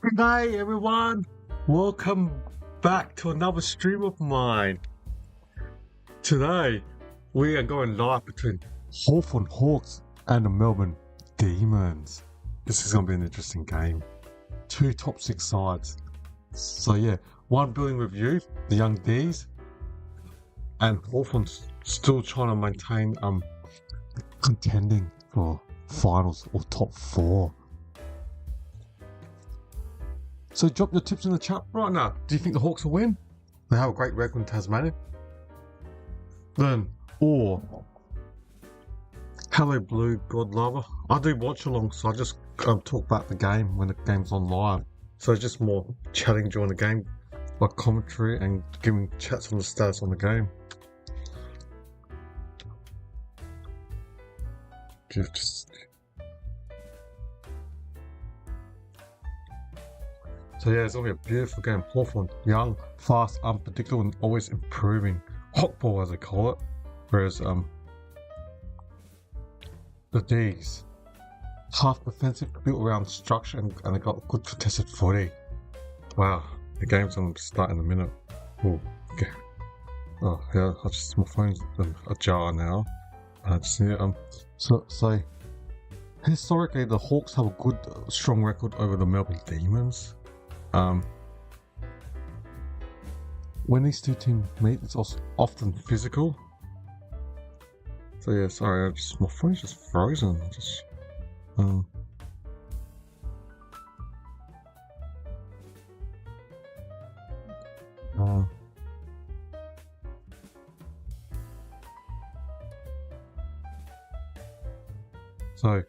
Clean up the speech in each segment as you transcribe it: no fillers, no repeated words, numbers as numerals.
Good day, everyone. Welcome back to another stream of mine. Today, we are going live between Hawthorn Hawks and the Melbourne Demons. This is going to be an interesting game. Two top six sides. So yeah, one building with youth, the young D's, and Hawthorn's still trying to maintain contending for finals or top four. So drop your tips in the chat right now. Do you think the Hawks will win? They have a great record in Tasmania. Then, or Hello Blue God Lover. I do watch along, so I just talk about the game when the game's on live. So it's just more chatting during the game, like commentary and giving chats on the status on the game. So yeah, it's going to be a beautiful game. Hawthorn, young, fast, unpredictable, and always improving. Hot ball, as they call it. Whereas the D's, half defensive, built around structure, and they got good contested footy. Wow, the game's going to start in a minute. Ooh, okay. Oh yeah, my phone's ajar now. So historically, the Hawks have a good, strong record over the Melbourne Demons. When these two teams meet, it's also often physical. So yeah, sorry, my phone's just frozen. So,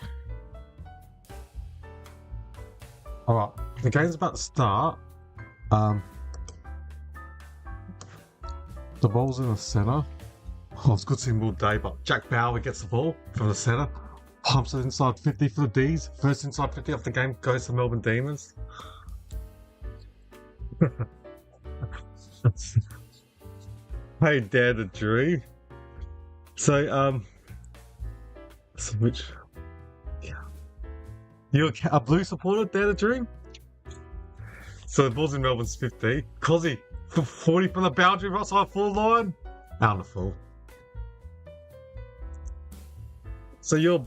alright, the game's about to start. The ball's in the centre. Oh, it's good seeing all day, but Jack Bauer gets the ball from the centre, pumps it inside 50 for the D's. First inside 50 of the game goes to Melbourne Demons. Hey, Dare to Dream. So, which, yeah, you're a Blue supporter, Dare to Dream? So the ball's in Melbourne's 50. Cozzy, for 40 from the boundary, right side full line. Out the full. So you're,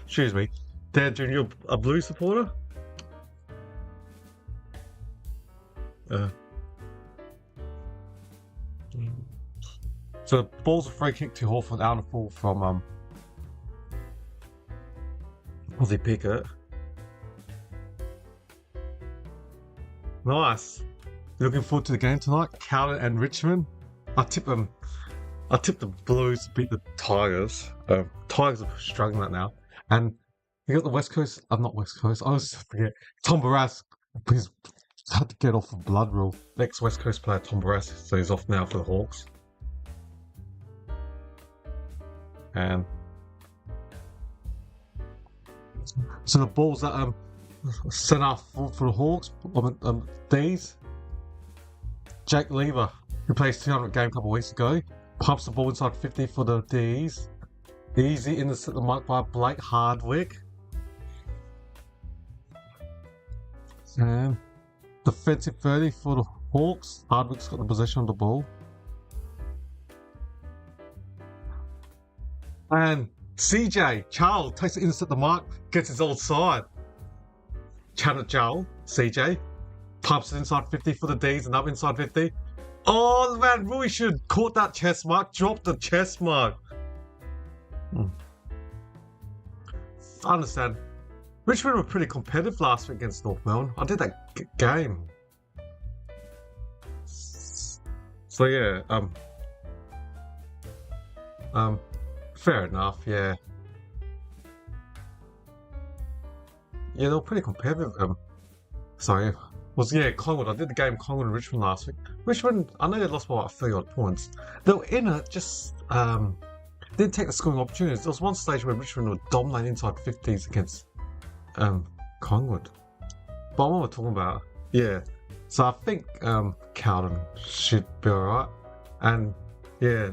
excuse me, Dad Junior, you're a Blue supporter? So the ball's a free kick to Hawthorn, out the full from, Cozzy Pickett. Nice. Looking forward to the game tonight. Carlton and Richmond. I tip the Blues to beat the Tigers. Tigers are struggling right now. And you got the West Coast. Not West Coast. I always forget. Tom Barrass. He's had to get off the blood rule. Next West Coast player, Tom Barrass. So he's off now for the Hawks. And so the ball's at centre for the Hawks. D's. Jack Lever, who plays 200 game a couple of weeks ago, pumps the ball inside 50 for the D's. Easy in the mark by Blake Hardwick. And defensive 30 for the Hawks. Hardwick's got the possession of the ball. And CJ, Charles, takes it inside the mark, gets his old side. Janet Joel, CJ, pumps it inside 50 for the D's and up inside 50. Oh man, Rui should have caught that chest mark, dropped the chest mark. I understand. Richmond were pretty competitive last week against North Melbourne. I did that game. So yeah, fair enough, yeah. Yeah, they were pretty competitive. Collingwood. I did the game Collingwood and Richmond last week. Richmond, I know they lost by about 30 odd points. They were in it, just didn't take the scoring opportunities. There was one stage where Richmond were dominating inside 50s against Collingwood. But what we're talking about, yeah. So I think Carlton should be alright. And yeah,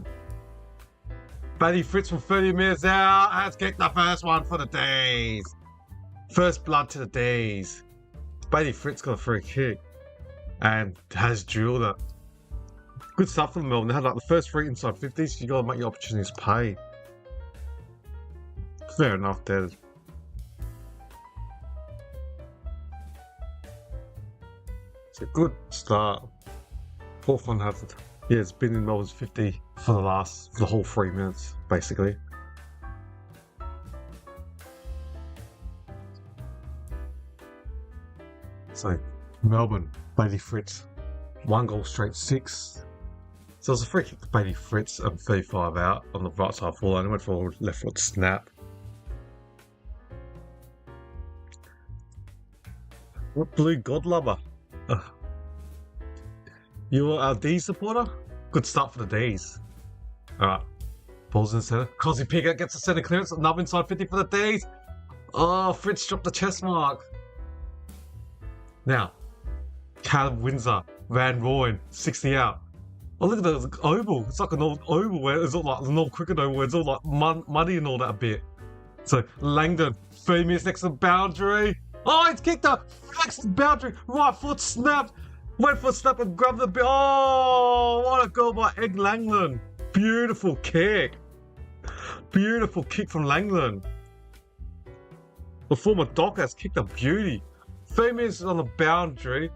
Buddy Fritz from 30 minutes out has kicked the first one for the D's. First blood to the D's. Bailey Fritz got a free kick and has drilled it. Good stuff from Melbourne. They had like the first 3 inside 50s, so you got to make your opportunities pay. Fair enough, there. It's a good start. Hawthorn have it. Yeah, it's been in Melbourne's 50 for the whole 3 minutes, basically. So, Melbourne, Bailey Fritz, 1 goal straight 6. So it was a free kick to Bailey Fritz, 35 out on the right side full line. Went for a left foot snap. What blue god lover? You're our D supporter? Good start for the D's. Alright. Balls in the centre. Cosy Piggott gets the centre clearance. Another inside 50 for the D's. Oh, Fritz dropped the chest mark. Now, Caleb Windsor, Van Rooyen, 60 out. Oh, look at the oval. It's like an old oval where it's all like an old cricket oval where it's all like muddy and all that a bit. So, Langdon, 3 minutes next to the boundary. Oh, it's kicked up next to the boundary. Right foot snapped. Went for a snap and grabbed the bit. Oh, what a goal by Ed Langdon. Beautiful kick. Beautiful kick from Langdon. The former Docker has kicked a beauty. 3 minutes on the boundary,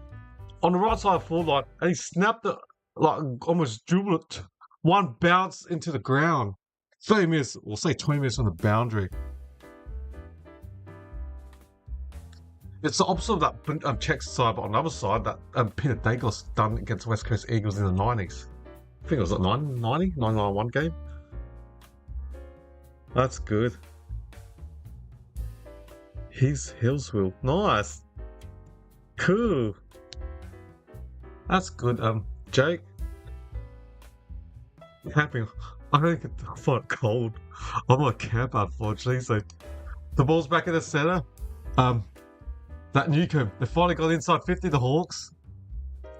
on the right side of the full line, and he snapped it, like almost dribbled it. 1 bounce into the ground. 30 minutes, we'll say 20 minutes on the boundary. It's the opposite of that Czech side, but on the other side, that Peter Dagos done against West Coast Eagles in the 90s. I think it was like 991 game. That's good. He's Hillsville. Nice. Cool. That's good. Jake. Camping. I don't think I find it cold. I'm not a camper, unfortunately. So the ball's back in the centre. That Newcomb. They finally got inside 50. The Hawks.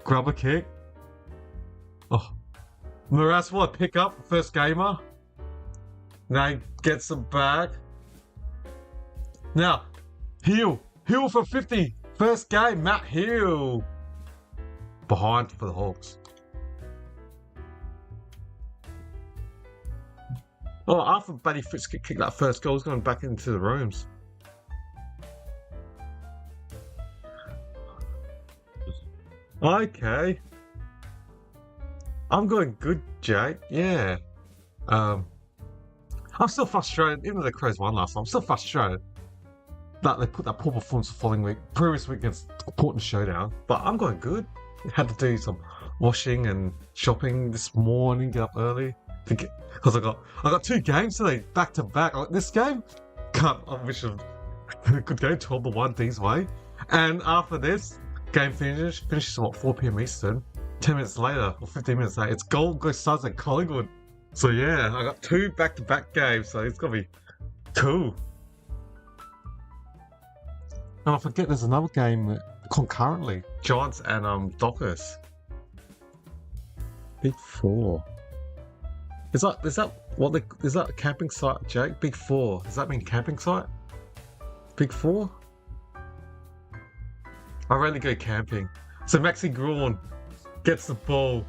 Grab a kick. Oh, Maraswa pick up first gamer. Now he gets them back. Now Hill for 50. First game, Matt Hill. Behind for the Hawks. Oh, after Bailey Fritz kicked that first goal, he's going back into the rooms. Okay. I'm going good, Jake. Yeah. I'm still frustrated, even though the Crows won last time, I'm still frustrated that they put that poor performance the following week, previous week against Port and Showdown. But I'm going good. Had to do some washing and shopping this morning, get up early. Because I got 2 games today, back to back. This game, I wish a good game, 12-1 D's way. And after this, game finishes at 4 PM Eastern. 10 minutes later, or 15 minutes later, it's Gold Coast Suns at Collingwood. So yeah, I got 2 back-to-back games, so it's gonna be cool. And I forget there's another game concurrently. Giants and Dockers. Big 4. Is that a camping site, Jake? Big 4. Does that mean camping site? Big 4? I rarely go camping. So Maxi Grawn gets the ball.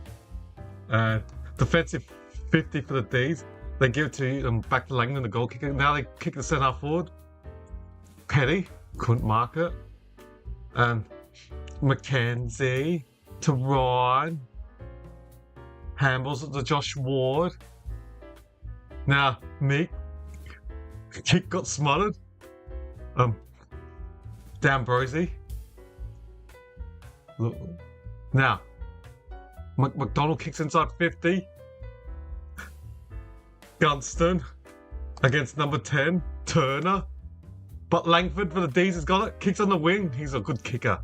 Defensive 50 for the D's. They give it to back to Langdon, the goal kicker. Now they kick the centre forward. Petty couldn't mark it. Mackenzie to Ryan. Handballs to Josh Ward. Now Meek. Kick got smothered. D'Ambrosio. Look. Now McDonald kicks inside 50. Gunston against number 10, Turner. But Langford for the D's has got it. Kicks on the wing. He's a good kicker.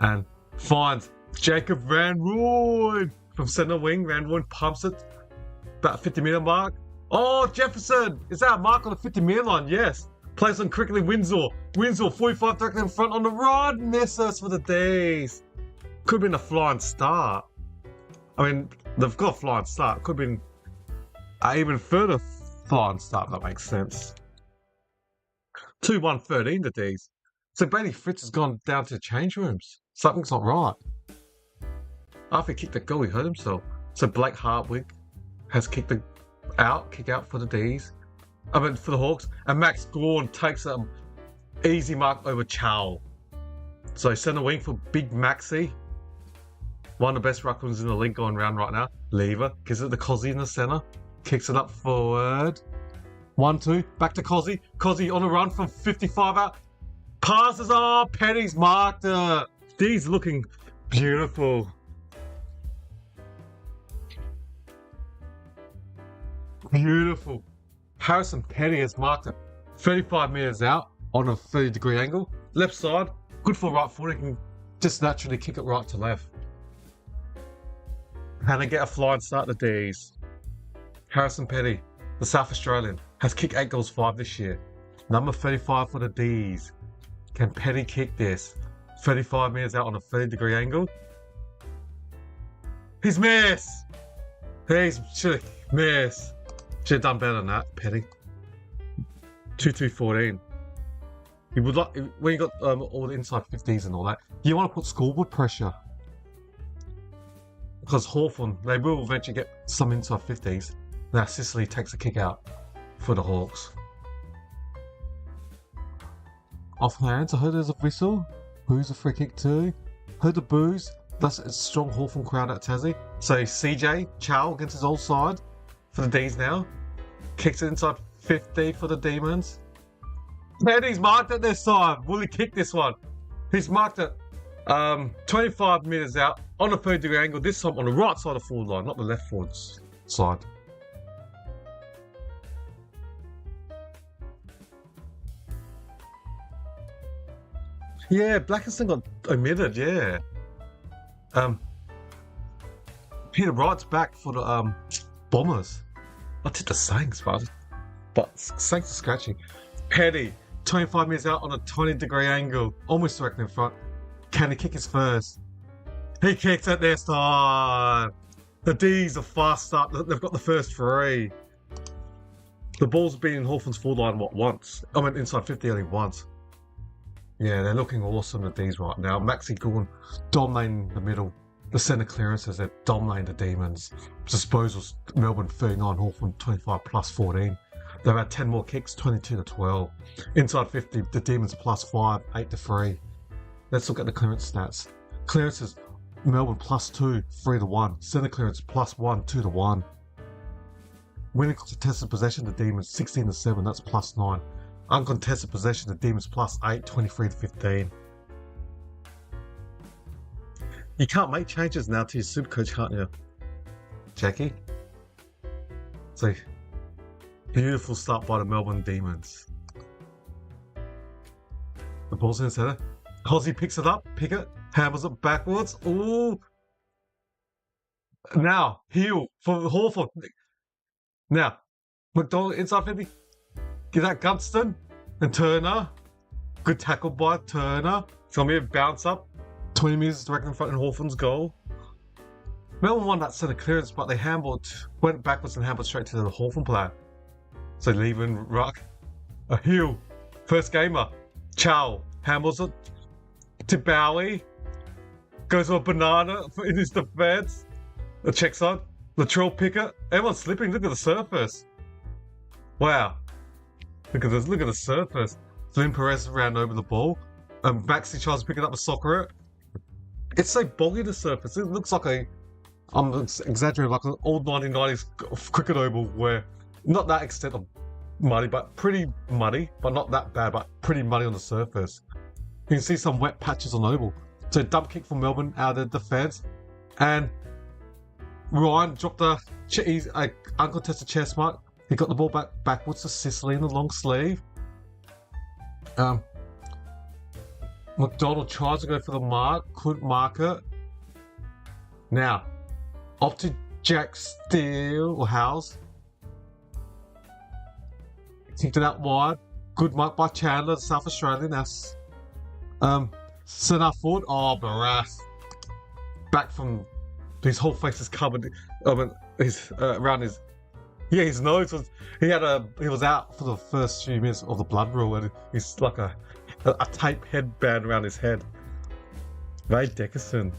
And finds Jacob Van Rooyen from centre wing. Van Rooyen pumps it. About 50-metre mark. Oh, Jefferson! Is that a mark on the 50-metre line? Yes. Plays on quickly Winsor. Winsor, 45 directly in front on the rod. Misses for the D's. Could have been a flying start. I mean, they've got a flying start. Could have been an even further flying start, if that makes sense. 2-1-13 the D's. So Bailey Fritz has gone down to the change rooms. Something's not right. After he kicked the goal, he hurt himself. So Blake Hartwig has kick out for the D's. For the Hawks. And Max Gawn takes an easy mark over Chow. So centre wing for Big Maxi. One of the best ruckmans in the league going around right now. Lever. Gives it to Cozzy in the centre. Kicks it up forward. 1-2. Back to Cozzy. Cozzy on a run from 55 out. Passes. Oh, Petty's marked it. D's looking beautiful. Beautiful. Harrison Petty has marked it 35 metres out on a 30-degree angle. Left side. Good for right foot. He can just naturally kick it right to left. And they get a flying start to D's. Harrison Petty, the South Australian, has kicked 8 goals 5 this year. Number 35 for the D's. Can Petty kick this? 35 metres out on a 30-degree angle. He's missed. He's missed. Should have done better than that, Petty. 2-2-14. You would like when you got all the inside 50s and all that. You want to put scoreboard pressure because Hawthorn, they will eventually get some inside 50s. Now Sicily takes a kick out for the Hawks. Off hands. I heard there's a whistle. Who's a free kick too? Heard the boos. That's a strong Hawthorn crowd at Tassie. So CJ Chow against his old side for the D's now. Kicks it inside 50 for the Demons. Petty's marked it this time. Will he kick this one? He's marked it 25 metres out on a 30-degree angle. This time on the right side of the forward line, not the left forward side. Yeah, Blackerson got omitted, yeah. Peter Wright's back for the Bombers. I did the Saints, but Saints are scratching. Petty, 25 metres out on a 20-degree angle, almost directly in front. Can he kick his first? He kicks it this time. The D's are fast up. They've got the first 3. The ball's been in Hawthorn's forward line, once? Inside 50 only once. Yeah, they're looking awesome, the D's right now. Maxi Gawn dominating the middle. The centre clearances, they're dominating the Demons. Disposals, Melbourne 39, Hawthorn 25 plus 14. They've had 10 more kicks, 22-12. Inside 50, the Demons plus 5, 8-3. Let's look at the clearance stats. Clearances, Melbourne plus 2, 3-1. Centre clearance plus 1, 2-1. Winning contested possession, the Demons 16-7, that's plus 9. Uncontested possession, the Demons plus 8, 23-15. You can't make changes now to your Supercoach, can't you, Jackie? So, beautiful start by the Melbourne Demons. The ball's in the centre. Hozzy picks it up, hammers it backwards. Ooh! Now, heel for Hawthorn. Now, McDonald inside 50. Get that Gunston and Turner. Good tackle by Turner. It's going to be a bounce up. 20 metres directly in front of Hawthorn's goal. Melbourne won that centre clearance, but they went backwards and handballed straight to the Hawthorn player. So leaving ruck. A heel. First gamer. Chow. Handballs it to Bowie. Goes to a banana in his defence. The check side. Latrell Pickett. Everyone's slipping. Look at the surface. Wow. Look at this. Look at the surface. Flynn Perez ran over the ball. Maxi tries to pick it up and soccer it. It's so boggy, the surface. It looks like I'm exaggerating, like an old 1990s cricket oval where, not that extent of muddy, but pretty muddy, but not that bad, but pretty muddy on the surface. You can see some wet patches on the oval. So dump kick from Melbourne out of the defence. And Ryan dropped a uncontested chest mark. He got the ball backwards to Sicily in the long sleeve. McDonald tries to go for the mark, couldn't mark it. Now, off to Jack Steele or Howes. Kicked it out wide. Good mark by Chandler, the South Australian. That's centre forward. Oh, Barras. Back from his whole face is covered. Around his. Yeah, his nose was. He was out for the first few minutes of the blood rule, and he's like a tape headband around his head. Ray Dickerson,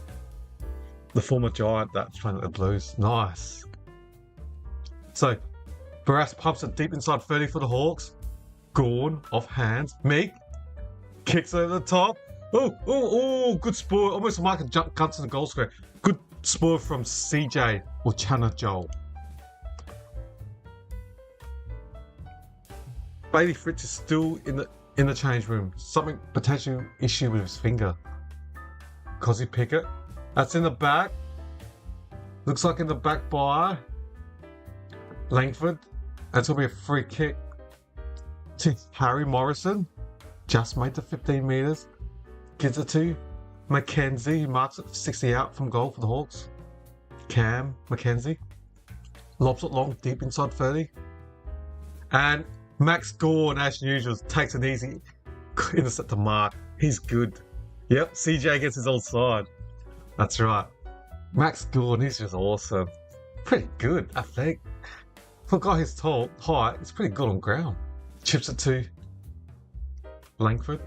the former Giant that's playing at the Blues. Nice. So, Barras pumps it deep inside 30 for the Hawks. Gawn off hands. Meek kicks over the top. Oh, good spoil. Almost like a guts in the goal square. Good spoil from CJ or Channa Joel. Bailey Fritz is still in the change room. Something potential issue with his finger. Cozzy Pickett. That's in the back. Looks like in the back by Langford. That's going to be a free kick to Harry Morrison. Just made the 15 metres. Gives it to Mackenzie, who marks it 60 out from goal for the Hawks. Cam Mackenzie. Lobs it long, deep inside 30. And Max Gawn, as usual, takes an easy intercept to mark. He's good. Yep, CJ gets his old side. That's right. Max Gawn, he's just awesome. Pretty good, I think. For a guy his tall height, it's pretty good on ground. Chips it to Langford.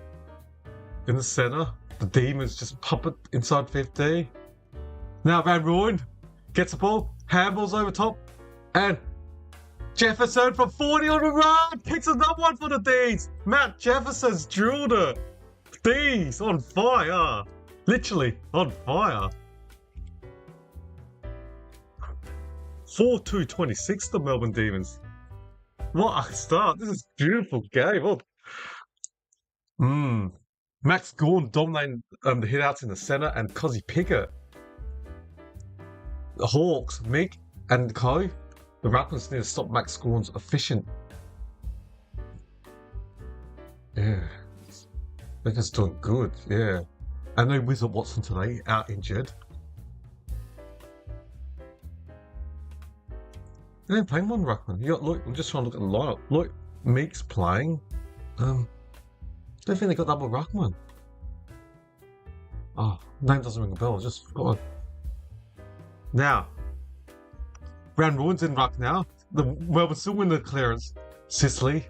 In the centre. The Demons just pump it inside 50. Now Van Rooyen gets the ball, handballs over top, and Jefferson from 40 on the run kicks another one for the D's. Matt Jefferson's drilled it. D's on fire. Literally on fire. 4-2-26 the Melbourne Demons. What a start. This is a beautiful game. Max Gawn dominating the hitouts in the centre and Cozzy Pickett. The Hawks, Mick and Co. The Ruckmans need to stop Max Gawn's efficient. Yeah. They're doing good, yeah. I know Wizard Watson today, out injured. They didn't play one Ruckman. Look, I'm just trying to look at the lineup. Look, Meek's playing. Don't think they got double Ruckman. Oh, name doesn't ring a bell, I just forgot. Now, Van Rooyen's in ruck now. The Melbourne still win the clearance. Sicily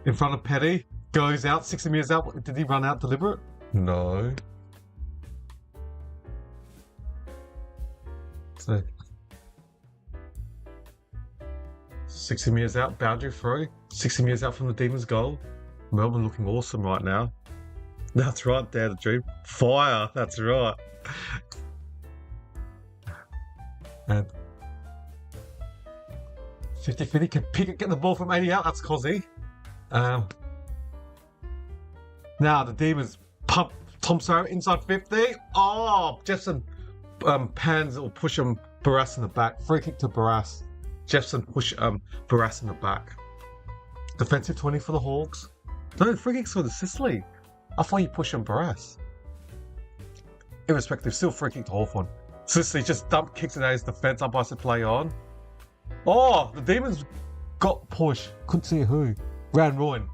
in front of Petty. Goes out, 60 metres out. Did he run out deliberate? No. So 60 metres out, boundary throw. 60 metres out from the Demons' goal. Melbourne looking awesome right now. That's right, Dare to Dream. Fire, that's right. And 50-50 can Pickett get the ball from 80 out. That's Cozzy. Now the Demons pump Tom Sarah inside 50. Oh, Jefferson pans or push him Barras in the back. Free kick to Barras. Jefferson push Barras in the back. Defensive 20 for the Hawks. No, free kicks for the Sicily. I thought you push him Barras. Irrespective, still free kick to Hawthorn. Sicily just dumped kicks in his defense. Umpire said play on. Oh, the Demons got pushed. Couldn't see who. Van Rooyen.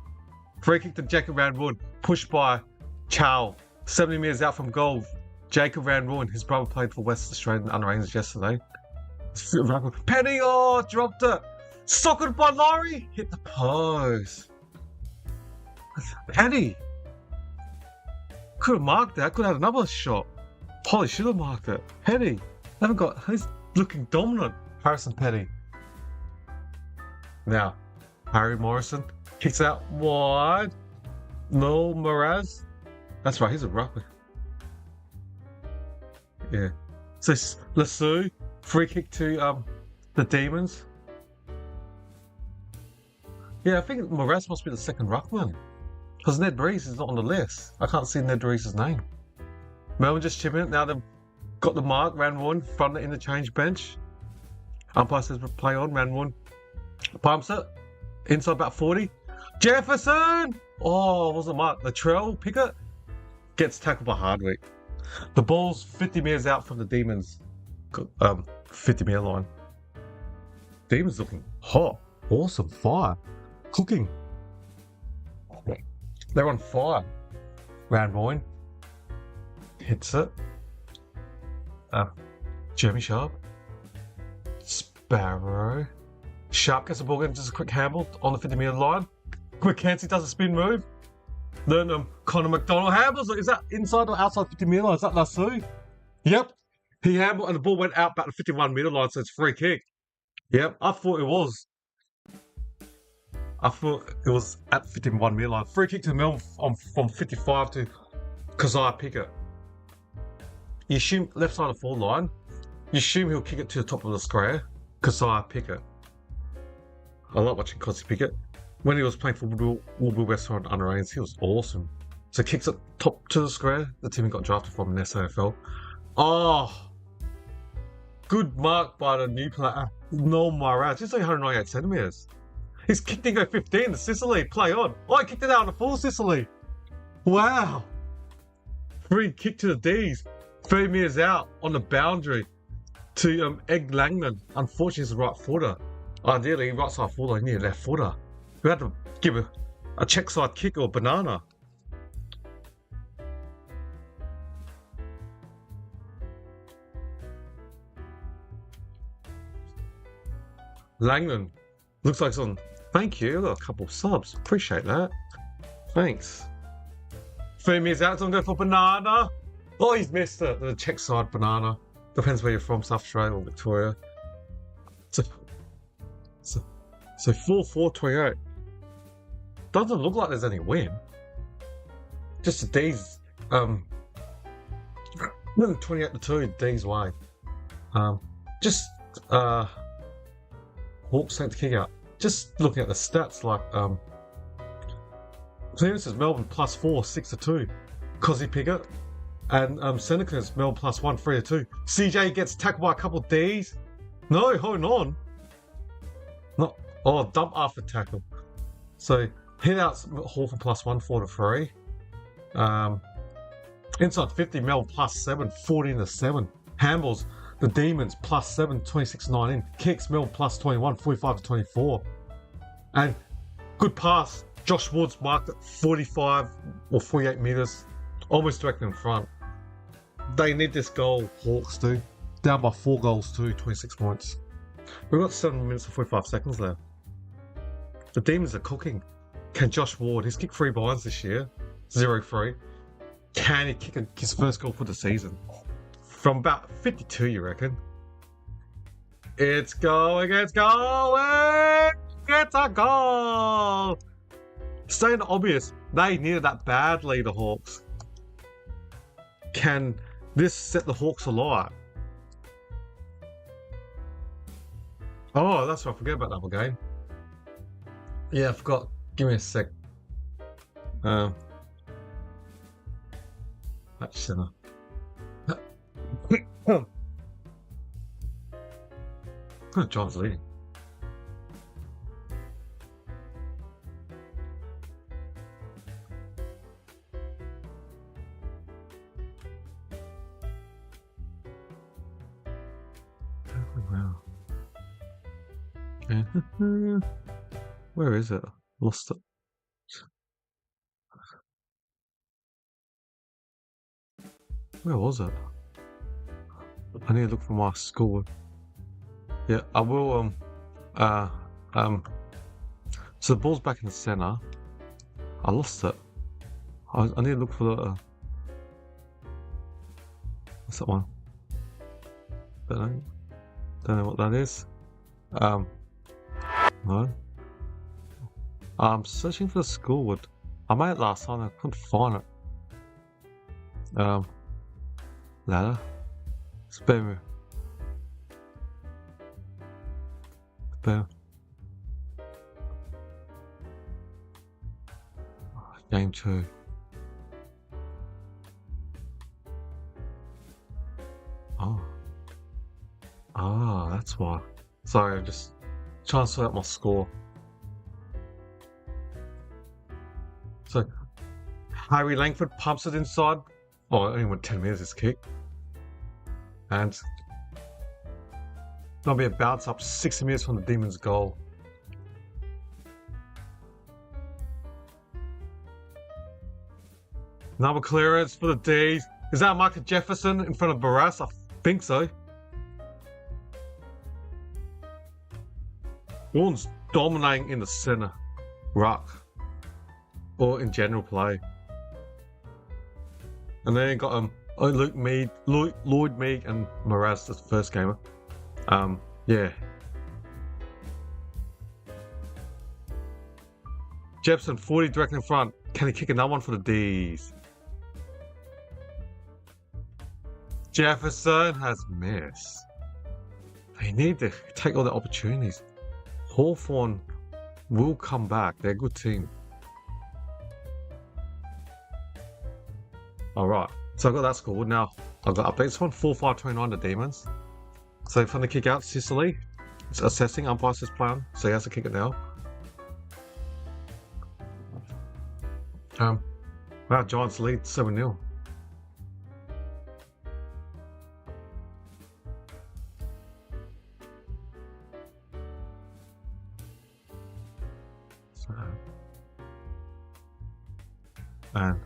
Free kick to Jacob Van Rooyen. Pushed by Chow. 70 metres out from goal. Jacob Van Rooyen. His brother played for West Australian Under-18s yesterday. Penny, oh, dropped it. Socketed by Laurie. Hit the post. Penny. Could have marked that. Could have had another shot. Polly should have marked it. Petty. He's looking dominant. Harrison Petty. Now, Harry Morrison kicks out wide. Noel Moraz. That's right, he's a ruckman. Yeah. So, Lassou, free kick to the Demons. Yeah, I think Moraz must be the second ruckman. Because Ned Breeze is not on the list. I can't see Ned Breeze's name. Melbourne just chipping it. Now they've got the mark. Van Rooyen front in the change bench. Umpire says play on. Van Rooyen pumps it. Inside about 40. Jefferson! Oh, wasn't marked. Latrell Pickett gets tackled by Hardwick. The ball's 50 metres out from the Demons. 50 metre line. Demons looking hot. Awesome. Fire. Cooking. They're on fire. Van Rooyen hits it. Jeremy Sharp. Sparrow. Sharp gets the ball in, just a quick handle on the 50 metre line. Mackenzie does a spin move. Then Connor McDonald handles it. Is that inside or outside 50 metre line? Is that Lasso? Yep. He handled and the ball went out about the 51 metre line, so it's free kick. Yep, I thought it was. I thought it was at 51 metre line. Free kick to Melbourne from 55 to Keziah Pickett. You assume left side of full line. You assume he'll kick it to the top of the square. Keziah Pickett. I like watching Keziah Pickett. When he was playing for Woodville West End under 18s, he was awesome. So kicks it top to the square. The team he got drafted from in SAFL. Oh, good mark by the new player. No Mara. Just like 198 centimetres. He's kicked in go 15 to Sicily. Play on. Oh, he kicked it out on the full Sicily. Wow. Free kick to the D's. 30 metres out on the boundary to Egg Langman. Unfortunately, he's a right footer. Ideally, right side footer, he needed left footer. We had to give a check side kick or banana. Langman looks like it's on. Thank you. I got a couple of subs. Appreciate that. Thanks. 3 metres out. So I'm going for banana. Oh, he's missed it. The check side banana. Depends where you're from, South Australia or Victoria. So 4-4-28. Doesn't look like there's any win. Just the D's 28-2 D's way. Hawks sent the kick out. Just looking at the stats, like so this is Melbourne +4, 6-2. Keziah Pickett. And Seneca's Melbourne +1, 3-2. CJ gets tackled by a couple of D's. No, hold on. Not dump after tackle. So hit out Hawthorn +1, 4-3. Inside 50, Melbourne +7, 14-7. Handballs, the Demons +7, 26-19. Kicks, Melbourne +21, 45-24. And good pass. Josh Woods marked at 45 or 48 metres, almost directly in front. They need this goal, Hawks do. Down by 4 goals too, 26 points. We've got 7 minutes and 45 seconds left. The Demons are cooking. Can Josh Ward, he's kicked 3 binds this year, 0-3. Can he kick his first goal for the season? From about 52, you reckon? It's going, it's going! It's a goal! Staying obvious, they needed that badly, the Hawks. Can this set the Hawks alight? Oh, that's right, I forget about that one game. Yeah, I forgot. Give me a sec. Match center. John's leading. Wow. Where is it? Lost it. Where was it? I need to look for my score. Yeah, I will. So the ball's back in the center. I lost it. I need to look for the. What's that one? Don't know what that is. No. I'm searching for the scoreboard. I made it last time. I couldn't find it. Ladder. Spare me. Spare. Game 2. Oh. Ah, that's why. Sorry, I'm just trying to sort out my score. So, Harry Langford pumps it inside. Oh, it only went 10 metres this kick. And there'll be a bounce up 60 metres from the Demons' goal. Another clearance for the D's. Is that Michael Jefferson in front of Barras? I think so. Warren's dominating in the centre. Ruck. or in general play. And then got Lloyd Mead and Moraz, the first gamer. Yeah. Jepson 40 directly in front. Can he kick another one for the D's? Jefferson has missed. They need to take all the opportunities. Hawthorn will come back. They're a good team. Alright, so I've got that scored. Now, I've got updates on 4-5-29 the Demons. So from the kick out, Sicily. It's assessing umpire's plan, so he has to kick it now. Wow, Giants lead 7-0. And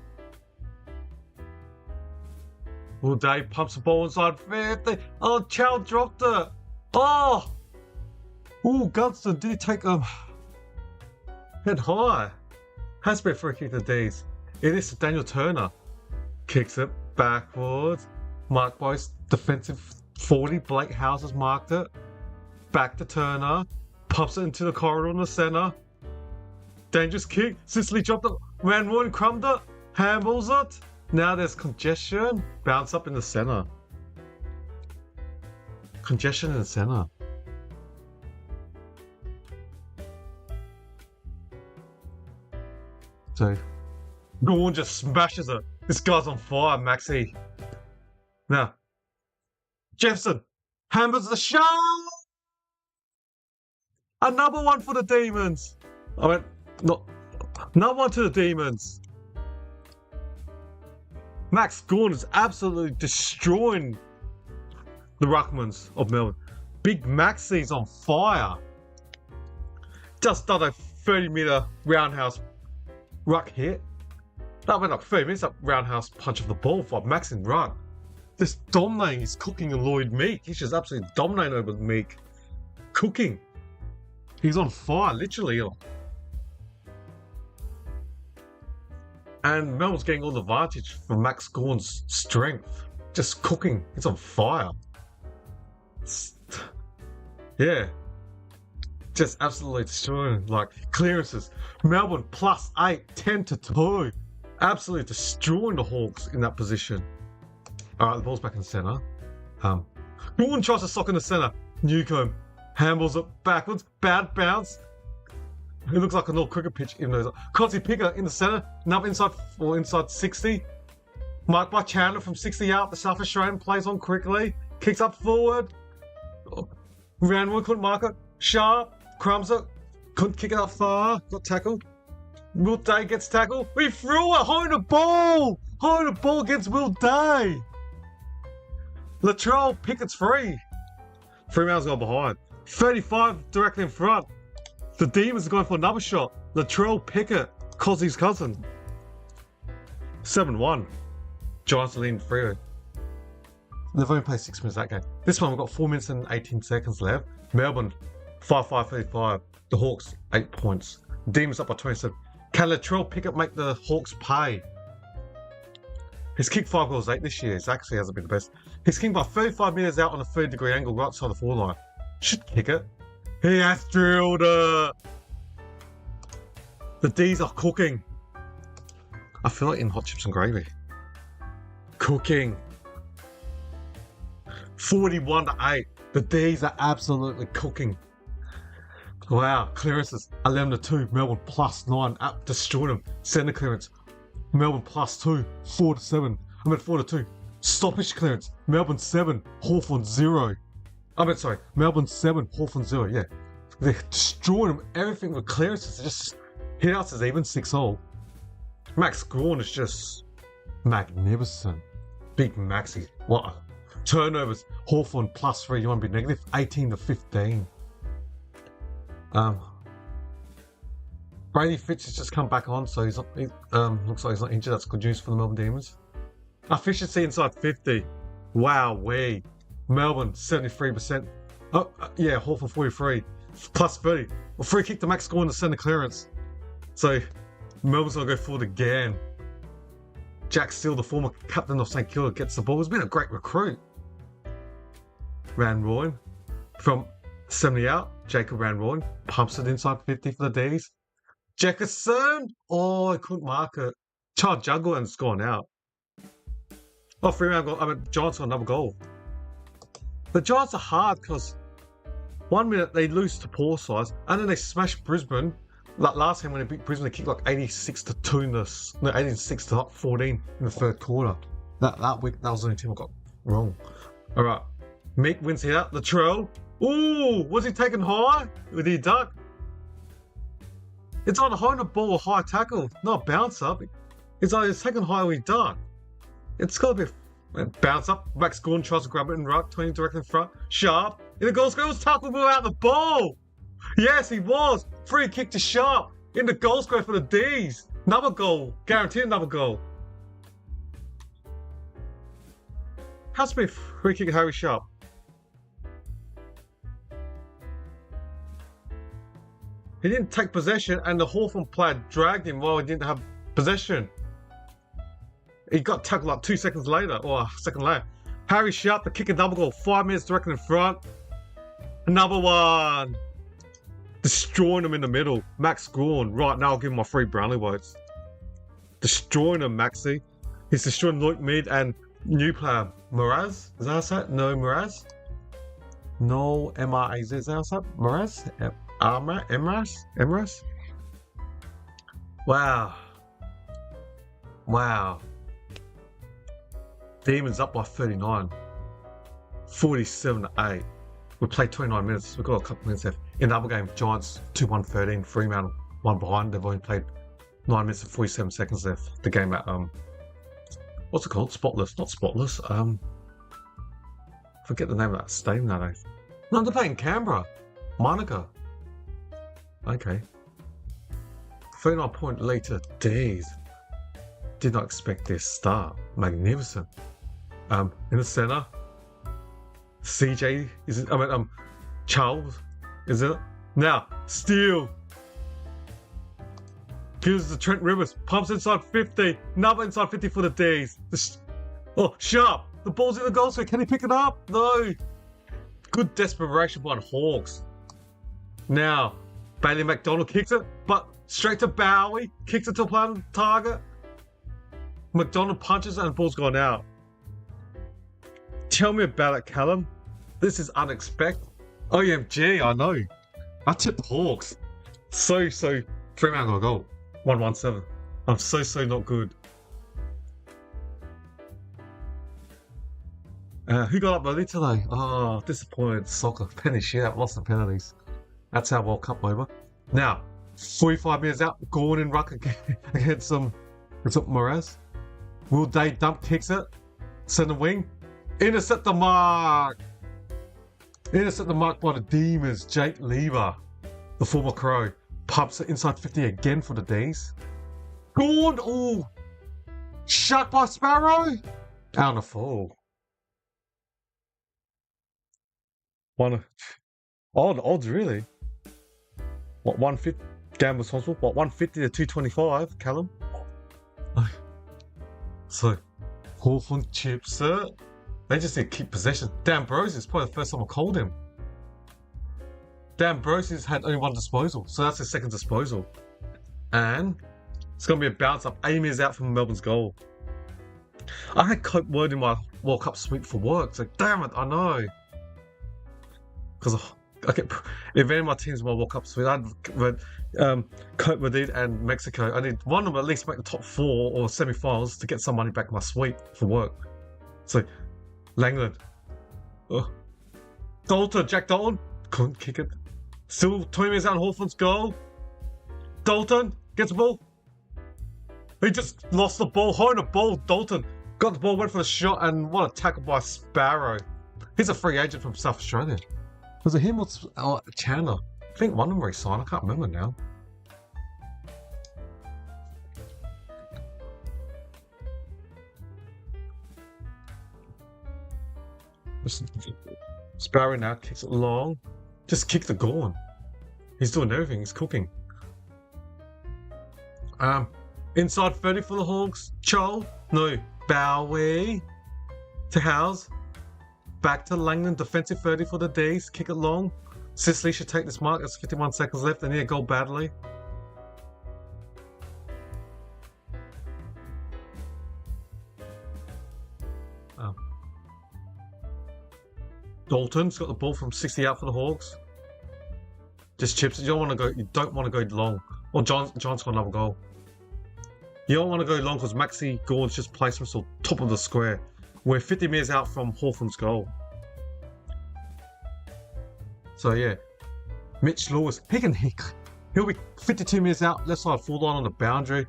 Will Day pumps the ball inside 50. Oh, Chow dropped it. Oh, Gunston did take head high. Has been free kick to the D's. It is Daniel Turner. Kicks it backwards. Marked by his defensive 40. Blake House has marked it. Back to Turner. Pumps it into the corridor in the centre. Dangerous kick. Sicily dropped it. Ran one, crumbed it. Handballs it. Now there's congestion. Bounce up in the centre. Congestion in the centre. So, Gorn just smashes it. This guy's on fire, Maxi. Now, Jefferson hammers the shot. Another one for the Demons. I went, another one to the Demons. Max Gorn is absolutely destroying the Ruckmans of Melbourne. Big Maxi's on fire. Just done a 30-metre roundhouse ruck hit. That went like 30 minutes, that roundhouse punch of the ball for Max in ruck. Just dominating, he's cooking on Lloyd Meek. He's just absolutely dominating over Meek. Cooking. He's on fire, literally. And Mel's getting all the advantage from Max Gorn's strength. Just cooking. He's on fire. Yeah. Just absolutely destroying, like, clearances. Melbourne +8, 10-2. Absolutely destroying the Hawks in that position. Alright, the ball's back in the centre. Gorn tries to sock in the centre. Newcombe handballs it backwards. Bad bounce. It looks like an old cricket pitch, even though Conti Picker in the centre. Another inside 60. Marked by Chandler from 60 out. The South Australian plays on quickly. Kicks up forward. Randwood couldn't mark it. Sharp. Crumbs it. Couldn't kick it up far. Got tackled. Will Day gets tackled. We threw it. Hold the ball. Hold the ball against Will Day. Latrell Pickett's free. Freman's gone behind. 35 directly in front. The Demons are going for another shot. Latrell Pickett, Cozzy's cousin. 7-1. Giants are leading 3-0. They've only played 6 minutes that game. This one we've got 4 minutes and 18 seconds left. Melbourne 5-5-35. The Hawks 8 points. Demons up by 27. Can Latrell Pickett make the Hawks pay? He's kicked 5 goals 8 this year. He actually hasn't been the best. He's kicked by 35 metres out on a 30-degree angle right side of the forward line. Should kick it. He has drilled it. The D's are cooking. I feel like in hot chips and gravy. Cooking. 41-8. The D's are absolutely cooking. Wow. Clearances 11-2. Melbourne +9. Up destroyed them. Centre clearance. Melbourne +2. 4-7. 4-2. Stoppage clearance. Melbourne 7. Hawthorn 0. Melbourne 7. Hawthorn 0. Yeah. They're destroying them. Everything with clearances. They just hit outs is even 6-all. Max Gorn is just magnificent. Big Maxi. What? Turnovers. Hawthorn +3. You want to be negative? 18-15. Brady Fitz has just come back on, so he's not, looks like he's not injured. That's good news for the Melbourne Demons. Efficiency inside 50. Wow, Melbourne 73%. Oh, yeah, Hawthorn 43. +30. Well, free kick to Max Gorn to centre clearance. So, Melbourne's gonna go forward again. Jack Steele, the former captain of St Kilda, gets the ball. He's been a great recruit. Van Rooyen from 70 out. Jacob Van Rooyen pumps it inside 50 for the D's. Jefferson! Oh, I couldn't mark it. Child juggle and it's gone out. Oh, Freeman got, Giants got another goal. The Giants are hard because 1 minute they lose to poor size and then they smash Brisbane. Like last time when they beat Brisbane, they kicked like 86-2 in the 86-14 in the third quarter. That week, that was the only team I got wrong. All right, Meek wins here. Latrell. Ooh, was he taken high? Did he duck? It's on the ball, high tackle, not bounce up. It's either taken high or he duck. It's got to be a bounce up. Max Gordon tries to grab it and ruck, 20 directly in front. Sharp. In the goal square was tackled without the ball. Yes, he was. Free kick to Sharp in the goal square for the D's. Another goal. Guaranteed another goal. Has to be a free kick, Harry Sharp. He didn't take possession and the Hawthorn player dragged him while he didn't have possession. He got tackled like 2 seconds later, or a second later. Harry Sharp, the kick a double goal, 5 minutes directly in front. Another one. Destroying them in the middle. Max Gorn. Right now, I'll give him my 3 Brownlee votes. Destroying them, Maxi. He's destroying Luke Mead and new player, Mraz. Is that how I say it? No, Mraz? No, M-R-A-Z. Is that how I say it? Mraz? Emras? Wow. Wow. Demons up by 39. 47-8. We played 29 minutes. We've got a couple minutes left. In the other game, Giants 2-1-13. Fremantle 1 behind. They've only played 9 minutes and 47 seconds left. The game at what's it called? Spotless. Not Spotless. Forget the name of that stadium nowadays. No, they're playing Canberra. Monica. Okay. 39-point lead to D's. Did not expect this start. Magnificent. In the centre, CJ is it? Charles is it? Now Steele gives to Trent Rivers, pumps inside 50, another inside 50 for the D's. Oh, Sharp, the ball's in the goal square. Can he pick it up? No. Good desperation by the Hawks. Now Bailey McDonald kicks it, but straight to Bowie, kicks it to a target. McDonald punches and the ball's gone out. Tell me about it, Callum. This is unexpected. OMG, I know. I tipped Hawks. So, 3-man got a goal. 1-1-7. I'm so not good. Who got up early today? Oh, disappointed. Soccer. Penny shit out. Lost the penalties. That's our World Cup over. Now, 45 minutes out. Gordon ruck against Moraz. Will Day dump kicks it. Centre wing. Intercept the mark. Intercept the mark by the Demons. Jake Lever, the former Crow, pumps it inside 50 again for the D's. Gordon. Oh, shut by Sparrow. Out on the fall. The odds really. What 150? Game responsible. What 150 to 225? Callum. So, Hawthorn chips it. They just need to keep possession. Dan Brosius, probably the first time I called him. Dan Brosius had only 1 disposal, so that's his 2nd disposal. And it's going to be a bounce up. Amy is out from Melbourne's goal. I had Cope Word in my World Cup suite for work, so damn it, I know. Because if any of my teams in my World Cup suite, I'd read Cope Madrid and Mexico. I need one of them at least make the top 4 or semi-finals to get some money back in my suite for work. So, Langland. Dalton, Jack Dalton. Couldn't kick it. Still 20 minutes out on Hawthorn's goal. Dalton gets the ball. He just lost the ball. Holding the ball, Dalton got the ball, went for the shot, and what a tackle by Sparrow. He's a free agent from South Australia. Was it him or Chandler? I think one of them re-signed. I can't remember now. Sparrow now kicks it long. Just kick the goal. He's doing everything. He's cooking. Inside 30 for the Hawks. Chol. No. Bowie. To Howes. Back to Langdon. Defensive 30 for the Ds. Kick it long. Sicily should take this mark. There's 51 seconds left. They need to go badly. Dalton's got the ball from 60 out for the Hawks. Just chips it. You don't want to go long. Or John's got another goal. You don't want to go long because Maxi Gordon's just placed himself top of the square. We're 50 metres out from Hawthorn's goal. So yeah. Mitch Lewis, he'll be 52 metres out, left side full line on the boundary.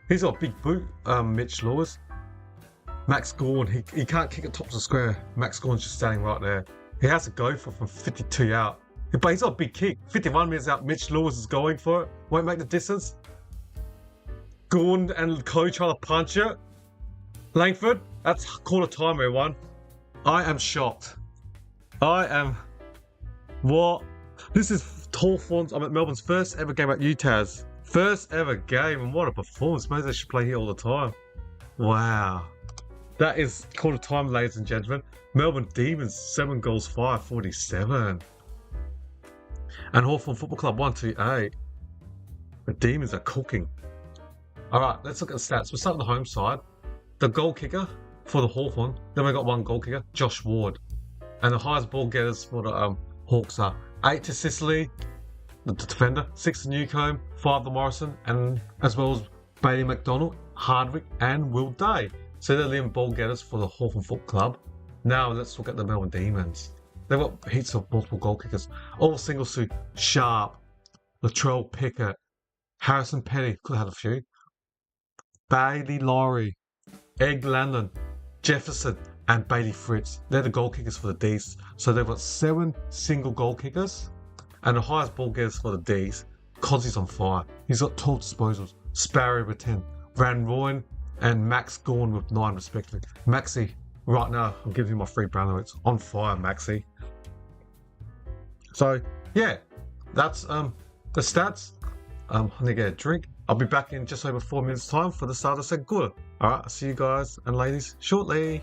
He's got a big boot, Mitch Lewis. Max Gordon, he can't kick it top of the square. Max Gordon's just standing right there. He has to go for it from 52 out. But he's got a big kick. 51 metres out, Mitch Lewis is going for it. Won't make the distance. Gordon and Co trying to punch it. Langford, that's quarter time, everyone. I am shocked. What? This is Hawthorn's, I'm at Melbourne's first ever game at UTAS. First ever game, and what a performance. Maybe they should play here all the time. Wow. That is quarter time, ladies and gentlemen. Melbourne Demons, 7 goals, 5, 47. And Hawthorn Football Club, 128. The Demons are cooking. Alright, let's look at the stats. We'll start on the home side. The goal kicker for the Hawthorn, then we got one goal kicker, Josh Ward. And the highest ball getters for the Hawks are 8 to Sicily, the defender, 6 to Newcombe, 5 to Morrison, and as well as Bailey McDonald, Hardwick, and Will Day. So they're the ball getters for the Hawthorn Football Club. Now let's look at the Melbourne Demons. They've got heaps of multiple goal kickers. All single suit, Sharp, Latrell Pickett, Harrison Petty, could have had a few. Bailey Laurie, Egg Landon, Jefferson, and Bailey Fritz. They're the goal kickers for the Ds. So they've got 7 single goal kickers. And the highest ball getters for the Ds, Cozzy's on fire. He's got 12 disposals. Sparrow with 10. Van Rooyen and Max Gorn with 9 respectively. Maxi, right now, I'm giving him my free Brownlow. It's on fire, Maxi. So, yeah, that's the stats. I'm gonna get a drink. I'll be back in just over 4 minutes time for the start of the second quarter. Alright, I'll see you guys and ladies shortly.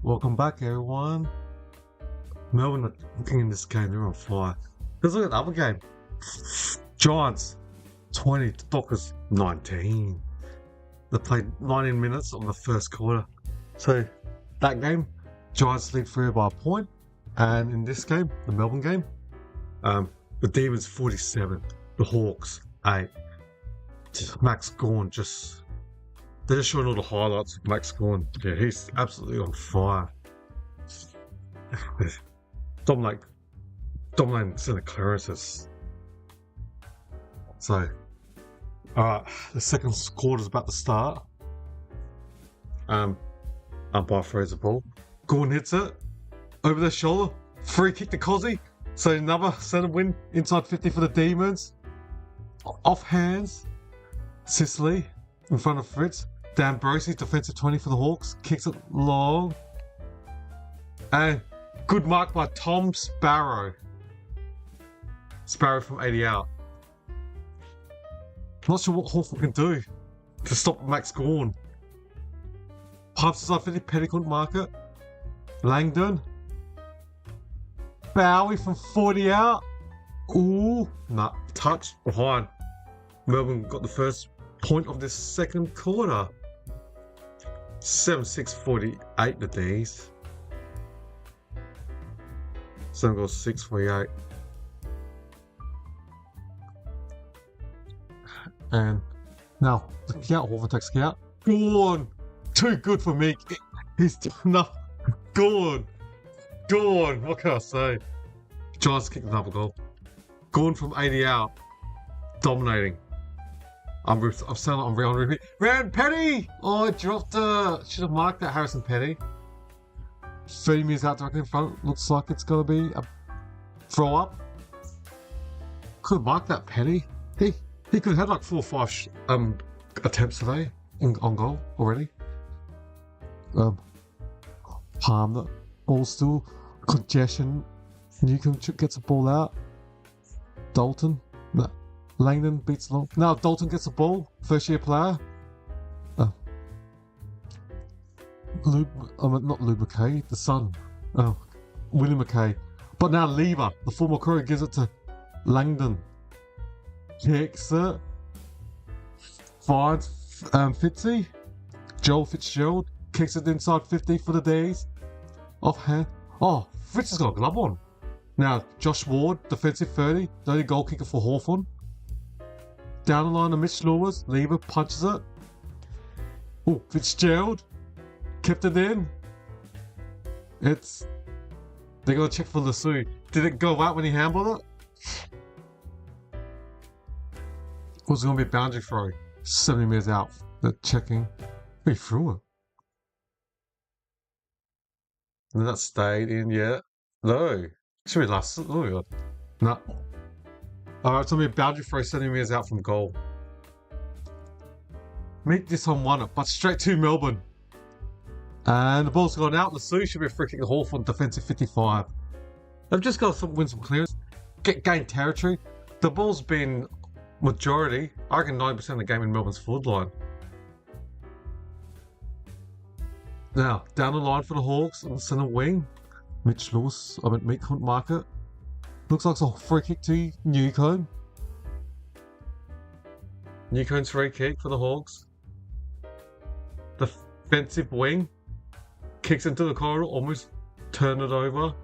Welcome back, everyone. Melbourne are looking in this game, they're on fire. Let's look at the other game. Giants 20, Dockers 19. They played 19 minutes on the first quarter. So that game, Giants lead 3 by a point. And in this game, the Melbourne game, the Demons 47, the Hawks 8. Max Gawn they're just showing all the highlights of Max Gawn. Yeah, he's absolutely on fire. Dominating center clearances. So, alright, the second quarter's about to start. Umpire throws the ball. Gawn hits it over their shoulder. Free kick to Cozzy. So another centre win inside 50 for the Demons. Off hands. Sicily in front of Fritz. D'Ambrossi, defensive 20 for the Hawks. Kicks it long. And good mark by Tom Sparrow. Sparrow from 80 out. Not sure what Hawthorn can do to stop Max Gawn. Pipes inside 50, Petty couldn't mark it. Langdon. Bowie from 40 out. Ooh. Nah, touch behind. Melbourne got the first point of this second quarter. 7-6-48 the D's. 7 goals 6-48. And now the scout, Hawthorn takes scout. Gawn! Too good for me. He's enough. Gawn! What can I say? Giants kicked another goal. Gawn from 80 out. Dominating. I'm saying I'm real. Round Petty! Oh, I dropped it. Should have marked that, Harrison Petty. 30 metres out directly in front. Looks like it's going to be a throw up. Could have marked that, Petty. He could have had like 4 or 5 attempts today on goal already. Palmed it. Ball still. Congestion. Newcomb gets the ball out. Dalton. No. Langdon beats along. Now Dalton gets the ball. First year player. Not Lou McKay, the son. Oh, William McKay. But now Lever, the former crew, gives it to Langdon. Kicks it. Finds Fitzy. Joel Fitzgerald kicks it inside 50 for the D's. Offhand. Oh, Fitz has got a glove on. Now Josh Ward, defensive 30, the only goal kicker for Hawthorn. Down the line to Mitch Lewis. Lever punches it. Oh, Fitzgerald kept it in. They're gonna check for Lassou. Did it go out when he handled it? Was it gonna be a boundary throw? 70 metres out. They're checking. He threw it. And that stayed in yet? No. Should be last. Oh my god. No. Alright, it's gonna be a boundary throw 70 metres out from goal. Meek this one won it, but straight to Melbourne. And the ball's gone out. Lassou should be a free kick to Hawthorn, defensive 55. They've just got to win some clearance, gain territory. The ball's been majority, I reckon 90% of the game in Melbourne's forward line. Now, down the line for the Hawks on the centre wing. Meek couldn't mark it. Looks like it's a free kick to Newcomb. Newcomb's free kick for the Hawks. Defensive wing. Kicks into the corridor, almost turn it over.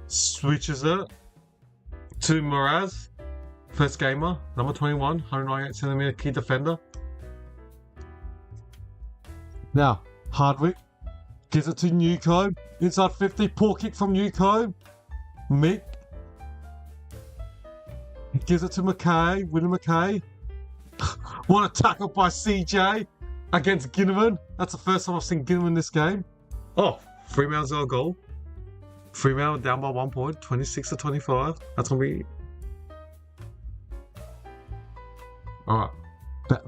Switches it to Mraz. First gamer, number 21, 198cm key defender. Now, Hardwick gives it to Newcomb. Inside 50, poor kick from Newcomb. Mick. He gives it to McKay, William McKay. What a tackle by CJ against Ginnivan. That's the first time I've seen Ginnivan in this game. Oh, Freman's got a goal. Fremantle down by 1 point, 26-25. That's going to be... Alright.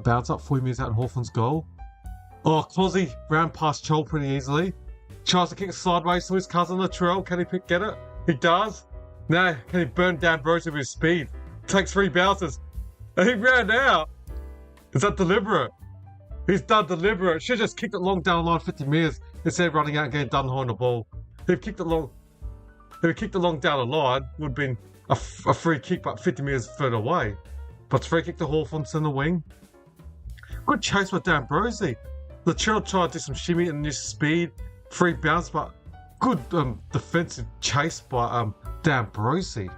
Bounce up 40 metres out in Hawthorn's goal. Oh, Cozzy ran past Chol pretty easily. Tries to kick it sideways to his cousin Latrell. Can he get it? He does. Now, can he burn down Bros with his speed? Takes 3 bounces. And he ran out. Is that deliberate? He's done deliberate. Should just kicked it long down the line 50 metres instead of running out and getting done behind the ball. If he kicked it long down the line, would have been a free kick, but 50 metres further away. But free kick to Hawthorn in the wing. Good chase by D'Ambrosio. Latrell tried to do some shimmy and use speed. Free bounce, but good defensive chase by D'Ambrosio.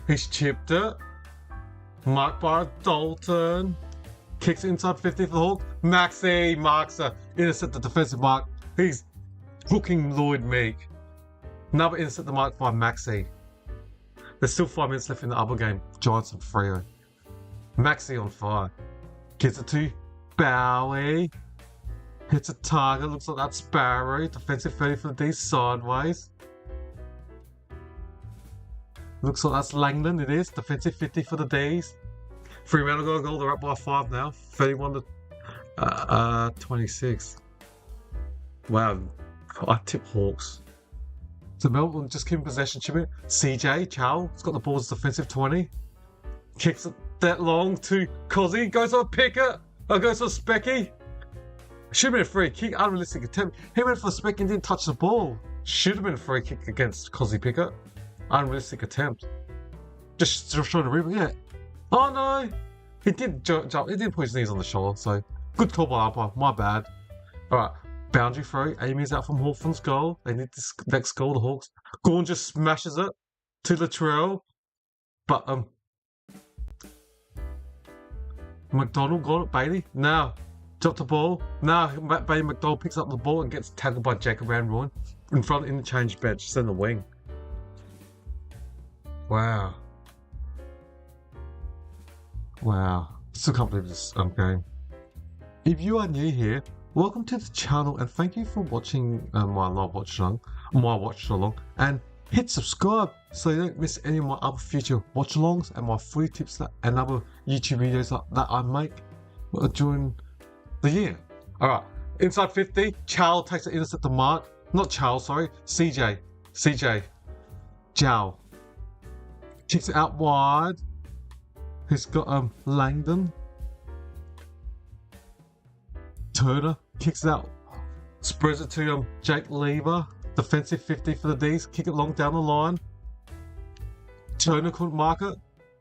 He's chipped it. Marked by Dalton. Kicks it inside 50 for the Hawks. Maxi marks a intercept the defensive mark. He's hooking Lloyd Meek. Another intercept the mark by Maxi. There's still 5 minutes left in the other game. Giants and Freo. Maxi on fire. Gets it to Bowie. Hits a target. Looks like that's Sparrow. Defensive 30 for the D sideways. Looks like that's Langland. It is. Defensive 50 for the Ds. Fremantle got a goal. They're up by 5 now. 31 to 26. Wow. I tip Hawks. So Melbourne just keep in possession. CJ Chow has got the ball as defensive 20. Kicks it that long to Cozzy. Goes on a picker. Goes on Specky. Should have been a free kick. Unrealistic attempt. He went for the Specky and didn't touch the ball. Should have been a free kick against Cozzy Pickett. Unrealistic attempt. Just trying to rip it. Yeah. Oh no. He did jump. He did put his knees on the shoulder. So good call by umpire. My bad. Alright. Boundary throw. Amy's out from Hawthorn's goal. They need this next goal, the Hawks. Gorn just smashes it to Latrell. But McDonald got it, Bailey. Now, dropped the ball. Now Bailey McDonald picks up the ball and gets tackled by Jacob Van Rooyen in front of the interchange bench. It's in the wing. Wow. Still can't believe this game. If you are new here, welcome to the channel and thank you for watching my live watch along, and hit subscribe so you don't miss any of my other future watch alongs and my free tips and other YouTube videos that I make during the year. Alright, inside 50, Charles takes the intercept to mark. Not Charles, sorry, CJ. Jow. Kicks it out wide. He's got Langdon. Turner kicks it out. Spreads it to Jake Lever. Defensive 50 for the Ds. Kick it long down the line. Turner couldn't mark it.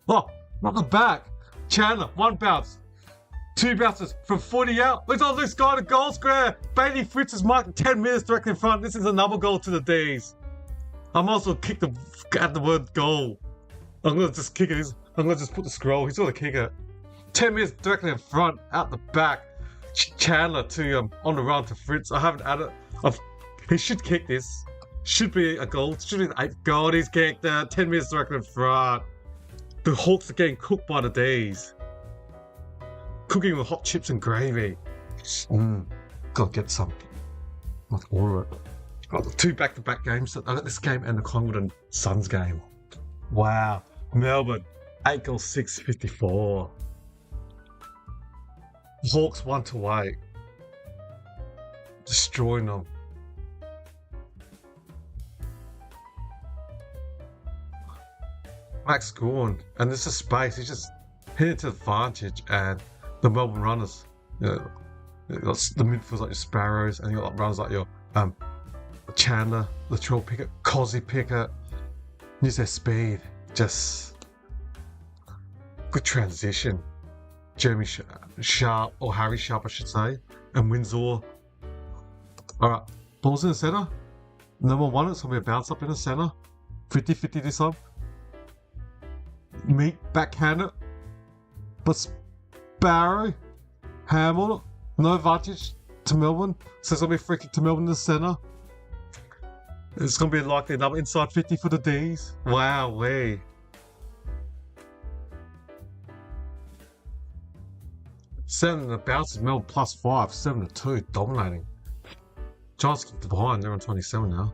Oh, not the back. Chandler, 1 bounce. 2 bounces from 40 out. Look at this guy, the goal square. Bailey Fritz is marked 10 minutes directly in front. This is another goal to the Ds. I might as well add the word goal. I'm going to just kick it. I'm going to just put the scroll. He's going to kick it. 10 minutes directly in front, out the back. Chandler to on the run to Fritz. I haven't added. He should kick this. Should be a goal. Should be an 8th goal. He's kicked 10 minutes directly in front. The Hawks are getting cooked by the Ds. Cooking with hot chips and gravy. Gotta get some. Not all of it. Got the 2 back-to-back games. I got this game and the Collingwood and Suns game. Wow. Melbourne 8 goals 6-54. Hawks 1-8. Destroying them. Max Gorn, and this is space. He's just headed to advantage, and the Melbourne runners, you got the midfielders like your Sparrows, and you got runners like your Chandler, Latrell Pickett, Cozzy Pickett. Use their speed. Just good transition. Jeremy Sharp, or Harry Sharp, I should say, and Windsor. Alright, ball's in the centre. Number 1, it's going to be a bounce up in the centre. 50-50 this time. Meek backhand it. But Sparrow handled it. No advantage to Melbourne. So it's going to be a free kick to Melbourne in the centre. It's going to be likely another inside 50 for the Ds. Wow-wee. 7 the bounces, Melbourne +5, 7-2, dominating. Giants kicked behind, they're on 27 now.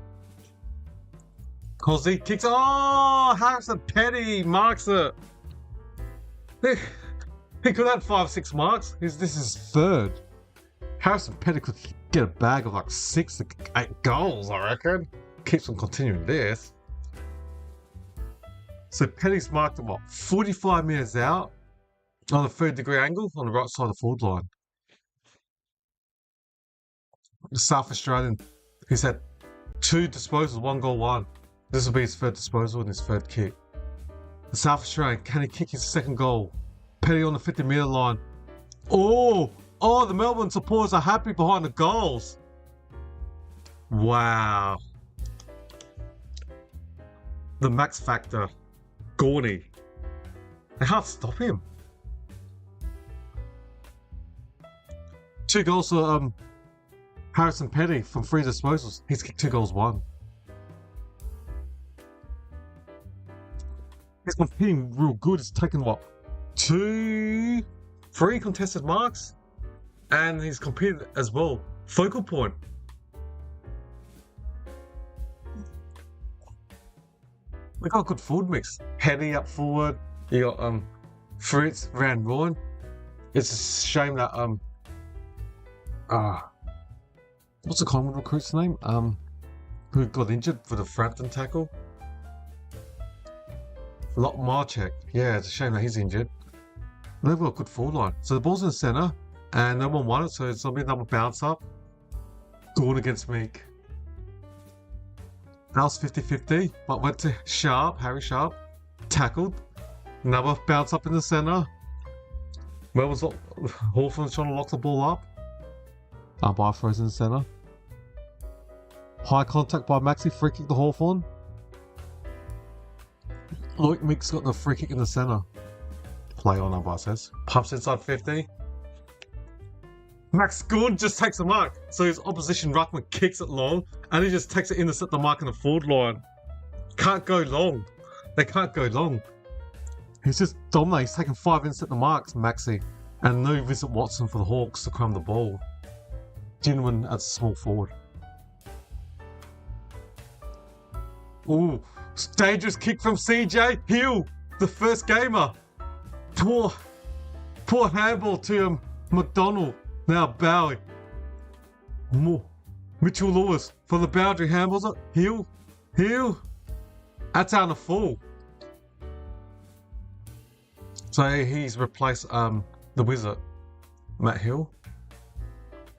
Cozzy kicks, oh, Harrison Petty marks it. He could have 5-6 marks. This is 3rd. Harrison Petty could get a bag of like 6 to 8 goals, I reckon. Keeps on continuing this. So Petty's marked at what, 45 metres out on a 3rd degree angle on the right side of the forward line. South Australian. He's had 2 disposals, 1 goal, 1. This will be his 3rd disposal and his 3rd kick. The South Australian, can he kick his 2nd goal? Penny on the 50-metre line. Oh, the Melbourne supporters are happy behind the goals. Wow. The Max Factor. Gorney. They can't stop him. 2 goals for Harrison Petty from 3 disposals. He's kicked 2 goals, 1. He's competing real good. He's taken what? 3 contested marks? And he's competed as well. Focal point. We got a good forward mix. Henny up forward. You got Fritz, Van Rooyen. It's a shame that what's the Collingwood recruit's name? Who got injured for the Frampton tackle? Marchek. Yeah, it's a shame that he's injured. They've got a good forward line. So the ball's in the centre, and no one won it, so it's going to be another bounce up. Going against Meek. That was 50-50, but went to Sharp, Harry Sharp. Tackled. Another bounce up in the centre. Hawthorn's trying to lock the ball up. Bar throws in the centre. High contact by Maxi, free kick to Hawthorn. Look, Mick's got the free kick in the centre. Play on, umpire says. Pumps inside 50. Max Good just takes the mark. So his opposition ruckman kicks it long, and he just takes it in to set the mark in the forward line. Can't go long. They can't go long. He's just dominating. He's taking 5 in to set the marks, Maxi. And no Vincent Watson for the Hawks to crumb the ball. Gentleman as a small forward. Ooh, dangerous kick from CJ Hill, the first gamer. Poor handball to McDonald. Now Bowie. Mitchell Lewis for the boundary handballs up. Hill. That's out of full. So he's replaced the wizard, Matt Hill.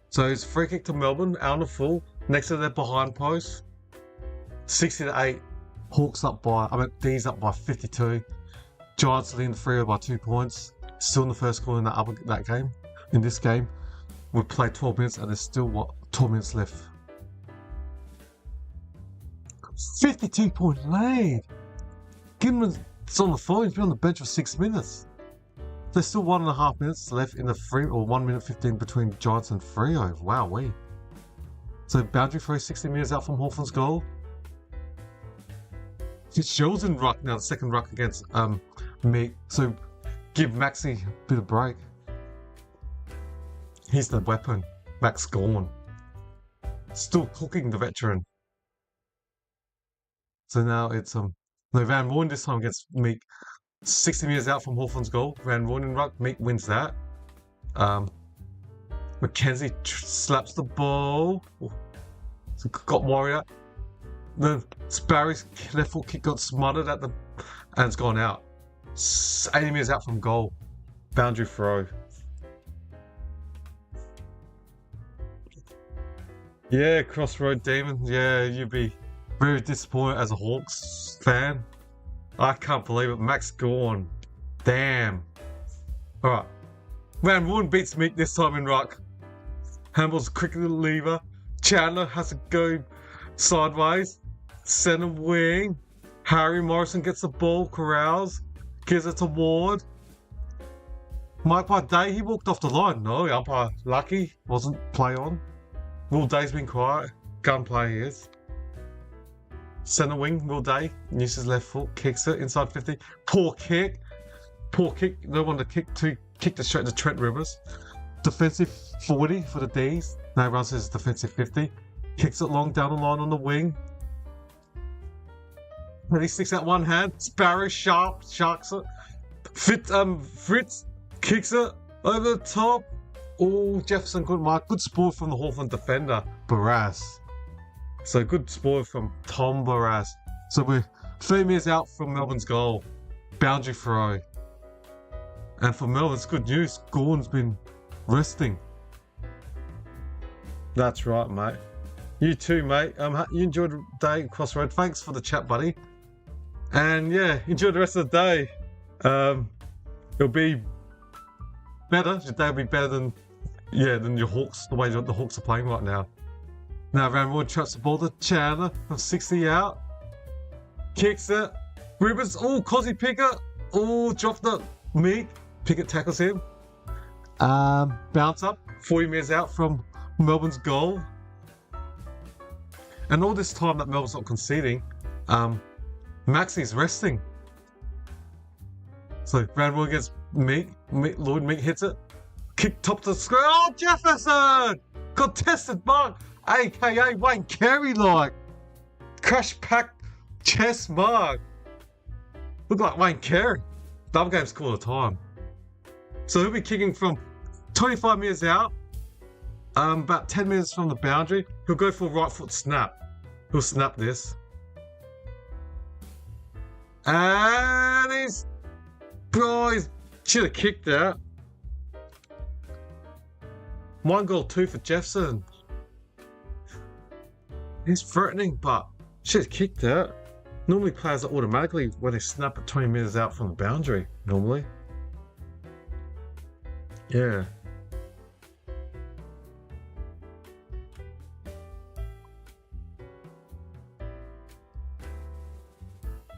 So it's free kick to Melbourne, out on the full, next to their behind post. 60-8. Hawks up by, D's up by 52. Giants leading the Freo by 2 points. Still in the first quarter in that game. In this game, we've played 12 minutes and there's still 12 minutes left. 52-point lead. Gimlin's on the phone. He's been on the bench for 6 minutes. There's still 1.5 minutes left in the 1 minute 15 between Giants and Freo. Wowee. So boundary throw 60 metres out from Hawthorn's goal. Fitzgerald's in ruck now, the second ruck against Meek. So give Maxi a bit of break. He's the weapon. Max gone. Still cooking the veteran. So now it's no, Van Rooyen this time against Meek. 60 metres out from Hawthorn's goal. Van Rooyen in ruck. Meek wins that. McKenzie slaps the ball. So got Warrior. The Sparry's left foot kick got smothered and it's gone out. 80 metres out from goal. Boundary throw. Yeah, Crossroad Demons. Yeah, you'd be very disappointed as a Hawks fan. I can't believe it. Max gone. Damn. Alright. Van Rooyen beats Meek this time in ruck. Handballs quick to the lever. Chandler has to go sideways. Centre wing. Harry Morrison gets the ball. Corrals. Gives it to Ward. Mike Day, he walked off the line. No, umpire Lucky wasn't play on. Will Day's been quiet. Gunplay he is. Centre wing, Will Day. Uses his left foot. Kicks it inside 50. Poor kick. No one to kick to. Kicked it straight to Trent Rivers. Defensive 40 for the D's. Now runs his defensive 50. Kicks it long down the line on the wing. And he sticks out one hand. Sparrow sharks it. Fritz kicks it over the top. Oh, Jefferson good mark. Good spoil from the Hawthorn defender, Barras. So good spoil from Tom Barras. So we're 3 metres out from Melbourne's goal. Boundary throw. And for Melbourne, it's good news. Gorn's been resting. That's right, mate. You too, mate. You enjoyed the day Crossroad. Thanks for the chat, buddy. And yeah, enjoy the rest of the day. It'll be better. Your day will be better than your Hawks, the way the Hawks are playing right now. Now Ramwood chucks the ball to Chandler from 60 out. Kicks it. Rivers, Cozzy Pickett. Dropped it. Meek. Pickett tackles him. Bounce up. 40 metres out from Melbourne's goal. And all this time that Melbourne's not conceding, Maxi's resting. So Ramwood gets Meek. Lloyd Meek hits it. Kick top to the screen. Oh, Jefferson! Contested mark. AKA Wayne Carey like. Crash pack chest mark. Look like Wayne Carey. Double game's call of time. So he'll be kicking from 25 metres out. About 10 metres from the boundary. He'll go for a right foot snap. He'll snap this. And he's should have kicked that. 1 goal, 2 for Jefferson. He's threatening, but should have kicked that. Normally players are automatically when they snap at 20 metres out from the boundary, normally. Yeah.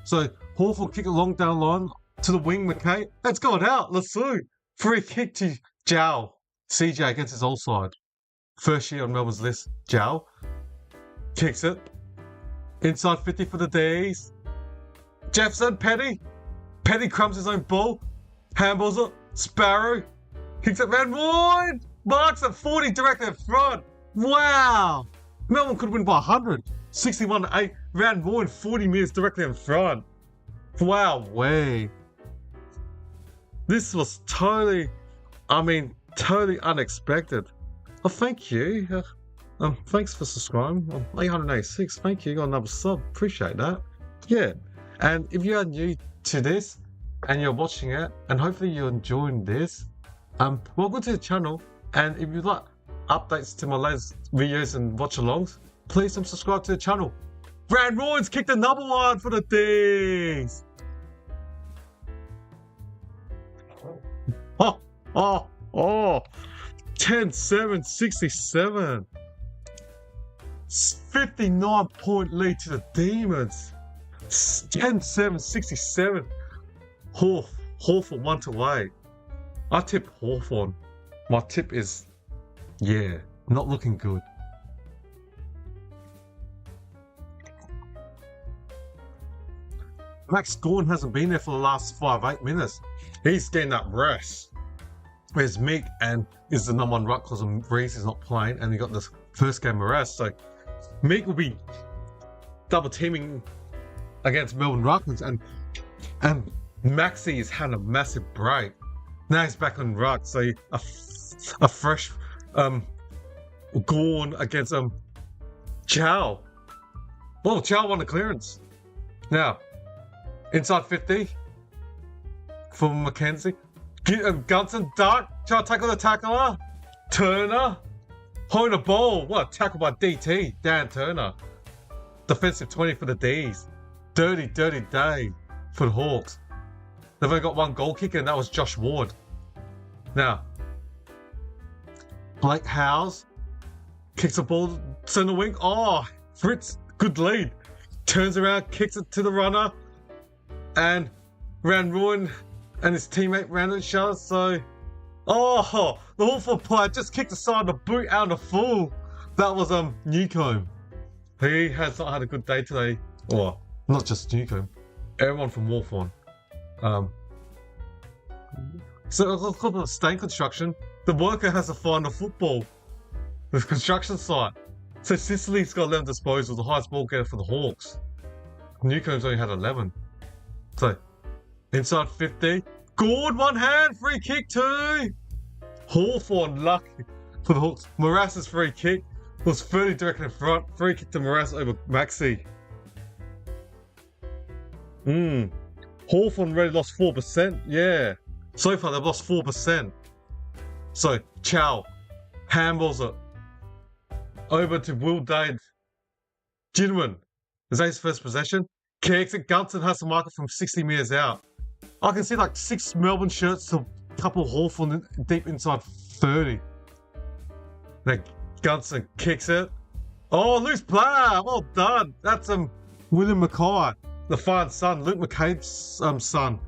So Hawthorn kick a long down line to the wing, McKay. That's gone out. Lassou. Free kick to Jow. CJ against his old side. First year on Melbourne's list. Jow. Kicks it. Inside 50 for the D's. Jefferson, Petty. Petty crumbs his own ball. Handballs it. Sparrow. Kicks it round wide. Marks at 40 directly in front. Wow. Melbourne could win by 100. 61-8. Round wide, 40 metres directly in front. Wow, way. This was totally unexpected. Oh, thank you. Thanks for subscribing. 886. Thank you. You got another sub. Appreciate that. Yeah. And if you are new to this and you're watching it, and hopefully you're enjoying this, welcome to the channel. And if you'd like updates to my latest videos and watch-alongs, please subscribe to the channel. Brad Roy's kicked another one for the D's. Oh. 10-7, 67. 59-point lead to the Demons. 10-7, 67. Hawthorn 1-8. I tip Hawthorn. My tip is, not looking good. Max Gordon hasn't been there for the last 5-8 minutes. He's getting that rest. Whereas Meek is the number 1 ruck because Reese is not playing, and he got this first game of rest. So Meek will be double teaming against Melbourne Ruckmans, and Maxi has had a massive break. Now he's back on ruck, so a fresh Gorn against Chow. Well, Chow won the clearance. Now inside 50 from Mackenzie. Gunson, Dark, try to tackle the tackler. Turner, holding a ball. What a tackle by DT, Dan Turner. Defensive 20 for the D's. Dirty day for the Hawks. They've only got 1 goal kicker, and that was Josh Ward. Now, Blake Howes kicks the ball center wing. Oh, Fritz, good lead. Turns around, kicks it to the runner, and Ruin and his teammate ran each other. So, the Hawthorn player just kicked aside the boot out of full. That was Newcombe. He has not had a good day today. Or not just Newcombe, everyone from Hawthorn. So let's call it stain construction. The worker has to find the football. The construction site. So Sicily's got 11 disposals, the highest ball getter for the Hawks. Newcomb's only had 11. So inside 50. Gord, one hand, free kick too. Hawthorn lucky for the Hawks. Morass's free kick was 30 directly in front. Free kick to Morass over Maxi. Hawthorn already lost 4%. Yeah. So far they've lost 4%. So Chow handballs it. over to Will Dade. Gentlemen, is that his first possession? Kicks it. Gunson has to mark it from 60 metres out. I can see like 6 Melbourne shirts to a couple of Hawthorn deep inside 30. Then Gunson kicks it. Oh, loose player. Well done. That's William Mackay, the fine son, Luke McCabe's son.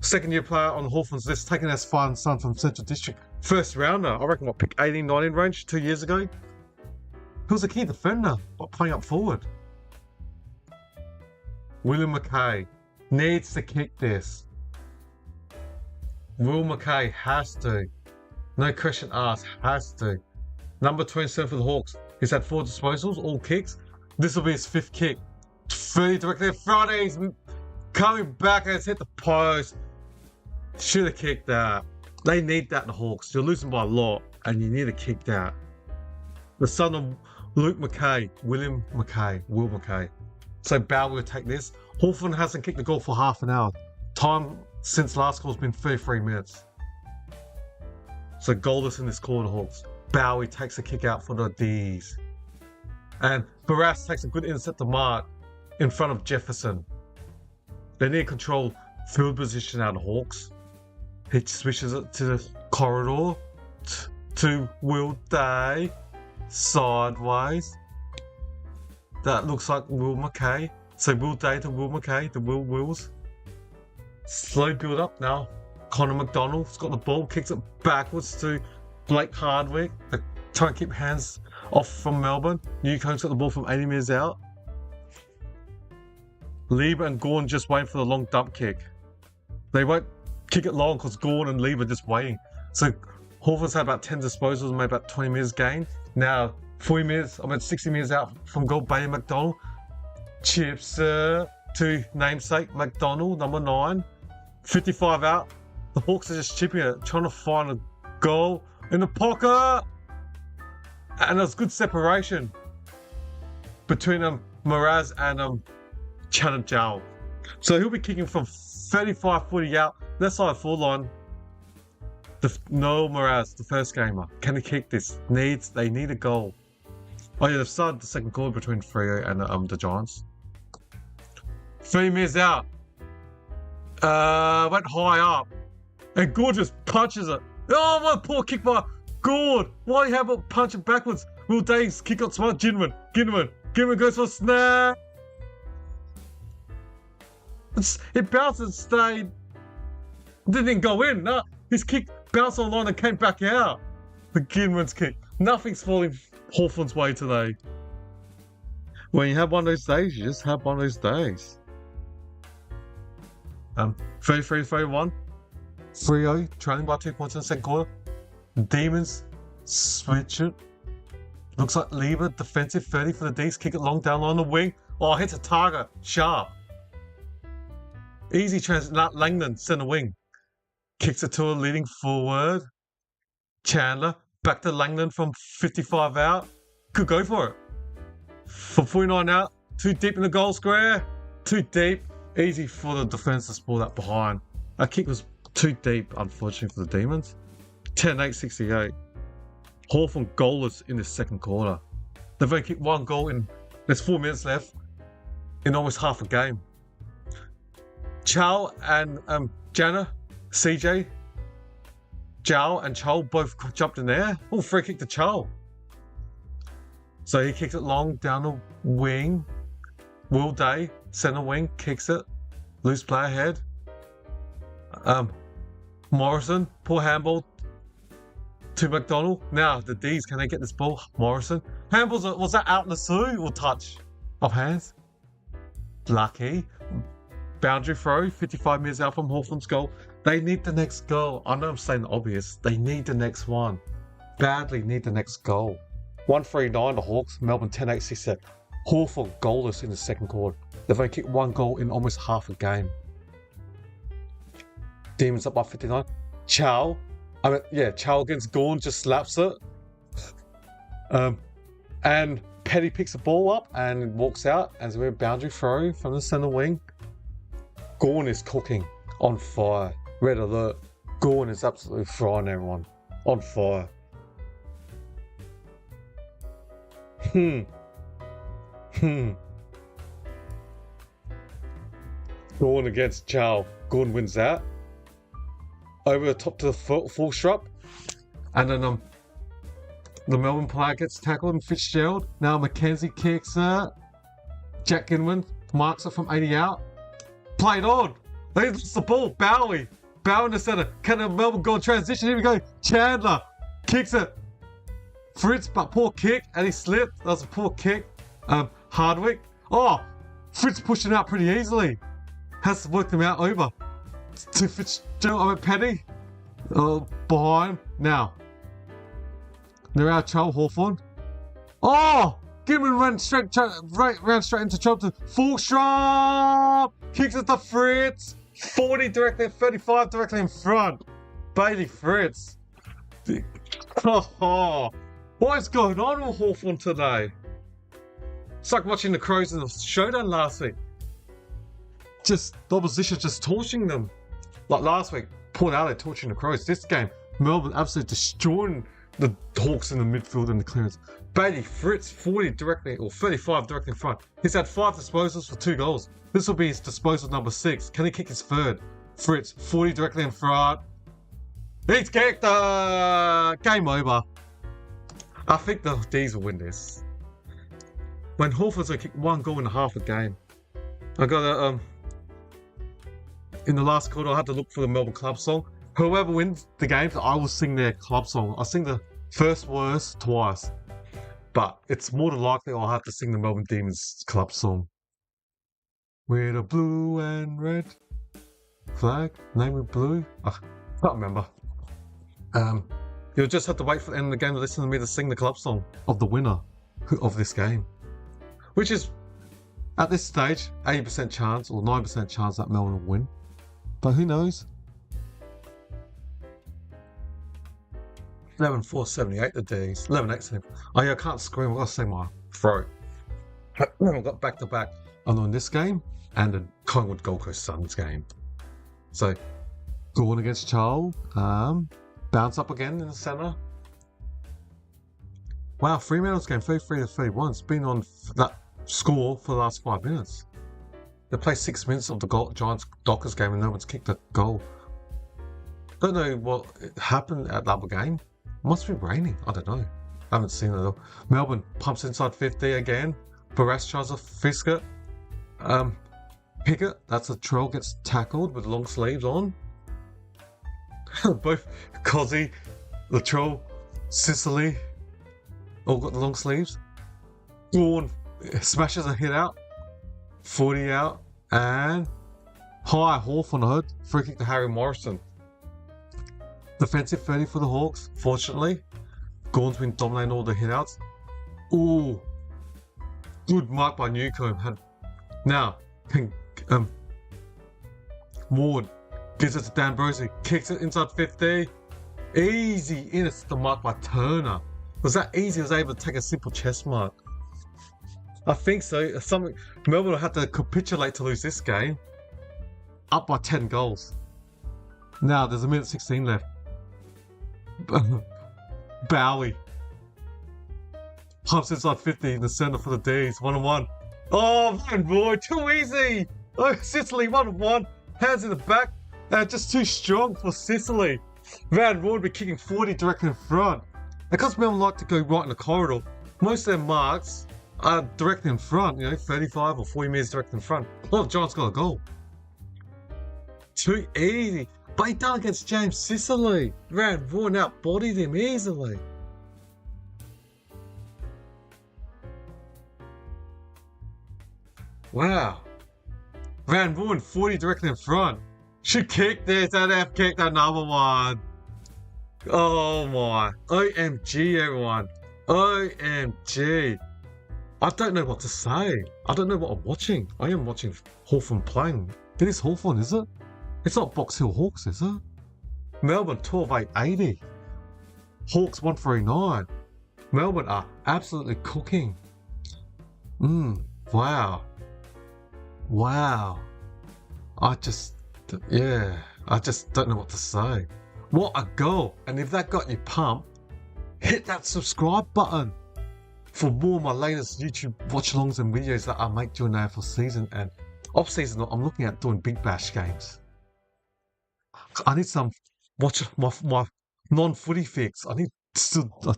Second year player on Hawthorn's list, taking as fine son from Central District. First rounder, I reckon, pick 18, 19 range 2 years ago. He was a key defender, playing up forward. William Mackay needs to kick this. Will Mackay has to. No question asked, has to. Number 27 for the Hawks. He's had 4 disposals, all kicks. This will be his 5th kick. 30 directly in front. He's coming back and it's hit the post. Should have kicked that. They need that in the Hawks. You're losing by a lot and you need to kick that. The son of Luke Mackay, Will Mackay. So Bow will take this. Hawthorn hasn't kicked the goal for half an hour. Time since last call has been 33 minutes. So goalless in this quarter, Hawks. Bowie takes a kick out for the D's. And Barras takes a good intercept to mark in front of Jefferson. They need to control field position out of Hawks. He switches it to the corridor to Will Day. Sideways. That looks like Will Mackay. So Will Day to Will Mackay, the Wills. Slow build up now. Connor McDonald's got the ball, kicks it backwards to Blake Hardwick. They try and keep hands off from Melbourne. Newcomb's got the ball from 80 metres out. Lieber and Gorn just waiting for the long dump kick. They won't kick it long because Gorn and Lieber just waiting. So Hawthorn's had about 10 disposals, made about 20 metres gain. Now 40 metres, about 60 metres out from goal, Bailey McDonald. Chips to namesake McDonald, number 9. 55 out. The Hawks are just chipping it, trying to find a goal in the pocket. And there's good separation between Miraz and Channing Jowl. So he'll be kicking from 35-40 out, left side full line. Noel Miraz, the first gamer. Can he kick this? They need a goal. Oh yeah, they've started the second quarter between Freo and the Giants. 3 minutes out. Went high up. And Gord just punches it. Oh, what a poor kick by Gord. Why do you have a punch it backwards? Will Days kick out smart. Ginman goes for a snap. It bounced and stayed. Didn't go in. No, his kick bounced on the line and came back out. The Ginman's kick. Nothing's falling Hawthorn's way today. When you have one of those days, you just have one of those days. 33-31. Freo trailing by 2 points in the second quarter. Demons switch it. Looks like Lieber, defensive 30 for the D's. Kick it long down on the wing. Oh, hits a target. Sharp. Easy transit. Langdon, centre wing. Kicks it to a leading forward. Chandler. Back to Langdon from 55 out. Could go for it. From 49 out. Too deep in the goal square. Too deep. Easy for the defence to spoil that behind. That kick was too deep, unfortunately, for the Demons. 10-8-68. Hawthorn goalless in the second quarter. They've only kicked 1 goal in... There's 4 minutes left in almost half a game. Chow and Jana, CJ, Chow and Chow both jumped in there. Oh, free kick to Chow. So he kicks it long down the wing. Will Day, centre wing, kicks it. Loose player head. Morrison, poor handball to McDonald. Now the D's, can they get this ball? Morrison. Handballs, was that out in the sea or touch of hands? Lucky. Boundary throw, 55 metres out from Hawthorn's goal. They need the next goal. I know I'm saying the obvious. They need the next one. Badly need the next goal. 139 the Hawks, Melbourne 10-8-67. Hawthorn goalless in the second quarter. They've only kicked 1 goal in almost half a game. Demons up by 59. Chow against Gorn just slaps it. And Petty picks the ball up and walks out as a boundary throw from the centre wing. Gorn is cooking, on fire. Red alert. Gorn is absolutely frying everyone. On fire. Hmm. Hmm. Gordon against Chow. Gordon wins that. Over the top to the full strap. And then the Melbourne player gets tackled and Fitzgerald. Now Mackenzie kicks it. Jack Ginman marks it from 80 out. Played on. They lost the ball. Bowie in the centre. Can the Melbourne go in transition? Here we go. Chandler kicks it. Fritz, but poor kick. And he slipped. That was a poor kick. Hardwick. Oh, Fritz pushed it out pretty easily. Has to work them out over. To Fitzgerald. Penny. Behind. Now. They're out Charles Hawthorn. Oh! Gimlin ran straight into Charlton. Full strap! Kicks it to Fritz. 40 directly, 35 directly in front. Baby Fritz. Oh, what is going on with Hawthorn today? It's like watching the Crows in the showdown last week. Just the opposition just torching them. Like last week, Port Adelaide torching the Crows. This game, Melbourne absolutely destroying the Hawks in the midfield and the clearance. Bailey Fritz, 40 directly, or 35 directly in front. He's had 5 disposals for 2 goals. This will be his disposal number 6. Can he kick his third? Fritz, 40 directly in front. He's kicked! Game over. I think the D's will win this. When Hawthorn's going to kick 1 goal in half a game. I got a, in the last quarter, I had to look for the Melbourne club song. Whoever wins the games, I will sing their club song. I'll sing the first verse twice. But it's more than likely I'll have to sing the Melbourne Demons club song. With a blue and red flag, name it blue. I can't remember. You'll just have to wait for the end of the game to listen to me to sing the club song of the winner of this game. Which is, at this stage, 80% chance or 9% chance that Melbourne will win. But who knows? 11-4-78 the D's. 11-8-7. Oh yeah, I can't scream. I've got to sing my throat. I've got back-to-back. I'm on this game and the Collingwood Gold Coast Suns game. So, Gordon against Charles. Bounce up again in the centre. Wow, Fremantle's game 33-31. It's been on that score for the last 5 minutes. They played 6 minutes of the Giants Dockers game and no one's kicked a goal. Don't know what happened at that game. Must be raining. I don't know. I haven't seen it at all. Melbourne pumps inside 50 again. Barras tries to fisk it. Pickett, that's a troll, gets tackled with long sleeves on. Both Cozzy, Latrell, Sicily all got the long sleeves. Dawn smashes a hit out. 40 out. And high Hawthorn hood. Free kick to Harry Morrison. Defensive 30 for the Hawks, fortunately. Gordon's been dominating all the hitouts. Ooh. Good mark by Newcombe. Now, Ward gives it to D'Ambrosio. Kicks it inside 50. Easy in. It's the mark by Turner. Was that easy? I was able to take a simple chest mark. I think so. Melbourne will have to capitulate to lose this game. Up by 10 goals. Now, there's a minute 16 left. Bowie pumps inside 50 in the centre for the D's. 1-1. Oh, man, boy, too easy. Oh, Sicily 1-1. Hands in the back. Just too strong for Sicily. Van Roy would be kicking 40 directly in front. Because Melbourne like to go right in the corridor, most of their marks are directly in front. 35 or 40 metres directly in front. Oh, Giants got a goal. Too easy. But he done against James Sicily. Van Roy outbodied him easily. Wow. Van Roy 40 directly in front. Should kick this and have kicked another one. Oh my. OMG, everyone. OMG. I don't know what to say. I don't know what I'm watching. I am watching Hawthorn playing. It is Hawthorn, is it? It's not Box Hill Hawks, is it? Melbourne 12-8-80. Hawks 139. Melbourne are absolutely cooking. Wow. Wow. I just don't know what to say. What a goal. And if that got you pumped, hit that subscribe button. for more of my latest YouTube watch-alongs and videos that I make during the AFL season and off-season. I'm looking at doing Big Bash games. I need some watch my non-footy fix. I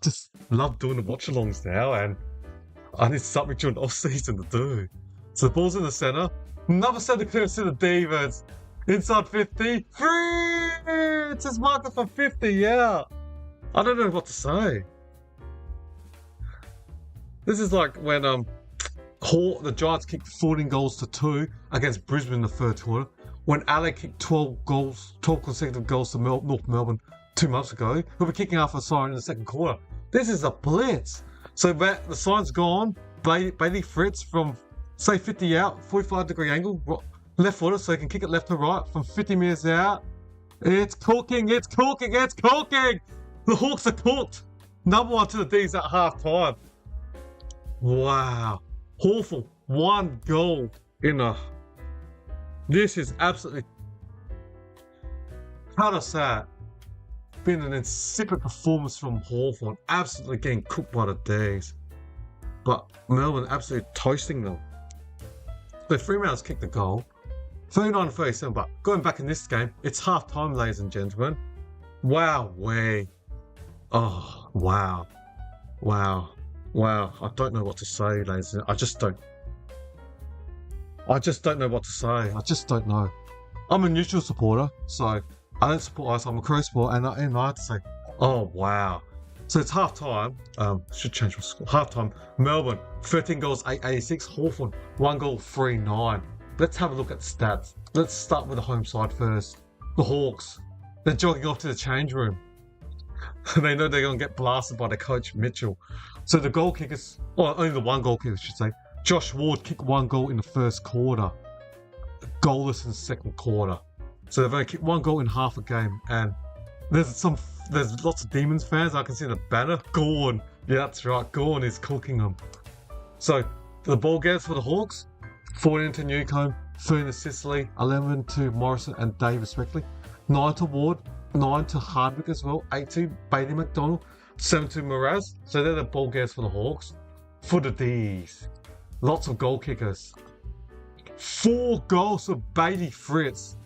just love doing the watch-alongs now, and I need something during the off-season to do. So the ball's in the centre. Another centre clearance to the Demons. Inside 50. Free! It's his marker for 50, yeah. I don't know what to say. This is like when the Giants kicked 14 goals to 2 against Brisbane in the third quarter. When Ale kicked 12 consecutive goals to North Melbourne 2 months ago. He'll be kicking after a siren in the second quarter. This is a blitz. So that the siren's gone. Bailey Fritz from, say, 50 out, 45-degree angle, left footer, so he can kick it left to right from 50 metres out. It's cooking, it's cooking, it's cooking! The Hawks are cooked! Number 1 to the D's at half time. Wow. Hawthorn, 1 goal in a... This is absolutely... Kind of sad. Been an insipid performance from Hawthorn. Absolutely getting cooked by the D's. But Melbourne absolutely toasting them. The Fremantle kicked the goal. 39-37, but going back in this game, it's half time, ladies and gentlemen. Wow, way. Oh, wow. Wow. Wow. I don't know what to say, ladies and gentlemen. I just don't know what to say. I just don't know. I'm a neutral supporter, so I don't support us. I'm a Crow supporter, and I have to say, oh, wow. So it's half time. Should change my score. Half time. Melbourne, 13 goals, 886. Hawthorn, 1 goal, 3-9. Let's have a look at the stats. Let's start with the home side first. The Hawks. They're jogging off to the change room. They know they're going to get blasted by their coach, Mitchell. So the goal kickers, well, only the 1 goal kicker, I should say. Josh Ward kicked 1 goal in the first quarter. Goalless in the second quarter. So they've only kicked 1 goal in half a game. And there's lots of Demons fans. I can see the banner. Gorn. Yeah, that's right. Gorn is cooking them. So the ball getters for the Hawks. 14 to Newcombe, 13 to Sicily, 11 to Morrison and Dave respectively, 9 to Ward, 9 to Hardwick as well, 8 to Bailey McDonald, 7 to Mraz. So they're the ball getters for the Hawks. For the D's, lots of goal kickers. 4 goals for Bailey Fritz,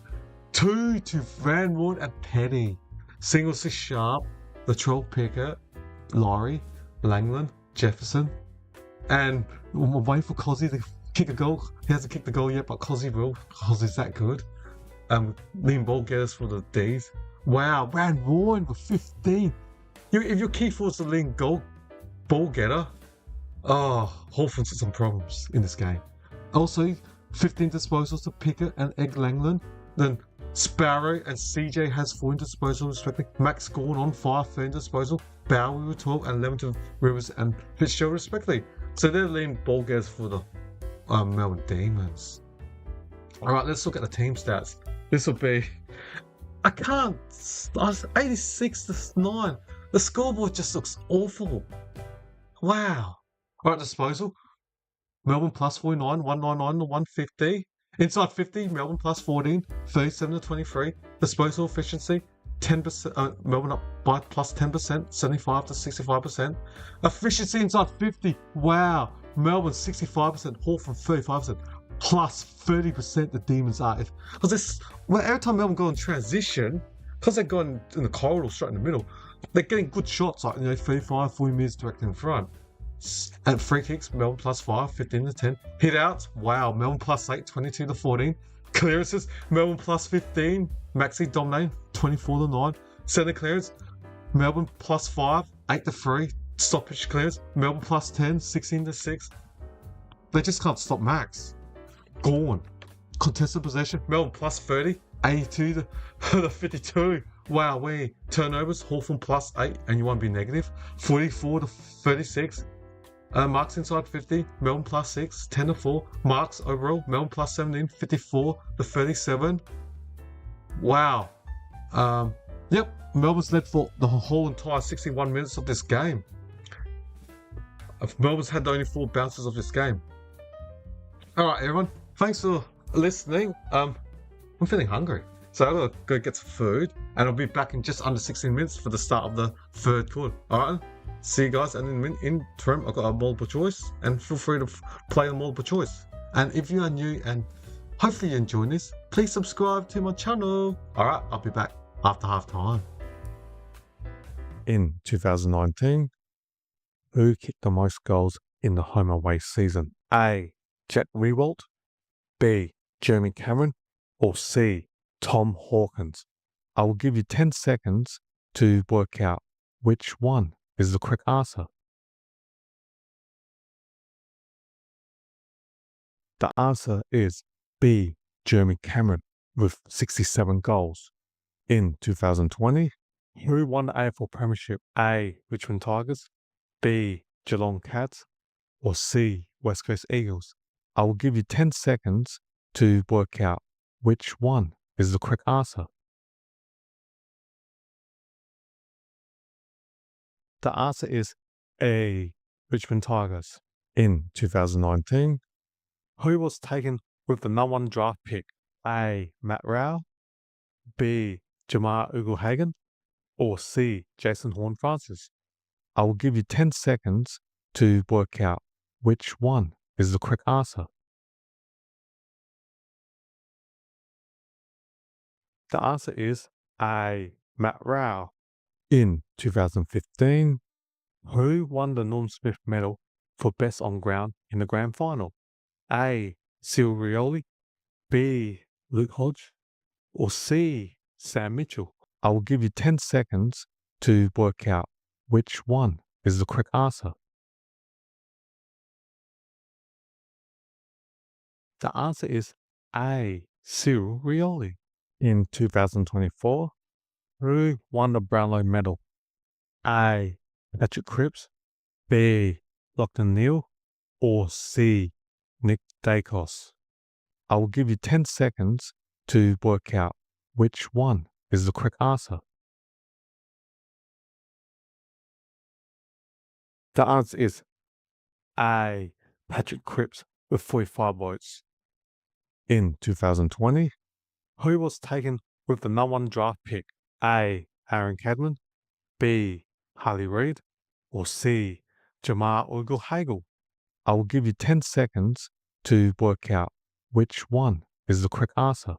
2 to Van Wood and Petty, singles to Sharp, Latrell Pickett, Laurie, Langland, Jefferson, and we're waiting for Cozzy to kick a goal. He hasn't kicked the goal yet, but Cozzy will, because he's that good. Lean ball getters for the D's. Wow, Van Warren with 15. If your key forward's the lean ball getter, Hawthorn's got some problems in this game. Also, 15 disposals to Pickett and Egg Langland. Then Sparrow and CJ has 14 disposals respectively. Max Gorn on 5, 13 disposal. Bowie with 12 and 11 to Rivers and Fitzgerald respectively. So they're lean ball getters for the Melbourne Demons. Alright, let's look at the team stats. This will be... I was 86 to 9. The scoreboard just looks awful. Wow. Alright, disposal. Melbourne plus 49, 199 to 150. Inside 50, Melbourne plus 14, 37 to 23. Disposal efficiency, 10%. Melbourne up by plus 10%, 75 to 65%. Efficiency inside 50. Wow. Melbourne 65%, Hawthorn 35%, plus 30% the Demons are. Because every time Melbourne go in transition, because they're going in the corridor straight in the middle, they're getting good shots, like 35, 40 metres direct in front. And free kicks, Melbourne plus 5, 15 to 10. Hit outs, wow, Melbourne plus 8, 22 to 14. Clearances, Melbourne plus 15, Maxi dominating, 24 to 9. Centre clearance, Melbourne plus 5, 8 to 3. Stoppage clearance, Melbourne plus 10, 16 to 6. They just can't stop Max. Gorn. Contested possession, Melbourne plus 30, 82 to 52. Wow, we turnovers, Hawthorn plus 8, and you want to be negative. 44 to 36. Marks inside 50, Melbourne plus 6, 10 to 4. Marks overall, Melbourne plus 17, 54 to 37. Wow. Yep, Melbourne's led for the whole entire 61 minutes of this game. Melbourne's had only 4 bounces of this game. Alright everyone, thanks for listening. I'm feeling hungry, so I'm gonna go get some food, and I'll be back in just under 16 minutes for the start of the third quarter. Alright? See you guys, and in the interim, I've got a multiple choice, and feel free to play a multiple choice. And if you are new and hopefully you're enjoying this, please subscribe to my channel. Alright, I'll be back after half time. In 2019, who kicked the most goals in the home away season? A. Jack Riewoldt, B. Jeremy Cameron, or C. Tom Hawkins? I will give you 10 seconds to work out which one is the correct answer. The answer is B. Jeremy Cameron with 67 goals. In 2020, who won the AFL Premiership? A. Richmond Tigers, B. Geelong Cats, or C. West Coast Eagles? I will give you 10 seconds to work out which one is the correct answer. The answer is A. Richmond Tigers. In 2019, who was taken with the number 1 draft pick? A. Matt Rowell, B. Jamar Ugle-Hagan, or C. Jason Horne-Francis? I will give you 10 seconds to work out which one is the correct answer. The answer is A. Matt Rowell. In 2015, who won the Norm Smith Medal for Best on Ground in the Grand Final? A. Cyril Rioli, B. Luke Hodge, or C. Sam Mitchell? I will give you 10 seconds to work out which one is the correct answer. The answer is A. Cyril Rioli. In 2024, who won the Brownlow Medal? A. Patrick Cripps, B. Lachlan Neale, or C. Nick Dacos? I will give you 10 seconds to work out which one is the correct answer. The answer is A. Patrick Cripps with 45 votes. In 2020, who was taken with the number 1 draft pick? A. Aaron Cadman, B. Harley Reid, or C. Jamar Ugle-Hagan? I will give you 10 seconds to work out which one is the correct answer.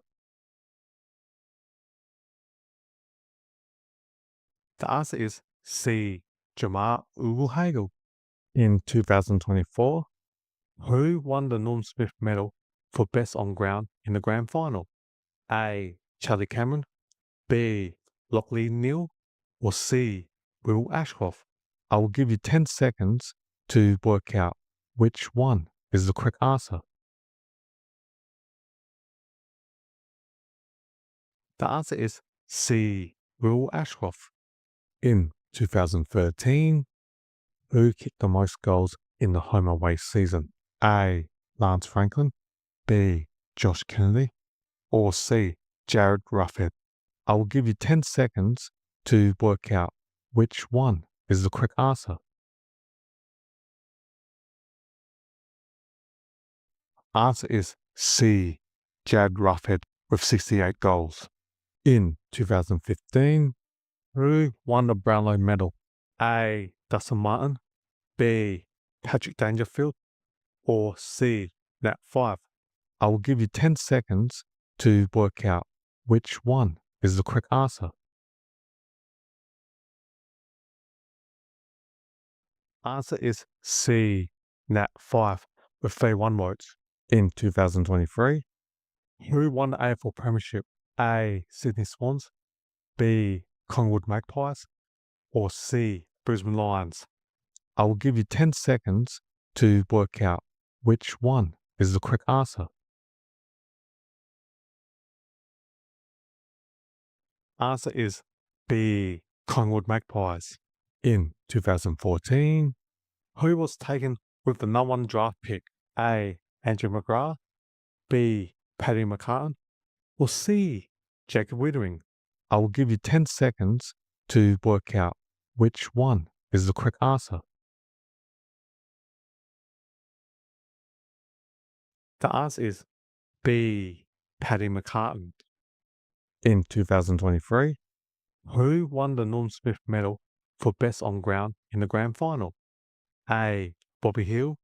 The answer is C. Jamar Ugle-Hagan. In 2024, who won the Norm Smith Medal for Best on Ground in the Grand Final? A. Charlie Cameron, B. Lachlan Neale, or C. Will Ashcroft? I will give you 10 seconds to work out which one is the correct answer. The answer is C. Will Ashcroft. In 2013, who kicked the most goals in the home away season? A. Lance Franklin, B. Josh Kennedy, or C. Jared Ruffhead? I will give you 10 seconds to work out which one is the correct answer. Answer is C. Jared Ruffhead with 68 goals. In 2015, who won the Brownlow Medal? A. Dustin Martin, B. Patrick Dangerfield, or C. Nat Fyfe? I will give you 10 seconds to work out which one is the correct answer. Answer is C. Nat Fyfe with 31 votes. In 2023, who won the AFL Premiership? A. Sydney Swans, B. Collingwood Magpies, or C. Brisbane Lions? I will give you 10 seconds to work out which one is the correct answer. Answer is B. Collingwood Magpies. In 2014, who was taken with the number 1 draft pick? A. Andrew McGrath, B. Paddy McCartan, or C. Jacob Wittering? I will give you 10 seconds to work out which one is the correct answer. The answer is B. Paddy McCartan. In 2023, who won the Norm Smith Medal for Best on Ground in the grand final? A. Bobby Hill,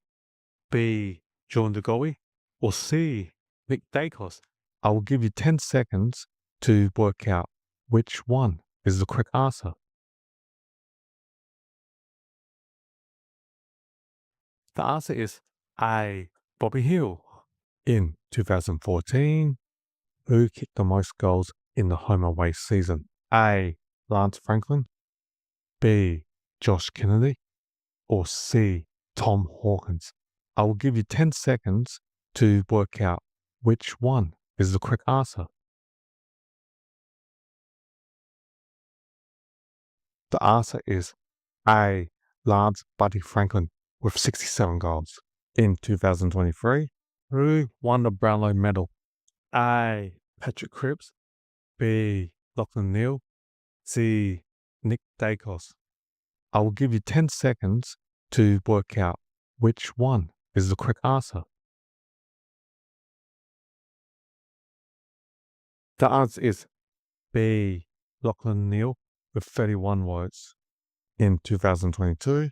B. John DeGoey, or C. Nick Dacos? I will give you 10 seconds to work out which one is the correct answer. The answer is A. Bobby Hill. In 2014, who kicked the most goals in the home away season? A. Lance Franklin, B. Josh Kennedy, or C. Tom Hawkins? I will give you 10 seconds to work out which one is the correct answer. The answer is A. Lance Buddy Franklin with 67 goals. In 2023, who won the Brownlow medal? A. Patrick Cripps, B. Lachlan Neal, C. Nick Dacos? I will give you 10 seconds to work out which one is the correct answer. The answer is B. Lachlan Neal with 31 votes. In 2022,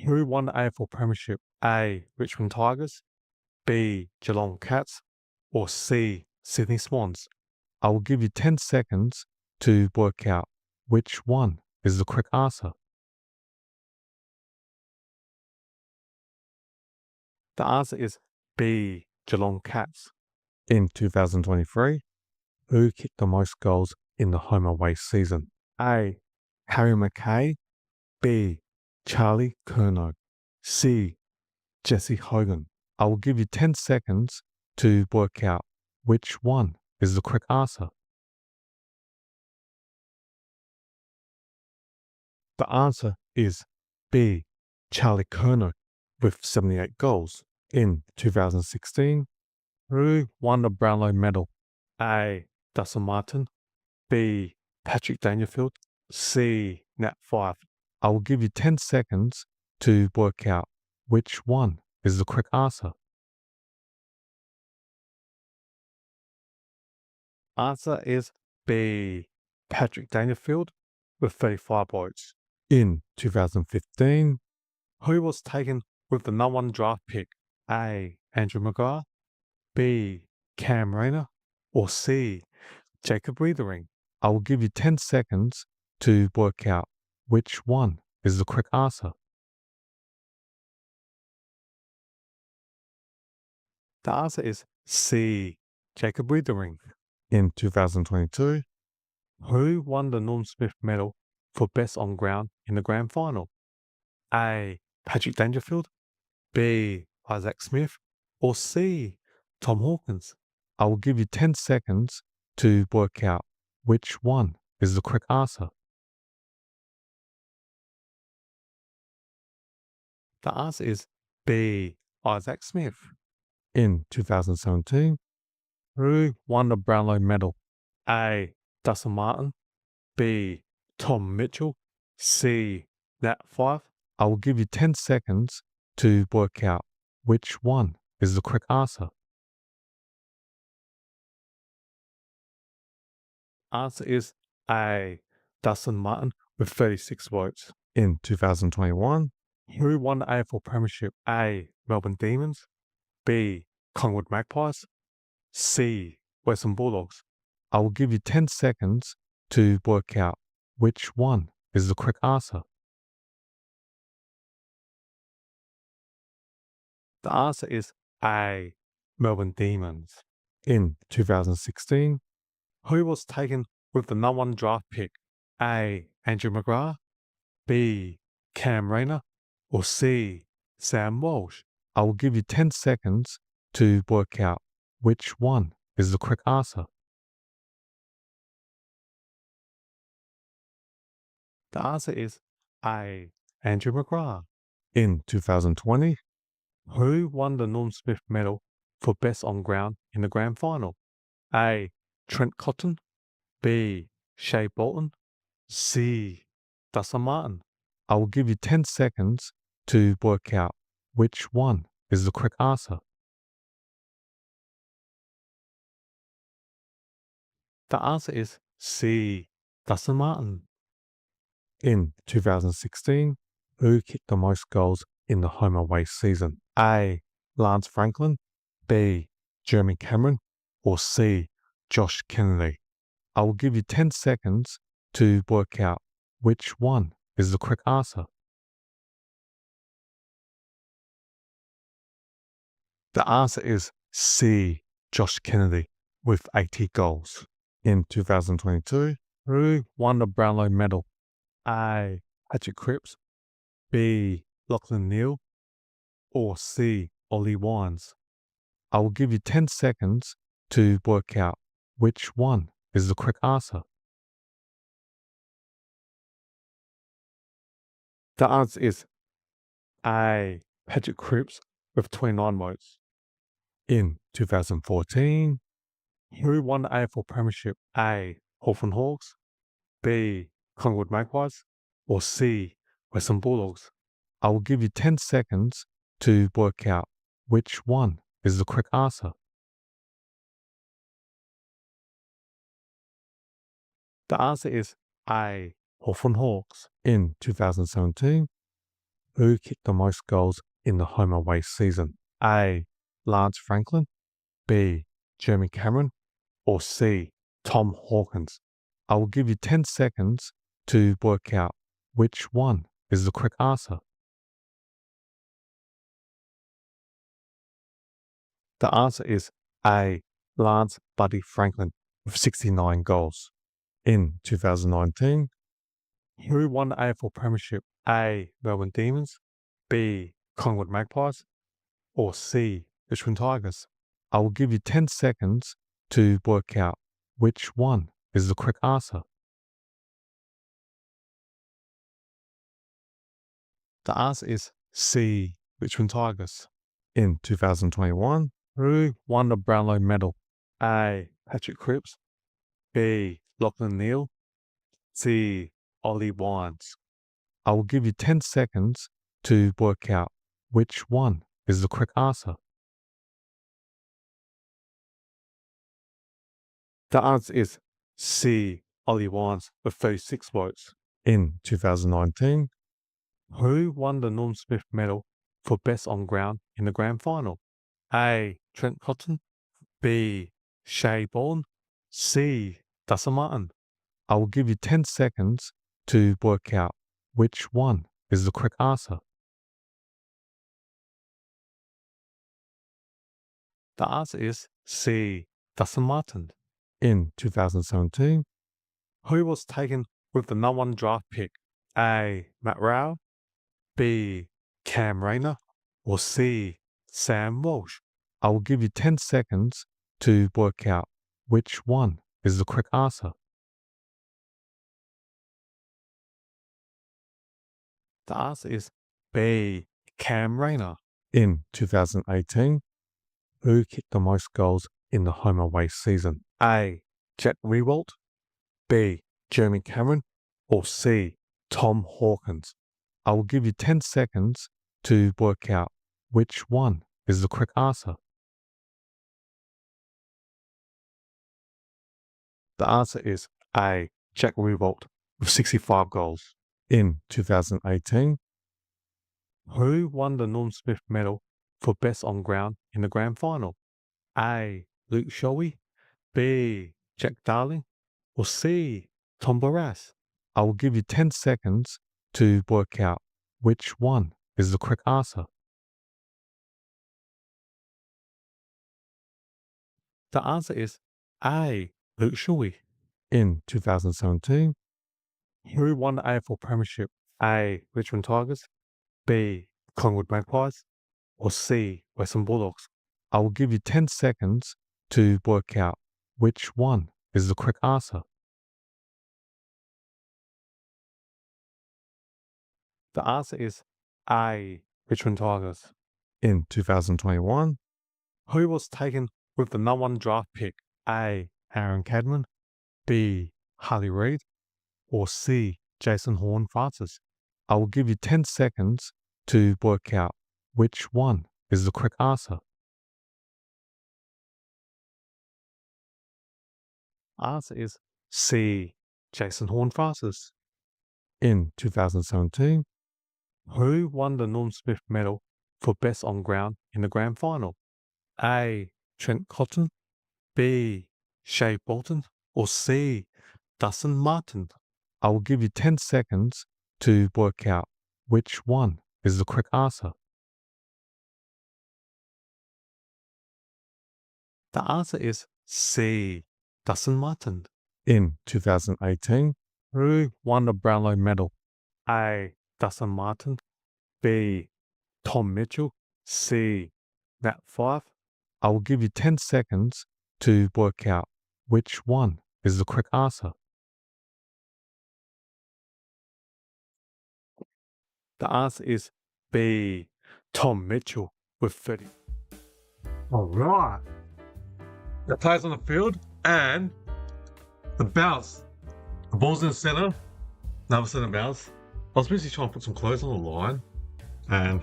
who won the AFL Premiership? A. Richmond Tigers, B. Geelong Cats, or C. Sydney Swans? I will give you 10 seconds to work out which one is the correct answer. The answer is B. Geelong Cats. In 2023, who kicked the most goals in the home away season? A. Harry McKay, B. Charlie Curnow, C. Jesse Hogan? I will give you 10 seconds to work out which one is the correct answer. The answer is B. Charlie Curnow with 78 goals. In 2016, who won the Brownlow medal? A. Dustin Martin, B. Patrick Dangerfield, C. Nat Fyfe? I will give you 10 seconds to work out which one is the correct answer. Answer is B. Patrick Dangerfield with 35 votes. In 2015, who was taken with the number 1 draft pick? A. Andrew McGrath, B. Cam Rayner, or C. Jacob Weathering? I will give you 10 seconds to work out which one is the correct answer. The answer is C. Jacob Weathering. In 2022, who won the Norm Smith medal for best on ground in the grand final? A. Patrick Dangerfield, B. Isaac Smith, or C. Tom Hawkins? I will give you 10 seconds to work out which one is the correct answer. The answer is B. Isaac Smith. In 2017, who won the Brownlow medal? A. Dustin Martin, B. Tom Mitchell, C. Nat Fyfe? I will give you 10 seconds to work out which one is the correct answer. Answer is A. Dustin Martin with 36 votes. In 2021, who won the AFL Premiership? A. Melbourne Demons, B. Collingwood Magpies, C. Western Bulldogs? I will give you 10 seconds to work out which one is the correct answer. The answer is A. Melbourne Demons. In 2016, who was taken with the number 1 draft pick? A. Andrew McGrath, B. Cam Rayner, or C. Sam Walsh? I will give you 10 seconds to work out which one is the correct answer. The answer is A. Andrew McGrath. In 2020, who won the Norm Smith medal for best on ground in the grand final? A. Trent Cotton, B. Shea Bolton, C. Dustin Martin? I will give you 10 seconds to work out which one is the correct answer. The answer is C. Dustin Martin. In 2016, Who kicked the most goals in the home away season? A. Lance Franklin, B. Jeremy Cameron, or C. Josh Kennedy? I will give you 10 seconds to work out which one is the correct answer. The answer is C. Josh Kennedy with 80 goals. In 2022, who won the Brownlow medal? A. Patrick Cripps, B. Lachlan Neale, or C. Ollie Wines? I will give you 10 seconds to work out which one is the correct answer. The answer is A. Patrick Cripps with 29 votes. In 2014, who won the AFL Premiership? A. Hawthorn Hawks, B. Collingwood Magpies, or C. Western Bulldogs? I will give you 10 seconds to work out which one is the correct answer. The answer is A. Hawthorn Hawks. In 2017, who kicked the most goals in the home away season? A. Lance Franklin, B. Jeremy Cameron, or C. Tom Hawkins? I will give you 10 seconds to work out which one is the correct answer. The answer is A. Lance Buddy Franklin with 69 goals. In 2019, who won the AFL Premiership? A. Melbourne Demons, B. Collingwood Magpies, or C. Richmond Tigers? I will give you 10 seconds to work out which one is the correct answer. The answer is C. Richmond Tigers. In 2021, who won the Brownlow medal? A. Patrick Cripps, B. Lachlan Neale, C. Ollie Wines? I will give you 10 seconds to work out which one is the correct answer. The answer is C. Ollie Wines with 36 votes. In 2019, who won the Norm Smith medal for best on ground in the grand final? A. Trent Cotton, B. Shay Bourne, C. Dustin Martin? I will give you 10 seconds to work out which one is the correct answer. The answer is C. Dustin Martin. In 2017, who was taken with the number 1 draft pick? A. Matt Rowell, B. Cam Rayner, or C. Sam Walsh? I will give you 10 seconds to work out which one is the correct answer. The answer is B. Cam Rayner. In 2018, who kicked the most goals in the home away season? A. Jack Riewoldt, B. Jeremy Cameron, or C. Tom Hawkins? I will give you 10 seconds to work out which one is the correct answer. The answer is A. Jack Riewoldt with 65 goals. In 2018, who won the Norm Smith medal for best on ground in the grand final? A. Luke Shoei, B. Jack Darling, or C. Tom Barras? I will give you 10 seconds to work out which one is the correct answer. The answer is A. Luke Shoei. In 2017, who won the AFL Premiership? A. Richmond Tigers, B. Collingwood Magpies, or C. Western Bulldogs? I will give you 10 seconds to work out which one is the correct answer. The answer is A. Richmond Tigers. In 2021, who was taken with the number 1 draft pick? A. Aaron Cadman, B. Harley Reid, or C. Jason Horne-Francis? I will give you 10 seconds to work out which one is the correct answer. Answer is C. Jason Horne-Francis. In 2017, Who won the Norm Smith medal for best on ground in the grand final? A. Trent Cotton, B. Shea Bolton, or C. Dustin Martin? I will give you 10 seconds to work out which one is the correct answer. The answer is C. Dustin Martin. In 2018, who won the Brownlow medal? A. Dustin Martin, B. Tom Mitchell, C. Nat Five. I will give you 10 seconds to work out which one is the correct answer. The answer is B. Tom Mitchell with 30. All right. The players on the field and the bounce. The ball's in the center. Another center bounce. I was busy trying to put some clothes on the line and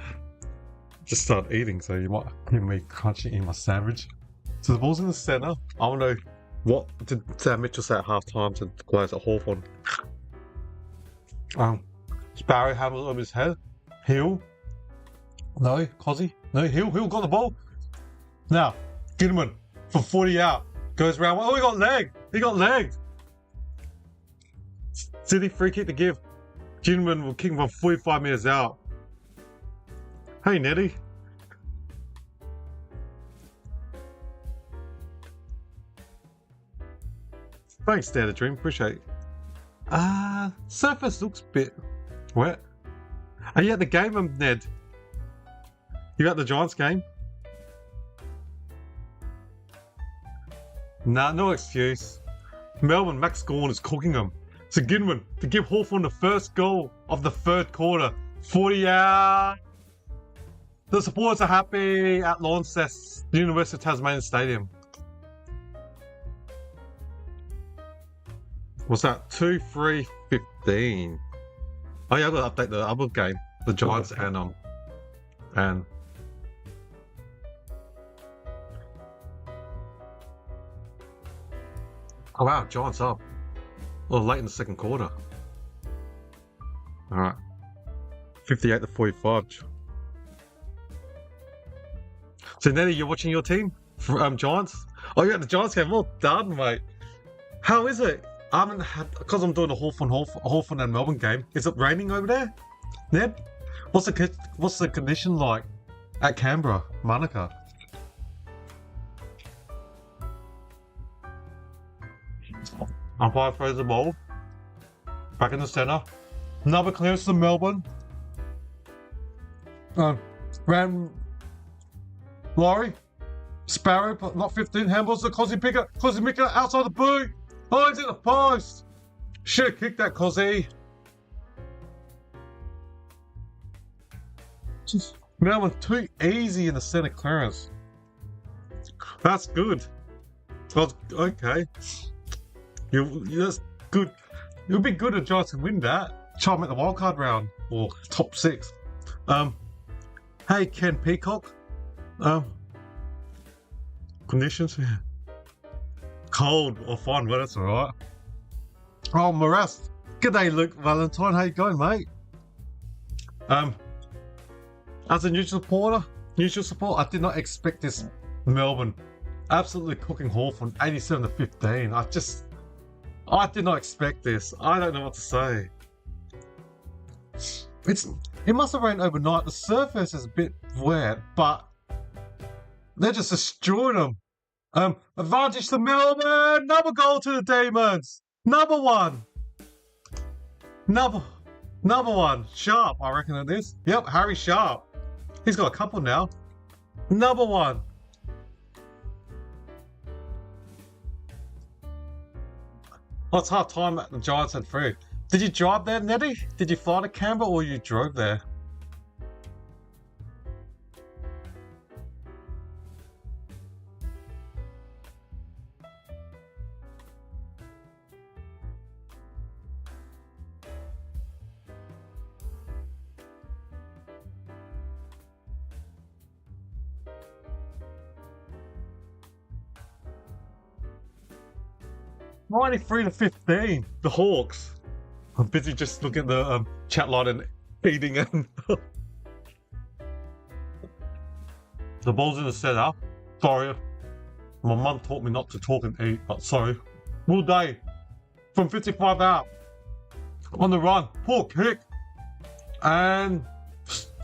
just start eating, so you might hear me crunching in my sandwich. So the ball's in the center. I want to know what did Sam Mitchell say at halftime to the guys at Hawthorn. Sparrow had it on his head. Hill. No, Cozzy. No, Hill got the ball. Now, Gidman for 40 out. Goes round. Oh, he got legged. He got legged. City free kick to give. Gidman will kick him from 45 metres out. Hey, Nettie. Thanks, Standard Dream. Appreciate it. Surface looks a bit wet. Are you at the game, Ned? You at the Giants game? Nah, no excuse. Melbourne, Max Gawn is cooking them. So Gidman to give Hawthorn the first goal of the third quarter. 40 out. The supporters are happy at Launceston, University of Tasmania Stadium. What's that? 2-3-15. Oh yeah, I've got to update the other game. The Giants and oh wow, Giants up. Well, late in the second quarter. Alright. 58-45. So Nettie, you're watching your team? Giants? Oh, you're at the Giants game. Well done, mate. How is it? I haven't had, because I'm doing the Hawthorn and Melbourne game. Is it raining over there, Ned? What's the condition like at Canberra, Monica? Umpire throws the ball back in the centre. Another clearance to Melbourne. Ran Laurie, Sparrow, but not 15. Handballs to Cozzy Picker. Cozzy Picker outside the boot. Oh, he's in the post. Should have kicked that, Cozzy. Melbourne too easy in the centre clearance. That's good. Well, okay. That's good. It would be good if Giants can win that. Try and make the wildcard round or top 6. Hey, Ken Peacock. Conditions? Yeah. Cold or fine weather, that's alright. Oh, Moras. G'day, Luke Valentine. How you going, mate? As a neutral support, I did not expect this Melbourne absolutely cooking Hawthorn 87-15. I did not expect this. I don't know what to say. It must have rained overnight. The surface is a bit wet, but they're just destroying them. Advantage to Melbourne. Another goal to the Demons. Number one. Number one. Sharp, I reckon it is. Yep, Harry Sharp. He's got a couple now. Number one. Oh, it's half time at the Giants had 3. Did you drive there, Nettie? Did you fly to Canberra or you drove there? $93-15, the Hawks. I'm busy just looking at the chat line and eating it. The ball's in the centre. Sorry. My mum taught me not to talk and eat, but sorry. Will Day from 55 out. On the run. Poor kick. And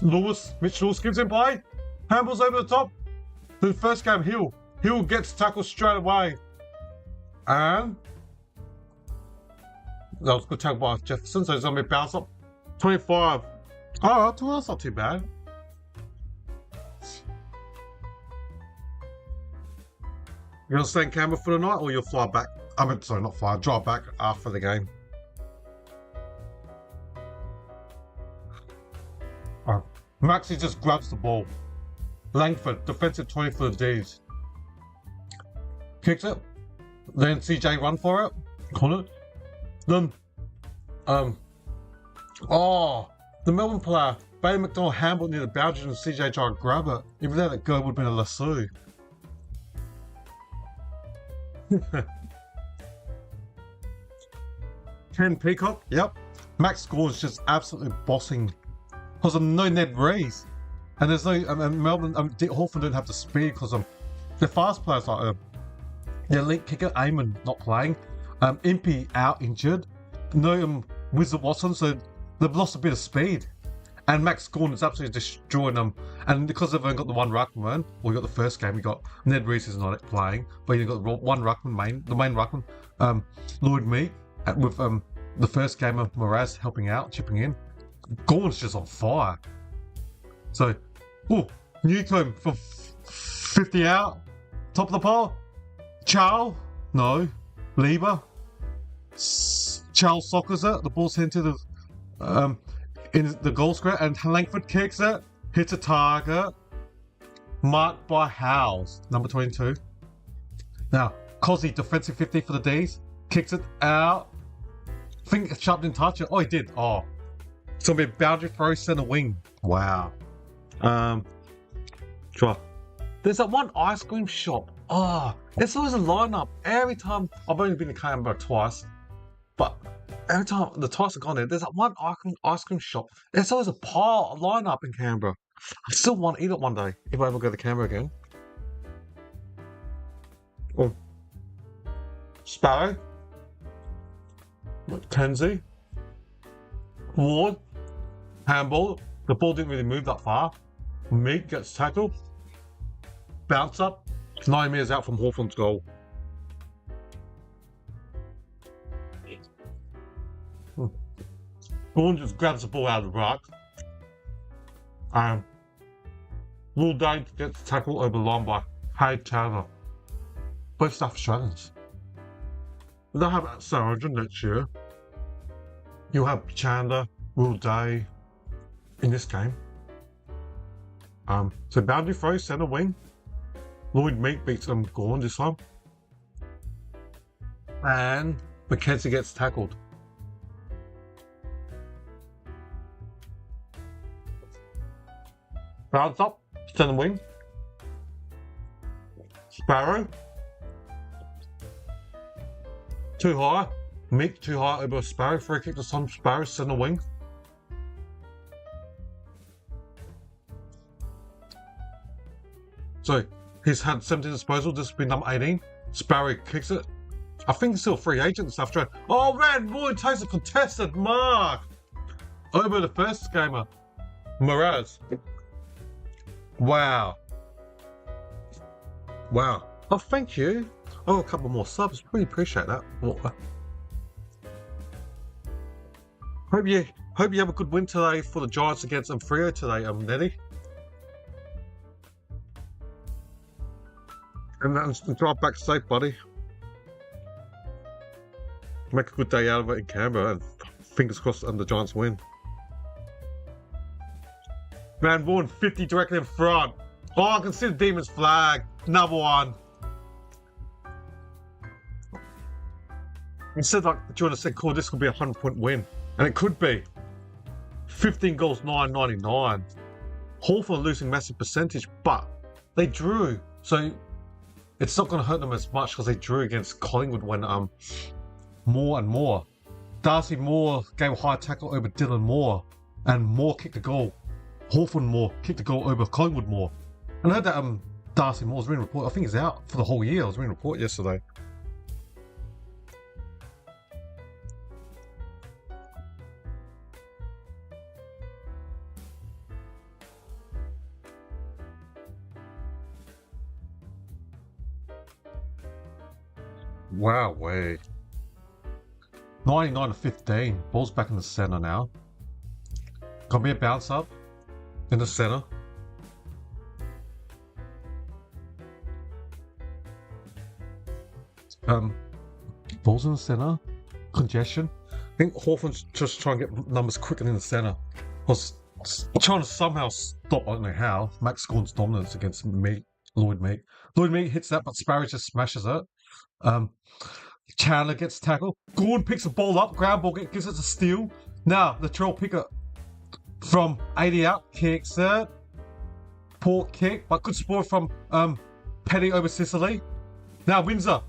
Mitch Lewis gives him play. Handballs over the top. The first game, Hill. Hill gets tackled straight away. And that was a good tackle by Jefferson, so he's going to be bounced up. 25. Oh, that's not too bad. You're going to stay in Canberra for the night, or you'll fly back? Drive back after the game. Maxi just grabs the ball. Langford, defensive 20 for the D's. Kicks it. Then CJ run for it. Corner. Then, the Melbourne player, Bailey McDonald handball near the boundary and CJ tried to grab it. Even though that goal would have been a lasso. Ken Peacock, yep. Max Score's just absolutely bossing. Because no Ned Rees. And there's no, Melbourne, Hawthorn don't have the speed because the fast players like their elite kicker, Eamon, not playing. Impey out injured. No Wizard Watson, so they've lost a bit of speed. And Max Gordon is absolutely destroying them. And because they've only got the one ruckman, well, you got the first game, you got Ned Rees is not playing, but you've got the one ruckman, the main ruckman, Lloyd Meek, with the first game of Moraz helping out, chipping in. Gordon's just on fire. So, Newcomb for 50 out, top of the pile. Charles, no. Lieber, Charles sockers it. The ball's into the in the goal square, and Langford kicks it, hits a target, marked by Howes, number 22. Now, Cozzy, defensive 50 for the D's, kicks it out. I think Sharp didn't touch it. Oh, he did. Oh, it's gonna be a boundary throw, centre wing. Wow. Try. There's that one ice cream shop. Oh, it's always a lineup. Every time, I've only been to Canberra twice, but every time the twice I've gone there's that one ice cream shop. There's always a lineup in Canberra. I still want to eat it one day if I ever go to Canberra again. Oh, Sparrow, Kenzie, Ward, handball. The ball didn't really move that far. Meek gets tackled. Bounce up. 9 metres out from Hawthorn's goal. Gordon just grabs the ball out of the ruck. Will Day gets tackled over the line by Hayde Chandler. Both South Australians. They'll have Sargent next year. You'll have Chandler, Will Day in this game. So boundary throw, centre wing. Lloyd Meek beats Gordon this time. And Mackenzie gets tackled. Bounce up, centre wing. Sparrow. Too high. Meek too high over Sparrow. Free kick to some Sparrow, centre wing. So he's had 17 disposal. This has been number 18. Sparrow kicks it. I think he's still a free agent and stuff. Oh man, Lloyd takes a contested mark over the first gamer, Moraz. Wow. Oh, thank you. Oh, a couple more subs. Really appreciate that. Hope you have a good win today for the Giants against Freo today, Nettie. And drive back safe, buddy. Make a good day out of it in Canberra, and fingers crossed the Giants win. Van Vaughan 50 directly in front. Oh, I can see the Demons flag. Another one. Instead, like Jordan said, cool, this could be a 100-point win. And it could be. 15 goals, 9.99. Hawthorn losing massive percentage, but they drew. So it's not going to hurt them as much because they drew against Collingwood when Moore and Moore. Darcy Moore gave a high tackle over Dylan Moore. and Moore kicked the goal. Hawthorn Moore kicked the goal over Collingwood Moore. And I heard that Darcy Moore was reading a report. I think he's out for the whole year. I was reading a report yesterday. Wow, way. 99-15. Ball's back in the centre now. Gonna be a bounce up in the centre. Ball's in the centre. Congestion. I think Hawthorn's just trying to get numbers quicker in the centre. Was trying to somehow stop, I don't know how, Max Scorn's dominance against Lloyd Meek. Lloyd Meek hits that, but Sparrow just smashes it. Chandler gets tackled. Gordon picks the ball up. Ground ball gives it a steal. Now, the Latrell picker from 80 out. Kicks it. Poor kick, but good sport from Petty over Sicily. Now, Windsor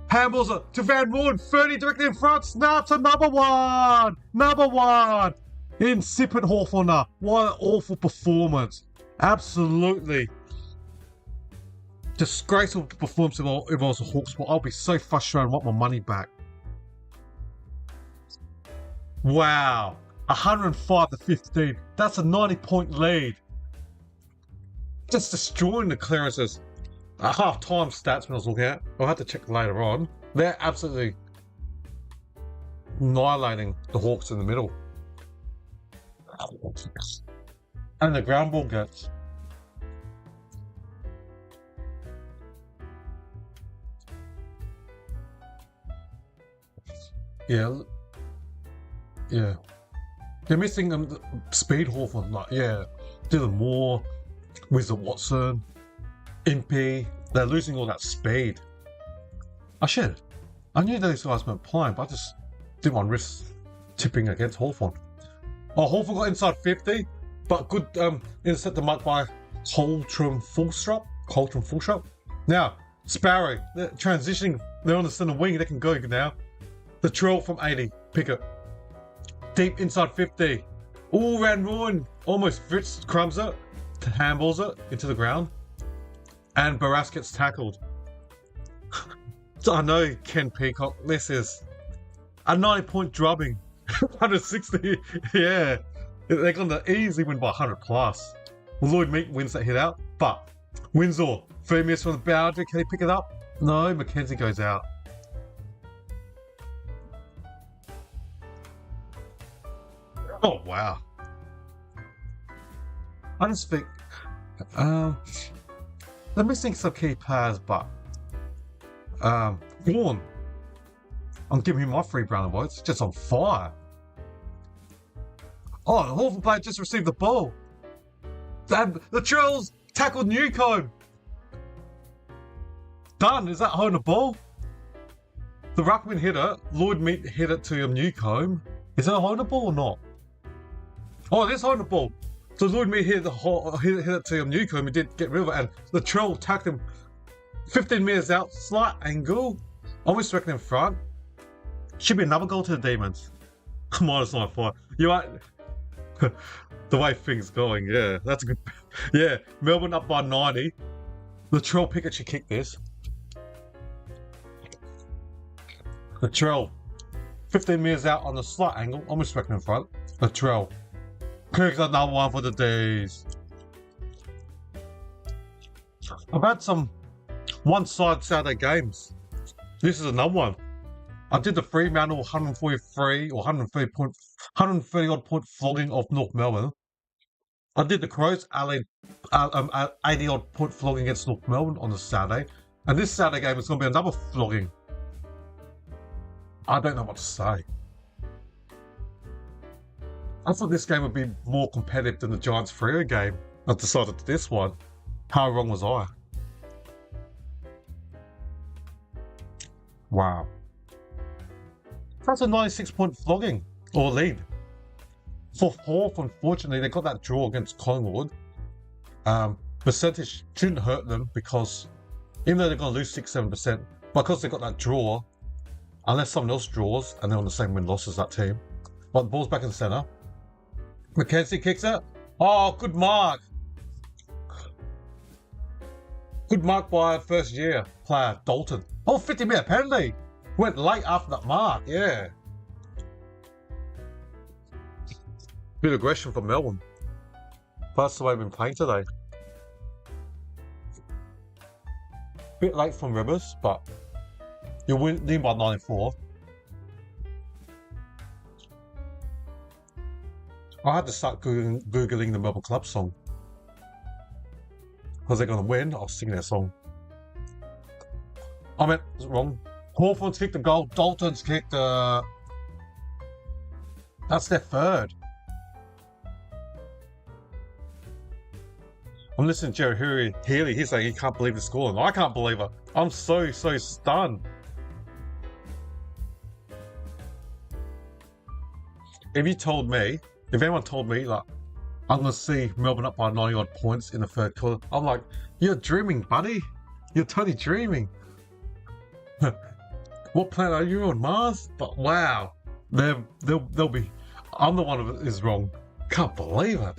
handballs it to Van Roon. 30 directly in front. Snaps another one. Number one. Insipid Hawthorn. What an awful performance. Absolutely disgraceful performance if I was a Hawks. I'll be so frustrated and want my money back. Wow. 105-15. That's a 90-point lead. Just destroying the clearances. Half-time stats when I was looking at. I'll have to check later on. They're absolutely annihilating the Hawks in the middle. And the ground ball gets. Yeah. They're missing speed Hawthorn. Like, Dylan Moore, Wizard Watson, Impey. They're losing all that speed. I knew those guys weren't playing, but I just didn't want to risk tipping against Hawthorn. Oh, Hawthorn got inside 50, but good intercept the mark by Coltram Fulstrop. Now, Sparrow, they're transitioning. They're on the centre wing. They can go now. The Troll from 80. Pickett. Deep inside 50. All Van Roon almost Fritz crumbs it. Handballs it into the ground. And Barras gets tackled. I know, Ken Peacock. This is a 90-point drubbing. 160. Yeah. They're going to easily win by 100 plus. Lloyd Meek wins that hit out. But Windsor, 3 minutes from the boundary. Can he pick it up? No, Mackenzie goes out. Oh, wow. I just think they're missing some key players, but Vaughan, I'm giving him my 3 Brown votes. Just on fire. Oh, the Hawthorn player just received the ball. The Trolls tackled Newcombe. Done. Is that holding the ball? The Ruckman hit it. Lloyd Meek hit it to Newcombe. Is that holding the ball or not? Oh, it is holding the ball. So Lloyd Meek hit it to Newcombe. He did get rid of it, and the Troll tackled him 15 metres out, slight angle. Almost directly in front. Should be another goal to the Demons. -9.5. You right. The way things going, yeah. That's a good. Yeah, Melbourne up by 90. The Troll Pickett should kick this. The Troll. 15 metres out on the slight angle, almost directly in front. The Troll. Kicks another one for the D's. I've had some one-side Saturday games. This is another one. I did the Fremantle 143 or 130 odd point flogging of North Melbourne. I did the Crows 80 odd point flogging against North Melbourne on the Saturday. And this Saturday game is going to be another flogging. I don't know what to say. I thought this game would be more competitive than the Giants Freo game. I decided this one. How wrong was I? Wow. That's a 96-point flogging or lead. For Hawthorn, unfortunately, they got that draw against Collingwood. Percentage shouldn't hurt them because even though they're going to lose 6-7%, because they got that draw, unless someone else draws and they're on the same win-loss as that team. But the ball's back in the centre. Mackenzie kicks it. Oh, good mark. Good mark by first year player, Dalton. Oh, 50-metre penalty. Went late after that mark, yeah. Bit of aggression from Melbourne. That's the way we've been playing today. Bit late from Rivers, but you're winning by 94. I had to start Googling the Melbourne Club song. Because they're going to win, I'll sing their song. I meant, it's wrong. Hawthorn's kicked the goal, Dalton's kicked that's their third. I'm listening to Jerry Healy, he's saying he can't believe the score, and I can't believe it. I'm so stunned. If anyone told me, like, I'm going to see Melbourne up by 90 odd points in the third quarter, I'm like, you're dreaming, buddy. You're totally dreaming. What planet are you on, Mars? But wow, they'll be. I'm the one that is wrong. Can't believe it.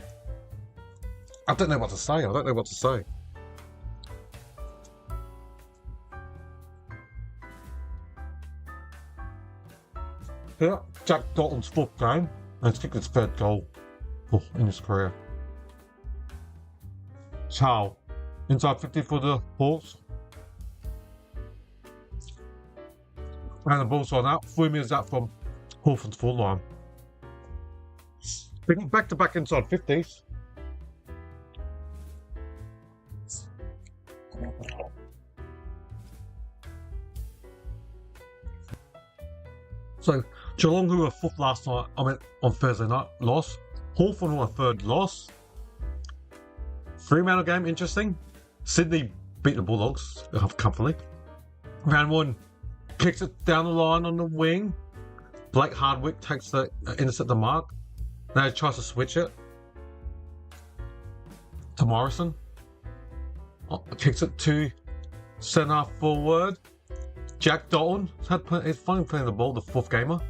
I don't know what to say. Yeah, Jack Dalton's fourth game, and he's kicked his third goal in his career. Chow, inside 50 for the Hawks. And the ball's on out, 3 metres out from Hawthorn's full line. They got back-to-back inside 50s. So, Geelong, who were fourth last night, on Thursday night, lost. Hawthorn, who were third, lost. Fremantle game, interesting. Sydney beat the Bulldogs comfortably. Round one, kicks it down the line on the wing. Blake Hardwick takes the intercept the mark. Now he tries to switch it to Morrison. Kicks it to centre forward. Jack Dalton is finally playing the ball, the fourth gamer.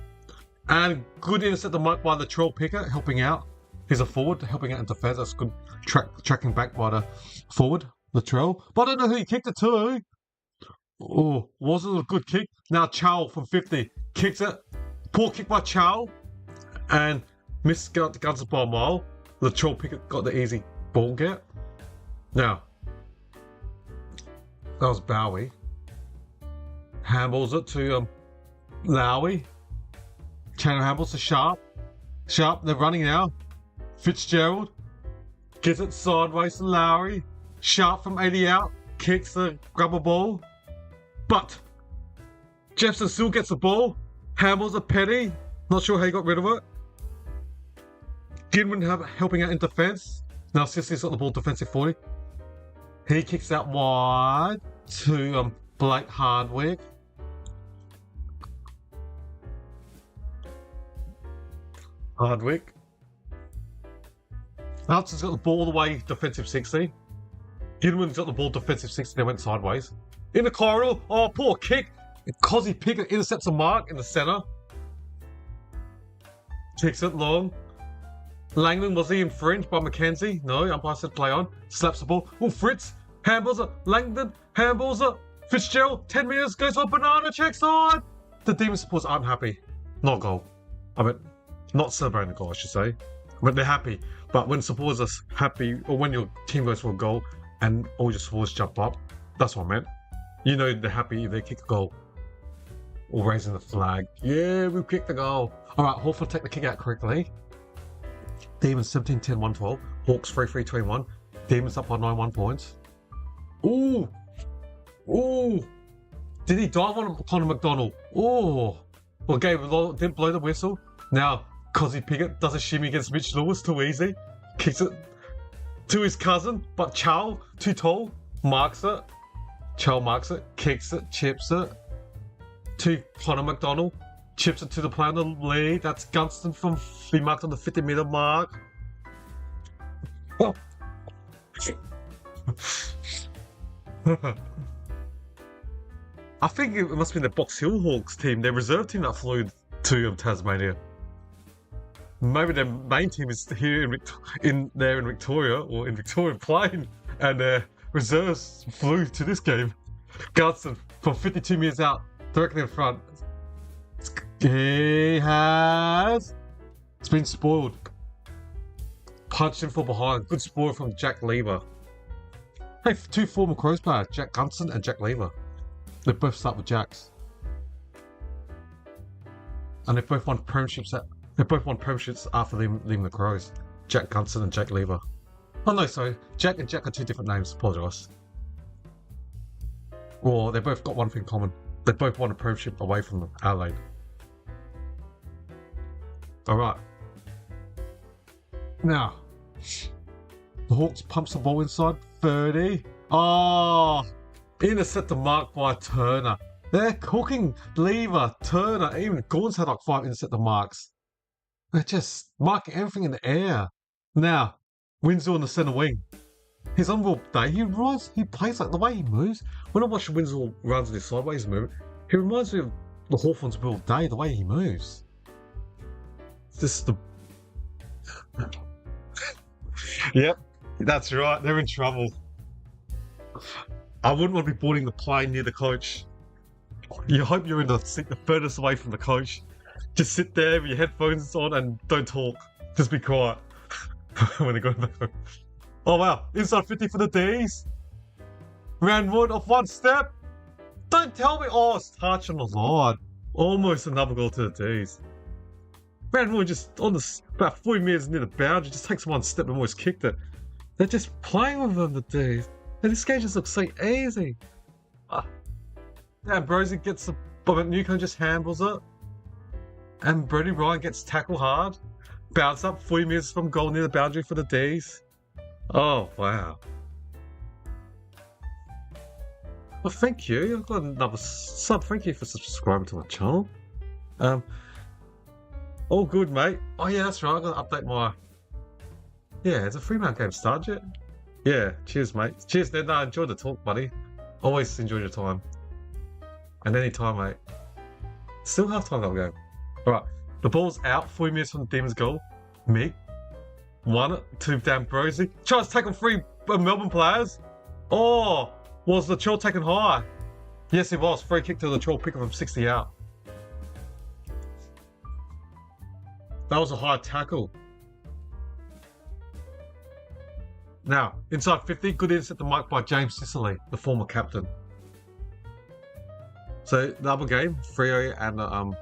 And good intercept the mark by the Latrell Pickett, helping out. He's a forward, helping out in defence. That's good tracking back by the forward, Latrell. But I don't know who he kicked it to. Oh, wasn't a good kick. Now Chow from 50 kicks it. Poor kick by Chow. And missed guns by a mile. Latrell Pickett got the easy ball get. Now, that was Bowie. Handballs it to Lowry. Channel handballs to Sharp. Sharp, they're running now. Fitzgerald gets it sideways to Lowry. Sharp from 80 out. Kicks the grubber ball. But Jefferson still gets the ball. Handballs a Petty. Not sure how he got rid of it. Gidwin helping out in defence. Now Sissy's got the ball defensive 40. He kicks out wide to Blake Hardwick. Alton's got the ball all the way defensive 60. Gidwin's got the ball defensive 60. They went sideways. In the corridor. Oh, poor kick. Cozzy Pickett intercepts a mark in the centre. Kicks it long. Langland, was he infringed by Mackenzie? No, umpire said play on. Slaps the ball. Oh, Fritz. Handballs it. Langdon. Handballs it. Fitzgerald. 10 metres. Goes for a banana check side. The Demon supporters aren't happy. Not goal. Not celebrating the goal, I should say. They're happy. But when supporters are happy, or when your team goes for a goal and all your supporters jump up, that's what I meant. You know they're happy if they kick a goal. Or raising the flag. Yeah, we kicked the goal. Alright, Hawthorn take the kick out correctly. Demons 17-10, 112. Hawks 3-3-21. Demons up by 9-1 points. Ooh! Ooh! Did he dive on Connor McDonald? Ooh! Well, didn't blow the whistle. Now, Cozzy Pickett does a shimmy against Mitch Lewis, too easy. Kicks it to his cousin, but Chow, too tall, marks it. Chow marks it, kicks it, chips it. To Connor McDonald, chips it to the player in the lead. That's Gunston from be marked on the 50-metre mark. Oh. I think it must be the Box Hill Hawks team, their reserve team that flew to Tasmania. maybe their main team is here in Victoria or in Victorian Plain, and their reserves flew to this game. Gutson from 52 metres out, directly in front. It's been spoiled. Punched in from behind. Good spoil from Jack Lever. Hey, two former Crows players, Jack Gunson and Jack Lever. They both start with Jacks. And they both won premierships after leaving the Crows. Jack Gunson and Jack Lever. Oh no, sorry. Jack and Jack are two different names. Apologise. Or they both got one thing in common. They both won a premiership away from Adelaide. Alright. Now, the Hawks pumps the ball inside 30. Oh, intercept the mark by Turner. They're cooking. Lever, Turner, even Gordon's had like 5 intercept the marks. They're just marking everything in the air. Now, Winslow on the centre wing. He's on real day. He plays like the way he moves. When I watch Winslow runs in his sideways movement, he reminds me of the Hawthorns real day, the way he moves. It's just the... Yep, that's right. They're in trouble. I wouldn't want to be boarding the plane near the coach. You hope you're in the seat the furthest away from the coach. Just sit there with your headphones on and don't talk. Just be quiet when they go back home. Oh wow, inside 50 for the D's. Round one off one step. Don't tell me. Oh, it's touch on the line. Almost another goal to the D's. Round one just on the about 40 metres near the boundary. Just takes one step and almost kicked it. They're just playing with them, the D's. And this game just looks so easy. Ambrosio gets the but Newcombe just handles it. And Brody Ryan gets tackled hard. Bounce up 40 metres from goal near the boundary for the D's. Oh, wow. Well, thank you. I've got another sub. Thank you for subscribing to my channel. All good, mate. Oh, yeah, that's right. I've got to update my... Yeah, it's a Fremantle game start yet? Yeah, cheers, mate. Cheers, Ned. No, I enjoyed the talk, buddy. Always enjoy your time. And any time, mate. Still half time that game. Alright, the ball's out, 40 minutes from the Demons goal. Mig. 1-2 down Brosy. Tries to take on 3 Melbourne players. Oh, was the Latrell taken high? Yes, it was. Free kick to the Latrell, pick from 60 out. That was a high tackle. Now, inside 50, good intercept the mark by James Sicily, the former captain. So, the other game, Freo and the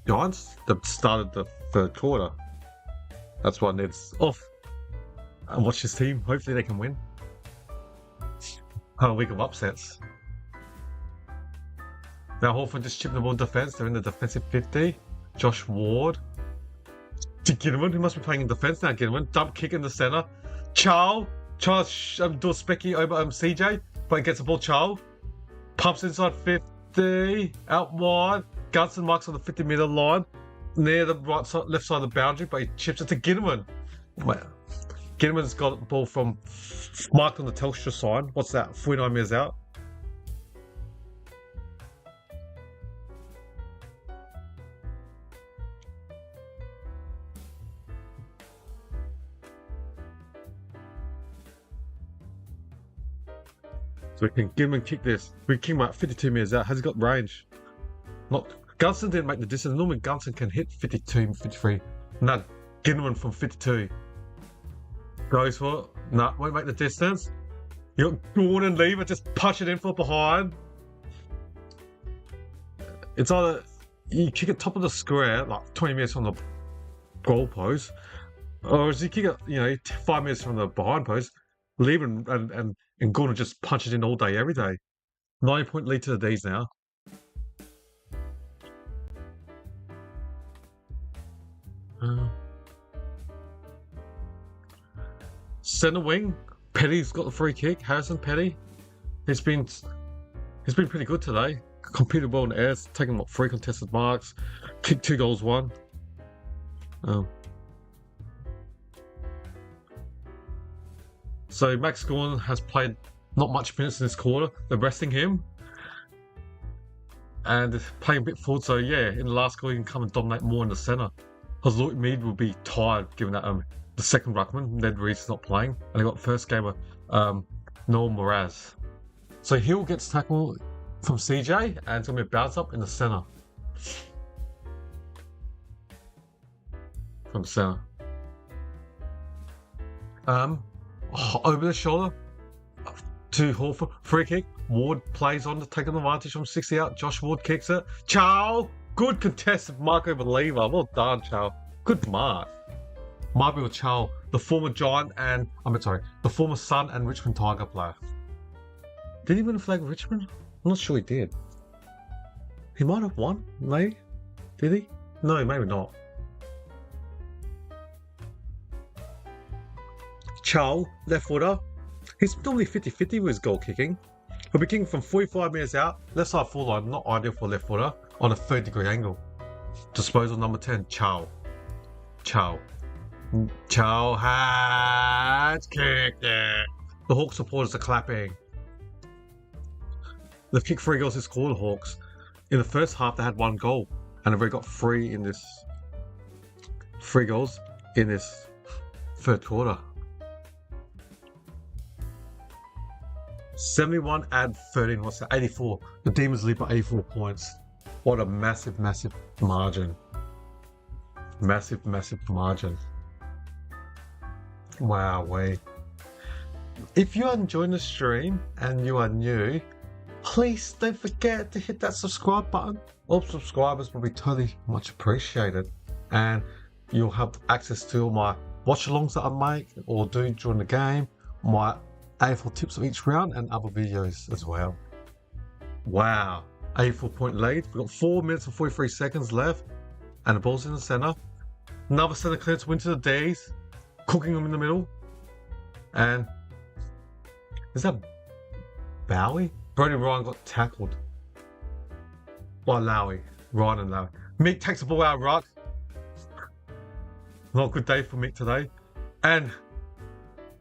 Giants, that started the third quarter. That's why Ned's off. And watch his team. Hopefully they can win. A week of upsets. Now Hawthorn just chipped the ball in defence. They're in the defensive 50. Josh Ward. To Ginneman, who must be playing in defence now. Ginneman. Dump kick in the centre. Charles tries to do a specky over CJ, but he gets the ball. Charles pumps inside 50. Out wide. Gunson marks on the 50-metre line. Near the right side, left side of the boundary, but he chips it to Ginneman. Ginneman's got the ball from marked on the Telstra sign. What's that? 49 metres out. So we can Ginneman kick this. We can kick him out 52 metres out. Has he got range? Not. Gunson didn't make the distance. Normally Gunson can hit 52, 53. No, Ginneman from 52. Goes for it. No, won't make the distance. You got Gordon and Lever just punch it in from behind. It's either you kick it top of the square, like 20 metres from the goal post, or is you kick it, 5 metres from the behind post, Lever and Gordon just punch it in all day, every day. 9-point lead to the D's now. Centre wing, Petty's got the free kick. Harrison Petty, he's been pretty good today. Competed well in the air, taken 3 contested marks, kicked 2 goals, 1. So Max Gordon has played not much minutes in this quarter. They're resting him and playing a bit forward. So yeah, in the last quarter he can come and dominate more in the centre. because Luke Mead will be tired given that the second ruckman, Ned Reed's not playing, and they got first gamer Noel Moraz. So Hill gets tackled from CJ, and it's going to be a bounce up in the centre. From centre. Over the shoulder to Hawthorn. Free kick. Ward plays on to take an advantage from 60 out. Josh Ward kicks it. Chow! Good contested mark over Lever. Well done, Chow. Good mark. Marbiel Chow, the former Giant and the former Sun and Richmond Tiger player. Did he win a flag with Richmond? I'm not sure he did. He might have won, maybe. Did he? No, maybe not. Chow, left footer. He's normally 50-50 with his goal kicking. He'll be kicking from 45 metres out, left side full line, not ideal for a left footer, on a 3rd-degree angle. Disposal number 10, Chow. Chow has kicked it. The Hawks supporters are clapping. They've kicked 3 goals this quarter, Hawks. In the first half, they had 1 goal, and they've already got 3 goals in this 3rd quarter. 71 add 13, what's that? 84. The Demons lead by 84 points. What a massive, massive margin. Massive, massive margin. Wow, if you are enjoying the stream and you are new, please don't forget to hit that subscribe button. All subscribers will be totally much appreciated, and you'll have access to all my watch alongs that I make or do during the game, my AFL tips of each round, and other videos as well. Wow, 84-point lead. We've got 4 minutes and 43 seconds left, and the ball's in the centre. Another centre clearance win to the D's, cooking them in the middle. And is that Bowie? Brody Ryan got tackled. By Lowy. Ryan and Lowy. Mick takes the ball out of ruck. Not a good day for Mick today. And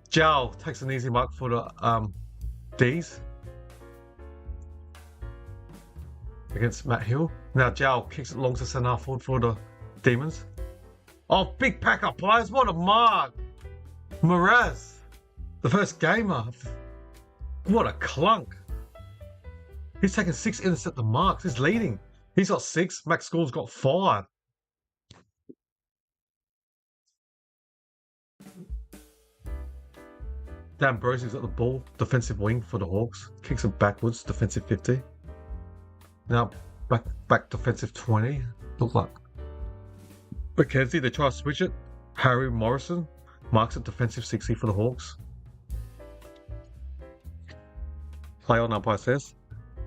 Jowl takes an easy mark for the D's against Matt Hill. Now Jowl kicks it long to centre forward for the Demons. Oh, big pack up players. What a mark. Moraz, the first gamer. What a clunk. He's taken 6 intercept the marks. He's leading. He's got 6. Max School's got 5. Dan Brosey's got the ball. Defensive wing for the Hawks. Kicks it backwards. Defensive 50. Now back defensive 20. Look like Mackenzie. They try to switch it. Harry Morrison marks it defensive 60 for the Hawks. Play on umpire says.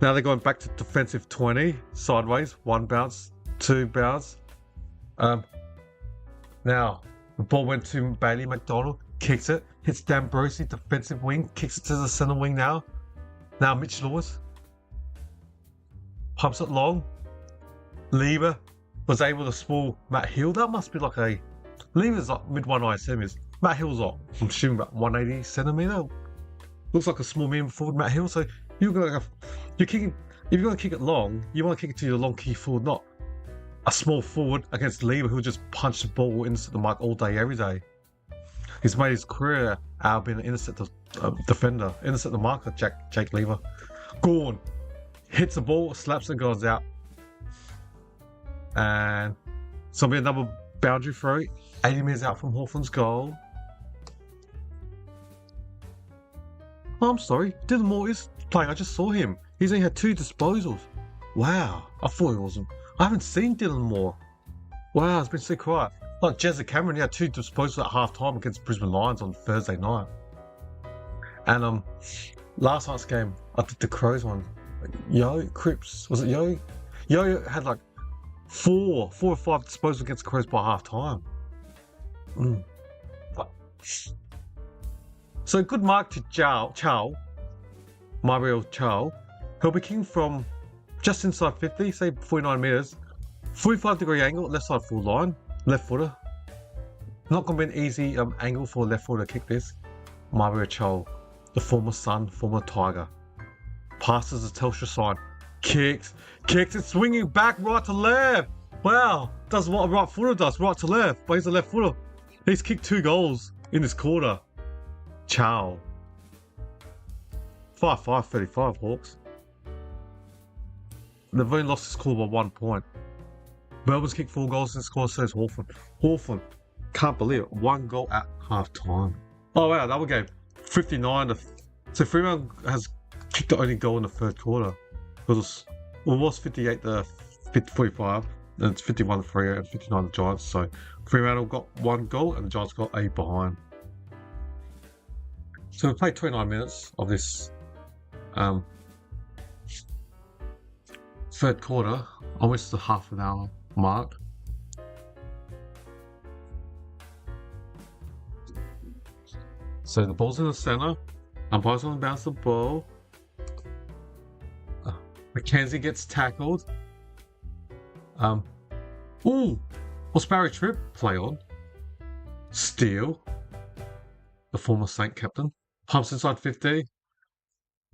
Now they're going back to defensive 20, sideways, 1 bounce, 2 bounce. Now the ball went to Bailey McDonald, kicks it, hits Dan Brosey, defensive wing, kicks it to the centre wing now. Now Mitch Lewis pumps it long. Lever was able to spool Matt Hill. That must be like a Lever's like mid-1 ISM is. Matt Hill's like, I'm assuming about 180 centimetre. Looks like a small medium forward Matt Hill. So you're kicking. If you're going to kick it long, you want to kick it to your long key forward, not a small forward against Lever who just punch the ball into the mic all day, every day. He's made his career out of being an intercept defender, intercept the marker. Jake Lever. Gorn hits the ball, slaps and goes out, and so be another boundary throw. 80 metres out from Hawthorn's goal. Oh, I'm sorry, Dylan Moore is playing. I just saw him. He's only had 2 disposals. Wow, I thought he wasn't. I haven't seen Dylan Moore. Wow, it's been so quiet. Like Jezza Cameron, he had 2 disposals at half time against Brisbane Lions on Thursday night. And last night's game, I did the Crows one. Yo Cripps, was it Yo? Yo had like 4 or 5 disposals against the Crows by half time. So good mark to Mario Chow. He'll be kicking from just inside 50, say 49 metres. 45-degree angle, left side full line, left footer. Not going to be an easy angle for a left footer to kick this. Mario Chow, the former Sun, former Tiger. Passes the Telstra sign. Kicks it, swinging back right to left. Wow, does what a right footer does, right to left, but he's a left footer. He's kicked 2 goals in this quarter. Ciao. 5-5-35 Hawks. They've only lost this quarter by 1 point. Melbourne's kicked 4 goals in this quarter, so is Hawthorn. Hawthorn, can't believe it, 1 goal at half time. Oh wow, another game. 59 to... So Fremantle has kicked the only goal in the third quarter. It was 58 to 45, and it's 51 to 3 and 59 to Giants. So Fremantle got 1 goal and the Giants got 8 behind. So we played 29 minutes of this third quarter, almost the half an hour mark. So the ball's in the center. Umpire's going to bounce the ball. Mackenzie gets tackled. Ooh! What's Barry Tripp play on? Steele, the former Saint captain, pumps inside 50.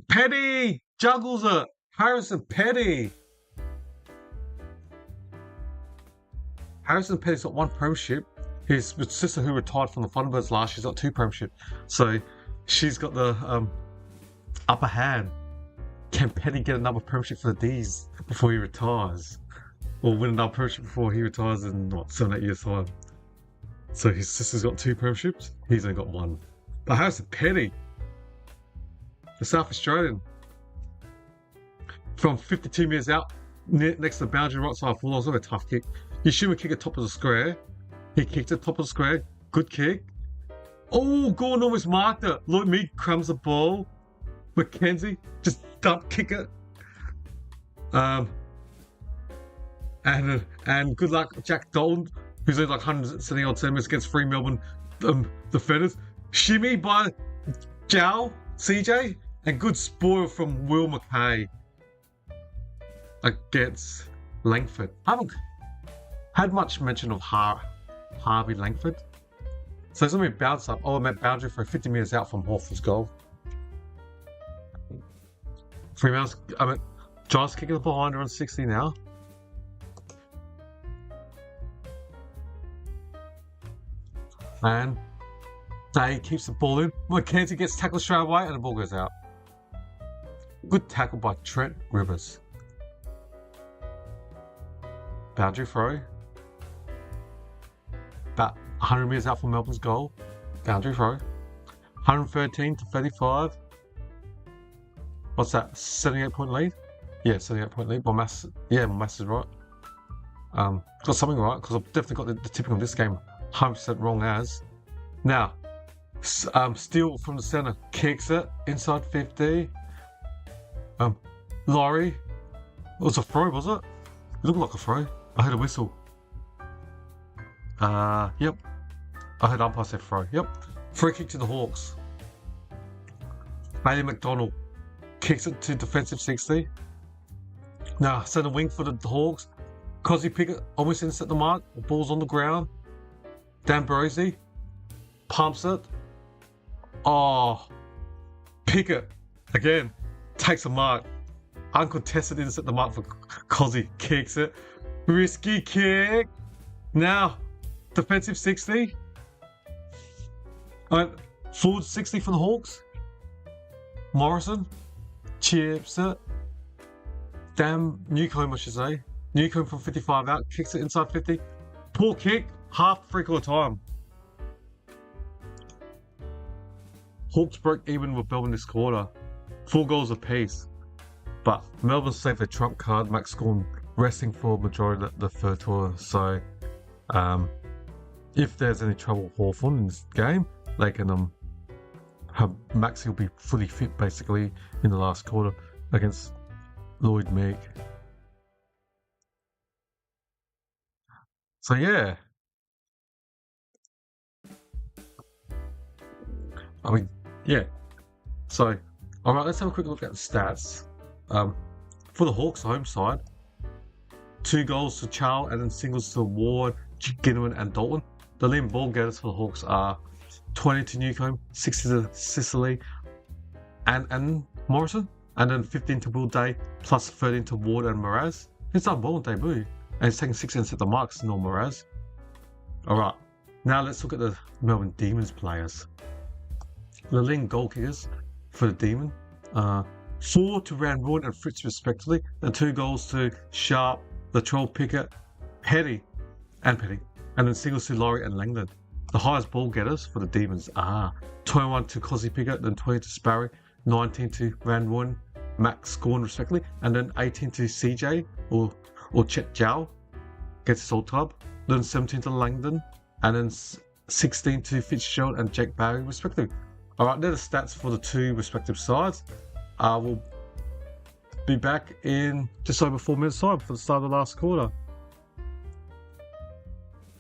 Petty juggles it. Harrison Petty. Harrison Petty's got 1 premiership. His sister, who retired from the Thunderbirds last year, has got 2 premiership. So she's got the upper hand. Can Petty get another premiership for the D's before he retires? Or win another premiership before he retires in, 7-8 years' time? So his sister's got 2 premierships, he's only got 1. But Harrison Petty, the South Australian, from 52 metres out, next to the boundary right side full, it was a tough kick. You should have kicked it top of the square. He kicked it top of the square, good kick. Oh, Gordon almost marked it. Lloyd Mead crumbs the ball. Mackenzie just dump kick it. And good luck, Jack Dalton, who's only like 170 odd centimeters against 3 Melbourne defenders. Shimmy by Jow, CJ, and good spoil from Will McKay against Langford. I haven't had much mention of Harvey Langford. So it's going to be a bounce up. Oh, I meant boundary for 50 metres out from Hawthorn's goal. Giants kicking it behind her on 60 now. And Day keeps the ball in. Mackenzie gets tackled straight away and the ball goes out. Good tackle by Trent Rivers. Boundary throw. About 100 metres out from Melbourne's goal. Boundary throw. 113 to 35. What's that? 78-point lead? Yeah, 78-point lead. My maths is right. Got something right because I've definitely got the tipping of this game 100% wrong as. Now, Steele from the centre kicks it inside 50. Laurie, it was a throw, was it? It looked like a throw. I heard a whistle. Yep. I heard umpire say throw. Yep. Free kick to the Hawks. Bailey McDonald kicks it to defensive 60. Now, centre wing for the Hawks. Cozzy Pickett almost intercept the mark. The ball's on the ground. Dan Brosey pumps it. Oh, Pickett again takes a mark. Uncontested intercept the mark for Cozzy. Kicks it. Risky kick. Now, defensive 60. Forward 60 for the Hawks. Morrison chips it. Newcombe, I should say. Newcombe from 55 out, kicks it inside 50. Poor kick, half 3/4 time. Hawks broke even with Melbourne this quarter. 4 goals apiece. But Melbourne saved their trump card, Max Gawn resting for majority of the third quarter. So if there's any trouble with Hawthorn in this game, they can have Maxi will be fully fit basically in the last quarter against Lloyd Meek. So yeah. So alright, let's have a quick look at the stats. For the Hawks home side, 2 goals to Charles and then singles to Ward, Ginnivan and Dalton. The leading ball getters for the Hawks are 20 to Newcombe, 60 to Sicily and Morrison, and then 15 to Will Day, plus 13 to Ward and Mraz. He's done well on debut. And he's taking 6 and set the marks, Norm Moraz. Alright, now let's look at the Melbourne Demons players. The leading goal kickers for the Demon. 4 to Randwood and Fritz respectively. And 2 goals to Sharp, Latrell Pickett, Petty, and then singles to Laurie and Langdon. The highest ball getters for the Demons are 21 to Cosy Pickett, then 20 to Sparrow, 19 to Randwood, Max Scorn respectively, and then 18 to CJ or Chet Jow gets his old club, then 17 to Langdon, and then 16 to Fitzgerald and Jake Barry respectively. Alright, they're the stats for the 2 respective sides. We'll be back in just over 4 minutes time for the start of the last quarter.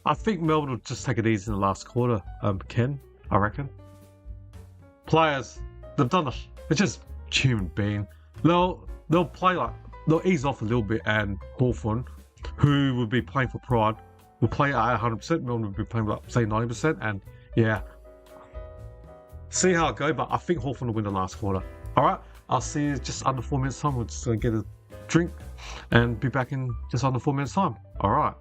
I think Melbourne will just take it easy in the last quarter, Ken, I reckon. Players, they've they're just human being. They'll play they'll ease off a little bit, and Hawthorn, who would be playing for pride, will play at 100%. Melbourne will be playing like, say, 90%, and yeah. See how it goes, but I think Hawthorn will win the last quarter. Alright, I'll see you just under 4 minutes time. We'll just get a drink and be back in just under 4 minutes time. Alright.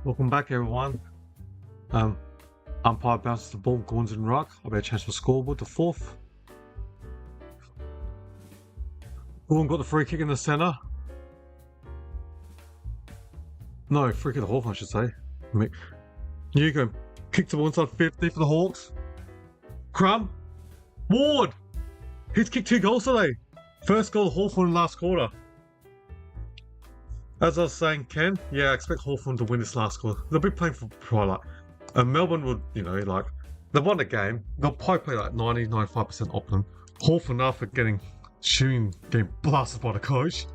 Welcome back, everyone. Umpire bounces the ball, Gordon's in ruck. I'll be a chance for scoreboard to fourth. Gordon got the free kick in the centre. No, free kick the Hawthorn, I should say. Newcomb kicked the ball inside 50 for the Hawks. Crumb. Ward. He's kicked 2 goals today. First goal of Hawthorn in the last quarter. As I was saying, Ken, yeah, I expect Hawthorn to win this last quarter. They'll be playing for pride. Melbourne would, they've won the game. They'll probably play 90-95% optimum. Hawthorn, after getting blasted by the coach,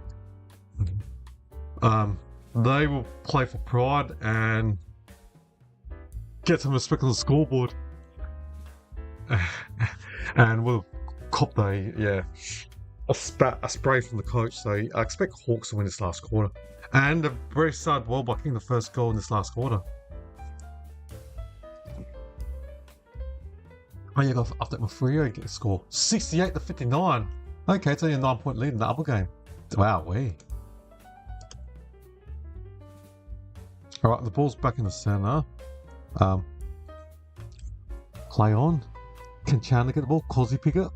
they will play for pride and get some respect on the scoreboard. And we'll cop a spray from the coach. So I expect Hawks to win this last quarter. And they've very started well by kicking the first goal in this last quarter. Oh yeah, got to update my Freo get a score. 68-59. Okay, it's only a 9-point lead in the other game. Wow, Alright, the ball's back in the centre. Play on. Can Chandler get the ball? Cosy pick it.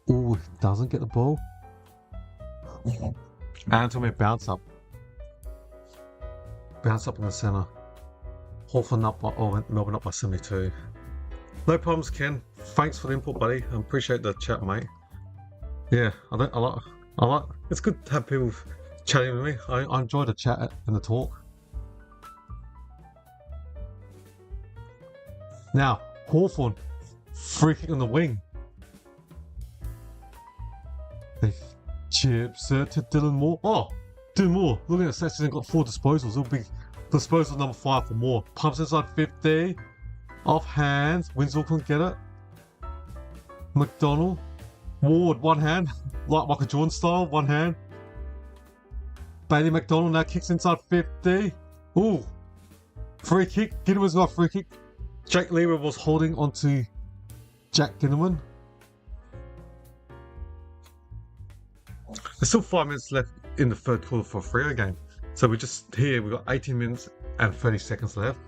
Oh, doesn't get the ball. Anthony bounce up. Bounce up in the centre. Hawthorn up by, Melbourne up by 72. No problems, Ken. Thanks for the input, buddy. I appreciate the chat, mate. Yeah, I like. It's good to have people chatting with me. I enjoy the chat and the talk. Now, Hawthorn, free kick on the wing. They chips it to Dylan Moore. Oh, Dylan Moore. Look at that. Sexton got 4 disposals. It'll be disposal number 5 for Moore. Pumps inside 50. Off hands. Winslow couldn't get it. McDonald. Ward, one hand. Like Michael Jordan style, one hand. Bailey McDonald now kicks inside 50. Ooh. Free kick. Ginneman's got a free kick. Jake Lever was holding onto Jack Ginneman. There's still 5 minutes left in the third quarter for a Freo game. So we've got 18 minutes and 30 seconds left.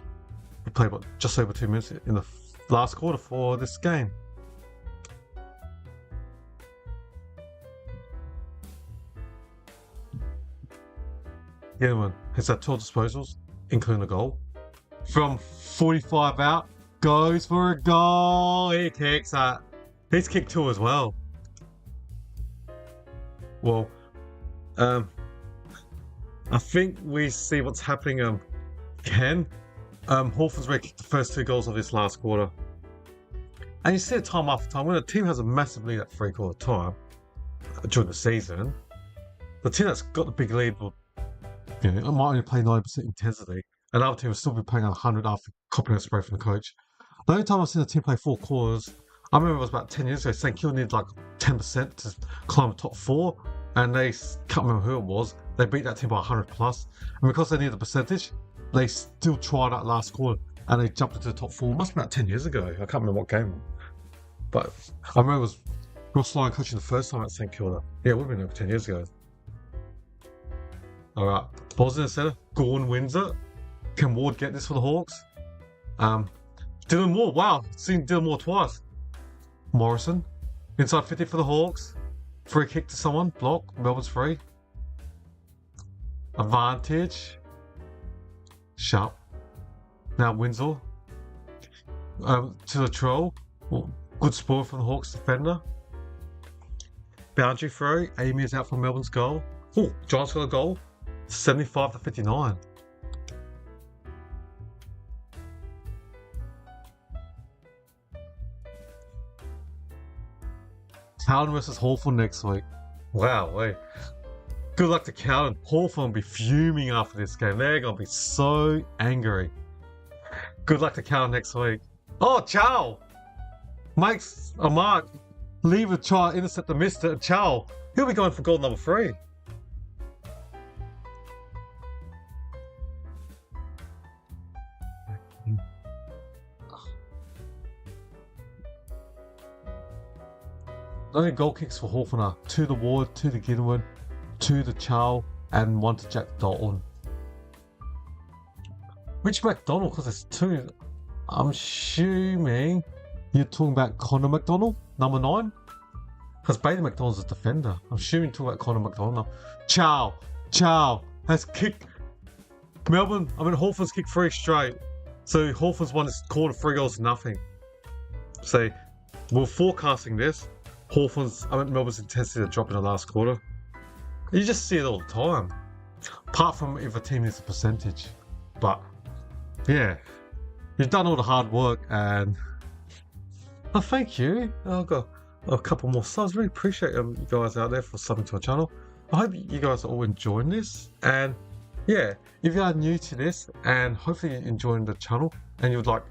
We played just over 2 minutes in the last quarter for this game. Ginneman has had 12 disposals, including a goal. From 45 out, goes for a goal. He kicks that. He's kicked 2 as well. Well, I think we see what's happening. Ken, Hawthorn's already kicked the first 2 goals of this last quarter, and you see it time after time when a team has a massive lead at 3/4 time during the season. The team that's got the big lead will, it might only play 90% intensity. Another team will still be playing 100 after copying a spray from the coach. The only time I've seen a team play 4 quarters, I remember it was about 10 years ago. St Kilda needed 10% to climb the top 4, and they can't remember who it was. They beat that team by 100 plus, and because they needed the percentage, they still tried that last quarter, and they jumped into the top 4. It must have been about 10 years ago. I can't remember what game, but I remember it was Ross Lyon coaching the first time at St Kilda. Yeah, it would have been over 10 years ago. All right, balls in the centre. Gordon wins it. Can Ward get this for the Hawks? Dylan Moore. Wow, seen Dylan Moore twice. Morrison inside 50 for the Hawks. Free kick to someone. Block. Melbourne's free. Advantage. Sharp. Now Winslow. To the troll. Good spoil from the Hawks defender. Boundary throw. Amy is out for Melbourne's goal. Oh, Giants got a goal. 75-59. Cowden versus Hawthorn next week. Wow, wait. Good luck to Cowden. Hawthorn will be fuming after this game. They're going to be so angry. Good luck to Cowden next week. Oh, Chow! Makes a mark. Leave a try, intercept the mister, and Chow. He'll be going for goal number 3. The only goal kicks for Hawthorn are 2 to Ward, 2 to Ginneman, 2 to Chow, and 1 to Jack Dalton. Which McDonald? Because there's two. I'm assuming you're talking about Connor McDonald, number 9? Because Bailey McDonald's a defender. I'm assuming you're talking about Connor McDonald. Chow has kicked Hawthorn's kicked 3 straight. So Hawthorn's won this quarter 3 goals to nothing. So we're forecasting this. Melbourne's intensity to drop in the last quarter. You just see it all the time. Apart from if a team is a percentage. But yeah. You've done all the hard work and thank you. I've got a couple more subs. Really appreciate you guys out there for subbing to our channel. I hope you guys are all enjoying this. And yeah, if you are new to this and hopefully you're enjoying the channel and you would like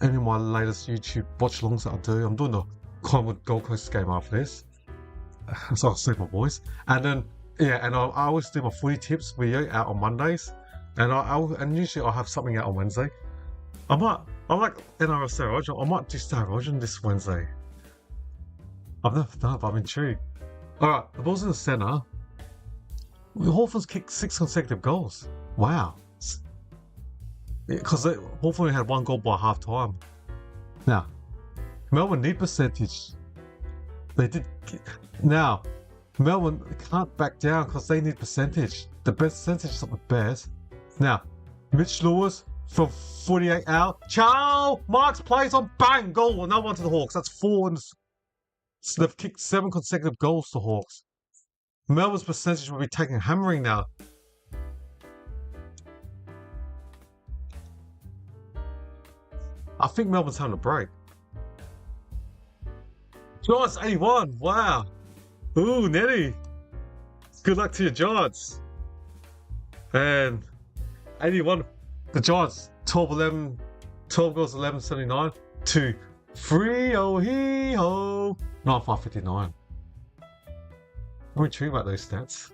any of my latest YouTube watch alongs that I do, I'm doing the Collingwood Gold Coast game after this. So I'll save my voice. And then yeah, and I always do my footy tips video out on Mondays. And usually I'll have something out on Wednesday. I like NRL Star Origin. I might do Star Origin this Wednesday. I've never done it, but I'm intrigued. Alright, the ball's in the centre. Hawthorn's kicked 6 consecutive goals. Wow. Because Hawthorn had 1 goal by half time. Now, Melbourne need percentage. They did. Now, Melbourne can't back down because they need percentage. The best percentage is not the best. Now, Mitch Lewis from 48 out. Chow! Marks plays on, bang! Goal. Another one to the Hawks. That's 4. So they've kicked 7 consecutive goals to Hawks. Melbourne's percentage will be taking a hammering now. I think Melbourne's having a break. Giants 81. Wow. Ooh, Nettie. Good luck to your Giants. And 81. The Giants 12 goals 11-79 to 3-0 not 559. I'm intrigued about those stats.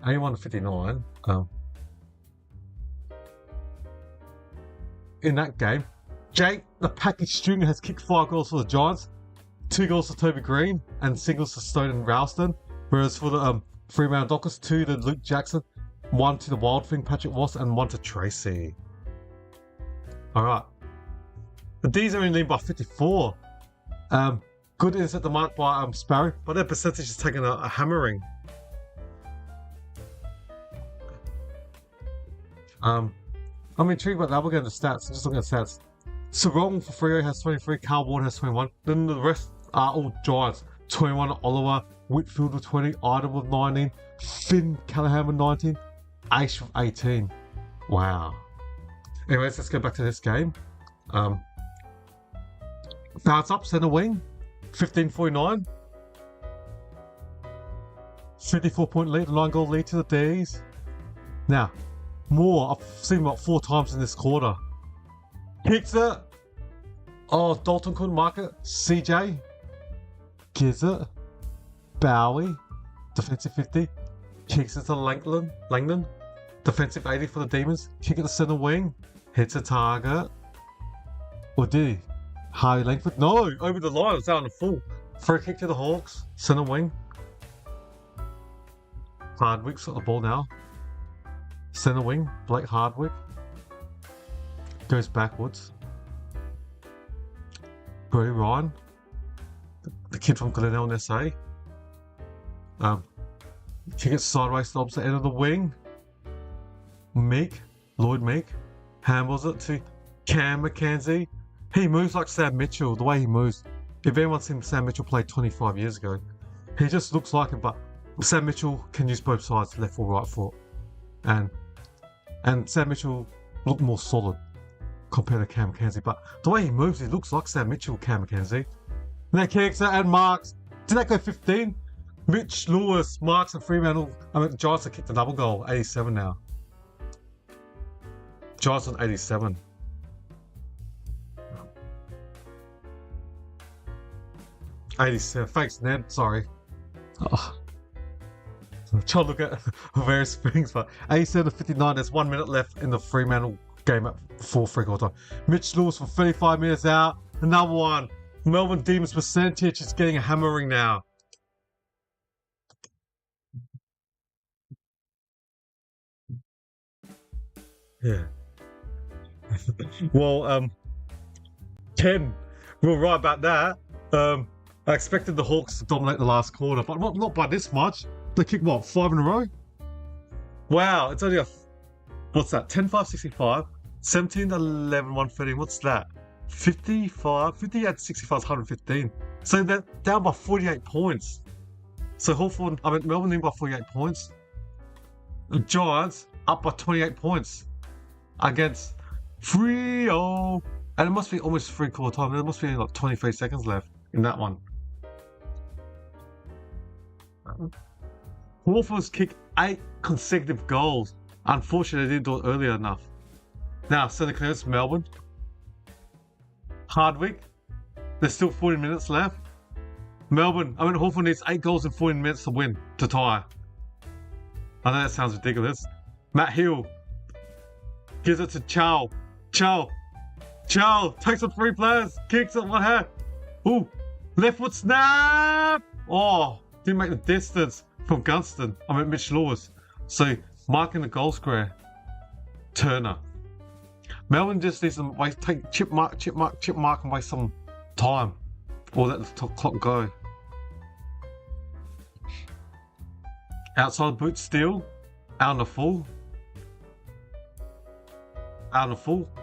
81-59. In that game, Jake the Package Stringer has kicked 5 goals for the Giants, 2 goals for Toby Green, and singles for Stone and Ralston. Whereas for the Fremantle Dockers, 2 to Luke Jackson, 1 to the Wild Thing Patrick Ross, and 1 to Tracy. Alright. The D's are in lead by 54. Good intercept the mark by Sparrow, but their percentage is taking a hammering. I'm intrigued about that. We'll get into stats. I'm just looking at stats. Sarong for Freo has 23, Carl Ward has 21. Then the rest are all Giants. 21 Oliver, Whitfield with 20, Ida with 19, Finn Callahan with 19, Ace with 18. Wow. Anyways, let's go back to this game. Bounce up, centre wing, 15-49. 54-point lead, 9-goal lead to the D's. Now, I've seen about 4 times in this quarter. Kicks it. Oh, Dalton couldn't mark it. CJ. Gives it. Bowie. Defensive 50. Kicks it to Langdon. Defensive 80 for the Demons. Kick it to centre wing. Hits a target. Or did he? Harry Langford. No, over the line. It's out on the full. Free kick to the Hawks. Centre wing. Hardwick's got the ball now. Centre wing. Blake Hardwick. Goes backwards. Brody Ryan. The kid from Glenelg in SA. Kick it sideways to the opposite end of the wing. Lloyd Meek. Handballs it to Cam McKenzie. He moves like Sam Mitchell, the way he moves. If anyone's seen Sam Mitchell play 25 years ago, he just looks like him, but Sam Mitchell can use both sides, left or right foot. And Sam Mitchell looked more solid compared to Cam McKenzie, but the way he moves, he looks like Sam Mitchell, Cam McKenzie. And they kicks it and marks. Did that go 15? Mitch Lewis, Marks and Fremantle. The Giants have kicked a double goal, 87 now. Giants on 87. Thanks, Ned. Sorry. Oh. I'm trying to look at various things, but 87-59. There's 1 minute left in the Fremantle game before 3/4 time. Mitch Lewis for 35 minutes out. Another one. Melbourne Demons percentage is getting a hammering now. Yeah. Well, Ken, we were right about that. I expected the Hawks to dominate the last quarter, but not by this much. They kicked, what, 5 in a row? Wow, it's only what's that, 10-5, 65, 17-11, 113, what's that? 55, 58 65 is 115. So they're down by 48 points. So Melbourne in by 48 points. The Giants up by 28 points against Freo. And it must be almost 3/4 time. There must be like 23 seconds left in that one. Hawthorn's kicked 8 consecutive goals. Unfortunately, they didn't do it early enough. Now, Centre Clearance, Melbourne. Hardwick. There's still 40 minutes left. Hawthorn needs 8 goals in 14 minutes to win, to tie. I know that sounds ridiculous. Matt Hill gives it to Chow. Chow takes on 3 players, kicks it one hand. Ooh, left foot snap! Oh, didn't make the distance from Mitch Lewis. So, marking the goal square. Turner. Melbourne just needs to take chip mark and waste some time. Or let the clock go. Outside boot steal. Out on the full.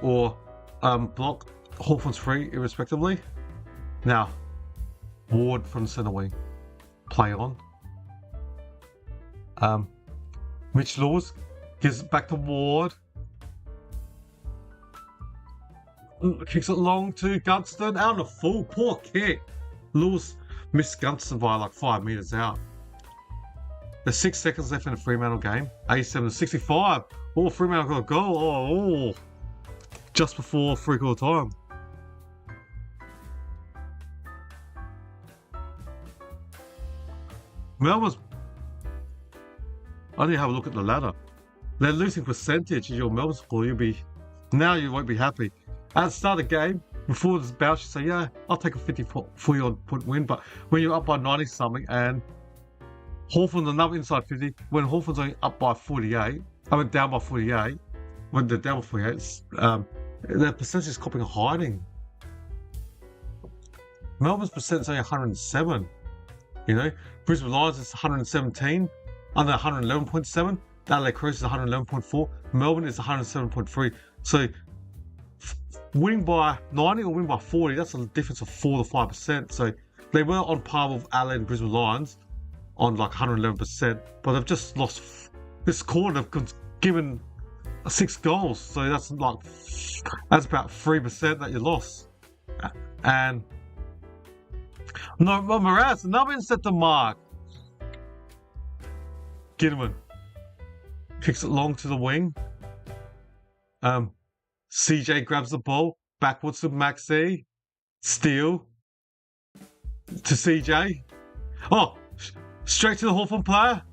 Or block. Hawthorn's free, irrespectively. Now, Ward from the centre wing. Play on. Mitch Lewis gives it back to Ward. Kicks it long to Gunston. Out on the full. Poor kick. Lewis missed Gunston by like 5 metres out. There's 6 seconds left in the Fremantle game. 87-65. Oh, Fremantle got a goal. Oh. Just before 3/4 time. Melbourne's... I need to have a look at the ladder. Their losing percentage is your Melbourne score. You won't be happy. At the start of the game, before this bounce, you say, yeah, I'll take a 40-odd point win. But when you're up by 90-something and Hawthorn's another inside 50, when Hawthorn's only up by 48, down by 48, when they're down by 48, their percentage is copying a hiding. Melbourne's percent is only 107. You know, Brisbane Lions is 117, under 111.7. Adelaide Crows is 111.4. Melbourne is 107.3. So winning by 90 or winning by 40, that's a difference of 4 to 5%. So they were on par with Adelaide and Brisbane Lions on like 111%, but they've just lost this quarter. They've given 6 goals, so that's about 3% that you lost. And Moraz, another set to mark. Gitterman kicks it long to the wing. CJ grabs the ball backwards to Maxi. Steal to CJ. Oh, straight to the Hawthorn player.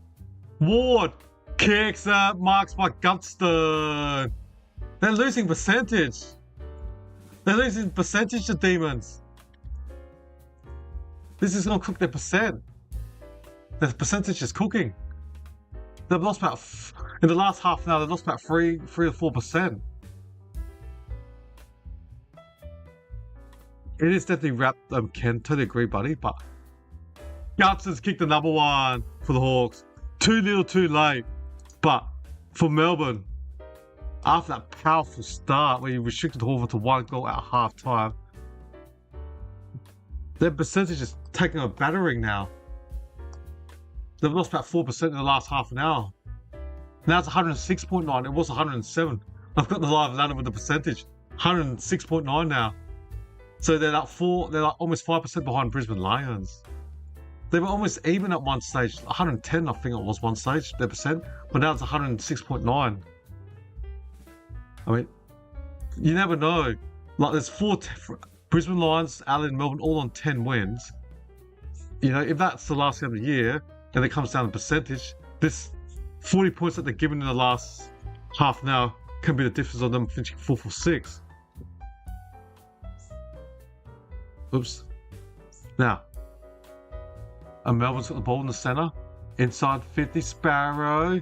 Ward kicks marks by Gunston. They're losing percentage. To Demons. This is going to cook their percent. Their percentage is cooking. They've lost about, in the last half an hour, they've lost about 3 or 4%. It is definitely wrapped, Ken. Totally agree, buddy. But Gunston's kicked another one for the Hawks. Too little, too late. But for Melbourne, after that powerful start where you restricted Hawthorn to 1 goal at half time, their percentage is taking a battering now. They've lost about 4% in the last half an hour. Now it's 106.9. It was 107. I've got the live ladder with the percentage. 106.9 now. So they're like almost 5% behind Brisbane Lions. They were almost even at one stage. 110, I think it was one stage, their percent. But now it's 106.9. I mean, you never know. Like there's 4 Brisbane Lions, Adelaide, Melbourne, all on 10 wins. You know, if that's the last game of the year, and it comes down to percentage, this 40 points that they're given in the last half an hour can be the difference of them finishing 4 for 6. Oops. Now, Melbourne's got the ball in the centre. Inside 50, Sparrow.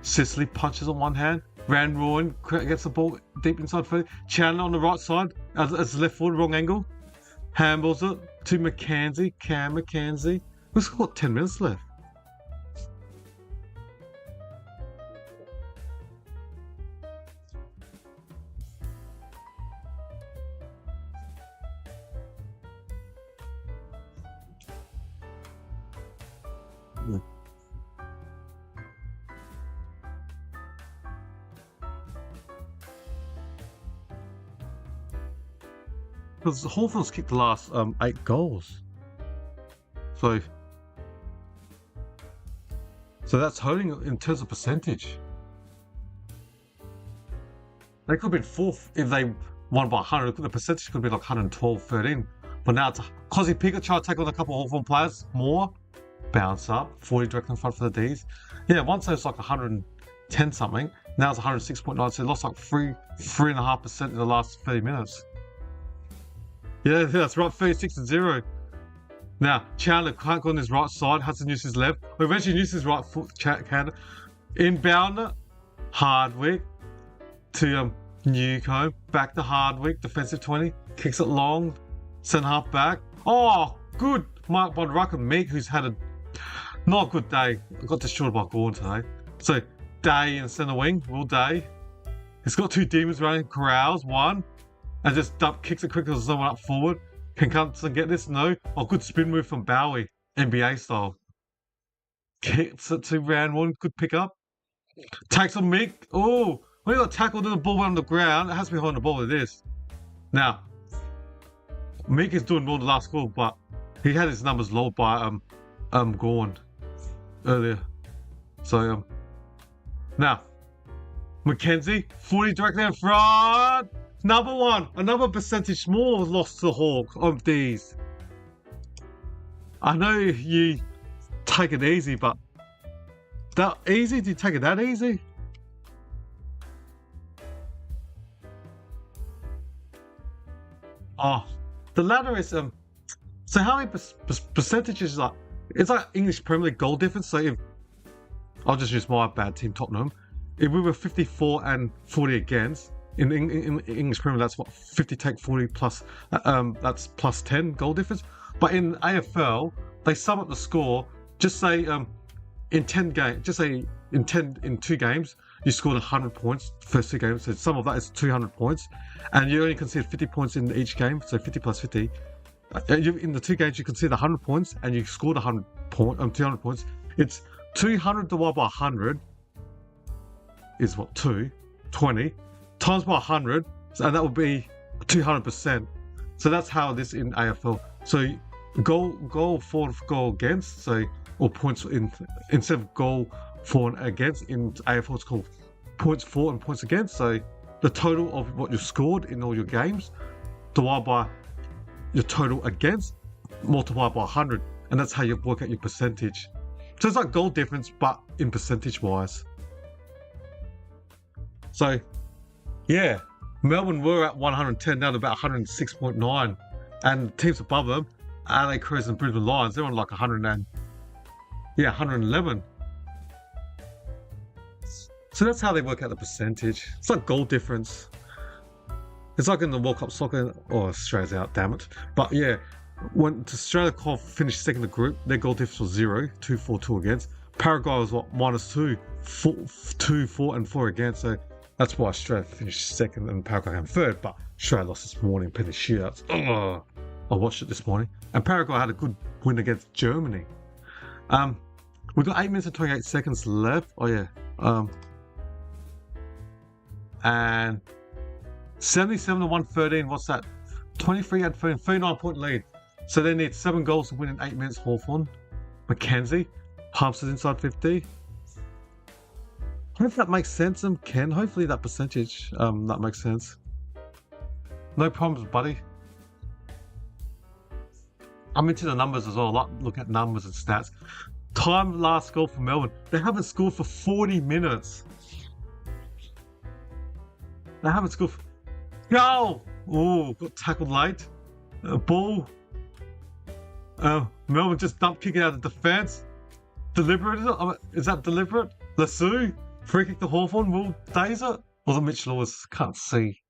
Sicily punches on one hand. Van Rooyen gets the ball deep inside 30. Chandler on the right side as left forward, wrong angle. Handballs it to McKenzie. Cam McKenzie. We've got 10 minutes left. Because Hawthorn's kicked the last 8 goals. So that's holding in terms of percentage. They could have been fourth if they won by 100. The percentage could be like 112-13. But now it's Cosy Pickett trying to take on a couple of Hawthorn players more. Bounce up, 40 direct in front for the Ds. Yeah, once it was like 110 something. Now it's 106.9. So they lost like 3.5% in the last 30 minutes. Yeah, that's right, 36-0. Now, Chandler can't go on his right side, Hudson uses his left. Eventually uses his right foot, Chandler. Inbounder, Hardwick to Newcombe, back to Hardwick, defensive 20, kicks it long, centre half back. Oh, good mark by Ruck and Meek, who's had a not good day. Got destroyed by Gordon today. So, Day in centre wing, Will Day. He's got 2 demons running, Corrals, 1. And just kicks it quick because there's no one up forward. Can Cunson get this? No. Oh, good spin move from Bowie. NBA style. Kicks it to round 1. Good pick up. Takes on Mick. Oh, when he got tackled and the ball went on the ground, it has to be holding the ball with this. Now, Mick is doing more than the last goal, but he had his numbers low by Gorn earlier. So now McKenzie, 40 directly in front. Number 1, another percentage more lost to the Hawks of these. I know you take it easy, but that easy? Do you take it that easy? Oh, the latter is so how many percentages like it's like English Premier League goal difference. So if I'll just use my bad team Tottenham, if we were 54 and 40 against. In English Premier, that's what 50 take 40 plus. That's plus 10 goal difference. But in AFL, they sum up the score. Just say in 10 games. Just say in 2 games, you scored 100 points. First 2 games. So some of that is 200 points, and you only concede 50 points in each game. So 50 plus 50. In the 2 games, you concede 100 points, and you scored 200 points. It's 200 divided by 100 is what 20. Times by 100, and that would be 200%. So that's how this in AFL. So goal for goal against, so or points in instead of goal for and against in AFL it's called points for and points against. So the total of what you scored in all your games divided by your total against multiplied by 100, and that's how you work out your percentage. So it's like goal difference, but in percentage wise. So. Yeah, Melbourne were at 110, now they're about 106.9. And teams above them, LA Crows and Brisbane Lions, they're on like 111. So that's how they work out the percentage. It's like goal difference. It's like in the World Cup soccer, Australia's out, damn it. But yeah, when Australia finished second in the group, their goal difference was 0, 2-4-2 against. Paraguay was what, -2, 2-4 and 4 against. So that's why Australia finished second and Paraguay came third, but Australia lost this morning, penalty shootouts. I watched it this morning. And Paraguay had a good win against Germany. We've got 8 minutes and 28 seconds left. Oh yeah. And 77 to 113, what's that? 23 and 13, 39-point lead. So they need 7 goals to win in 8 minutes, Hawthorn. McKenzie pumps it inside 50. Hopefully that makes sense, Ken. Hopefully that percentage, that makes sense. No problems, buddy. I'm into the numbers as well. I like looking at numbers and stats. Time last goal for Melbourne. They haven't scored for 40 minutes. They haven't scored for... Goal! Oh, got tackled late. Ball. Melbourne just dumped kick it out of defence. Deliberate, is it? Is that deliberate? Lassou. Free kick to Hawthorn. Will Days it? Was it Mitch Lewis? Can't see.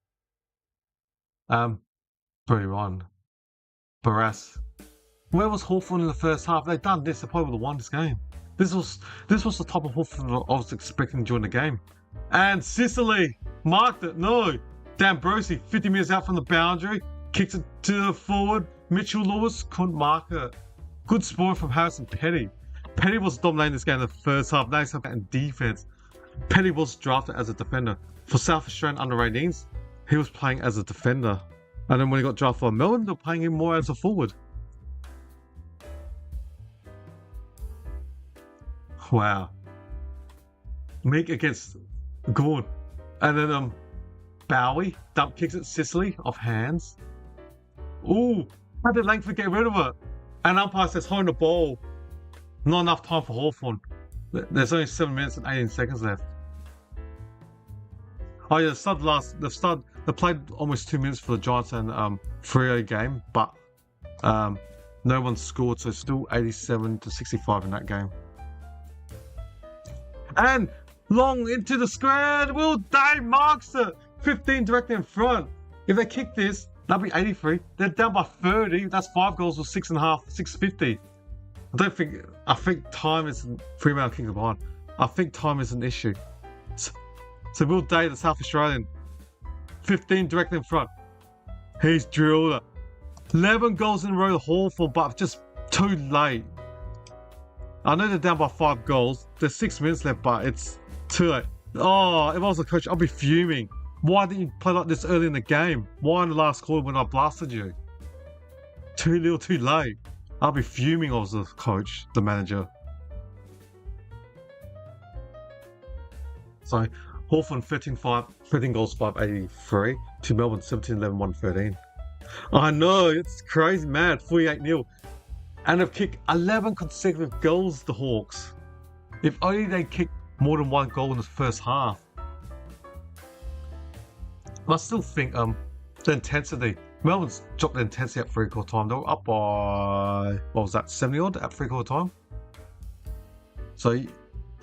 31. Barras. Where was Hawthorn in the first half? They've done this. They probably would have won this game. This was the type of Hawthorn I was expecting during the game. And Sicily marked it. No. D'Ambrosi, 50 metres out from the boundary. Kicks it to the forward. Mitchell Lewis couldn't mark it. Good score from Harrison Petty. Petty was dominating this game in the first half. Now he's in defence. Petty was drafted as a defender. For South Australian under-18s, he was playing as a defender. And then when he got drafted by Melbourne, they're playing him more as a forward. Wow. Meek against Gorn. And then Bowie dump kicks at Sicily off hands. Ooh, had the length to get rid of it. And umpire says hold the ball. Not enough time for Hawthorn. There's only 7 minutes and 18 seconds left. Oh yeah, they played almost 2 minutes for the Giants and Freo game, but no one scored, so still 87-65 in that game. And long into the square, Will Day marks it. 15 directly in front. If they kick this, that'll be 83. They're down by 30. That's 5 goals or 6.5, 650. I think time is Fremantle kicking behind. I think time is an issue. So Will Day, the South Australian, 15 directly in front. He's drilled it. 11 goals in a row, Hawthorn, but just too late. I know they're down by 5 goals. There's 6 minutes left, but it's too late. Oh, if I was a coach, I'd be fuming. Why didn't you play like this early in the game? Why in the last quarter when I blasted you? Too little, too late. I'll be fuming. I was the coach, the manager. So Hawthorn 13 goals, 583 to Melbourne 17-11, 113. I know, it's crazy, mad. 48-0. And they've kicked 11 consecutive goals, the Hawks. If only they kicked more than 1 goal in the first half. I still think the intensity. Melbourne's dropped the intensity at 3/4 time. They were up by, what was that, 70 odd at 3/4 time? So,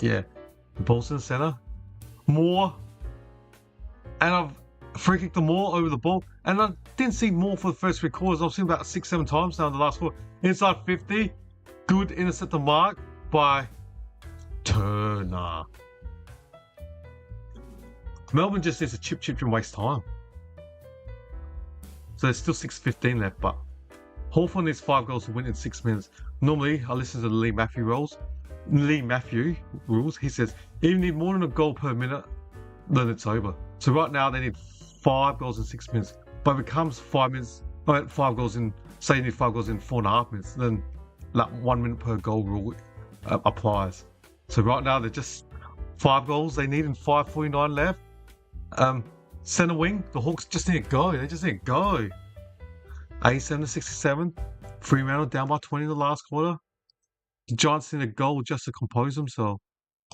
yeah. The ball's in the centre. Moore. And I've free kicked the Moore over the ball. And I didn't see Moore for the first 3 quarters. I've seen about 6-7 times now in the last quarter. Inside 50. Good intercept the mark by Turner. Melbourne just needs a chip and waste time. So there's still 6:15 left, but Hawthorn needs 5 goals to win in 6 minutes. Normally, I listen to the Lee Matthew rules. He says, if you need more than a goal per minute, then it's over. So right now, they need 5 goals in 6 minutes. But if it becomes 5 minutes, 5 goals in, say you need 5 goals in 4.5 minutes, then that 1 minute per goal rule applies. So right now, they're just 5 goals they need in 5:49 left. Centre wing, the Hawks just need to go. They just need to go. 87-67. Fremantle down by 20 in the last quarter. The Giants need a goal just to compose themselves.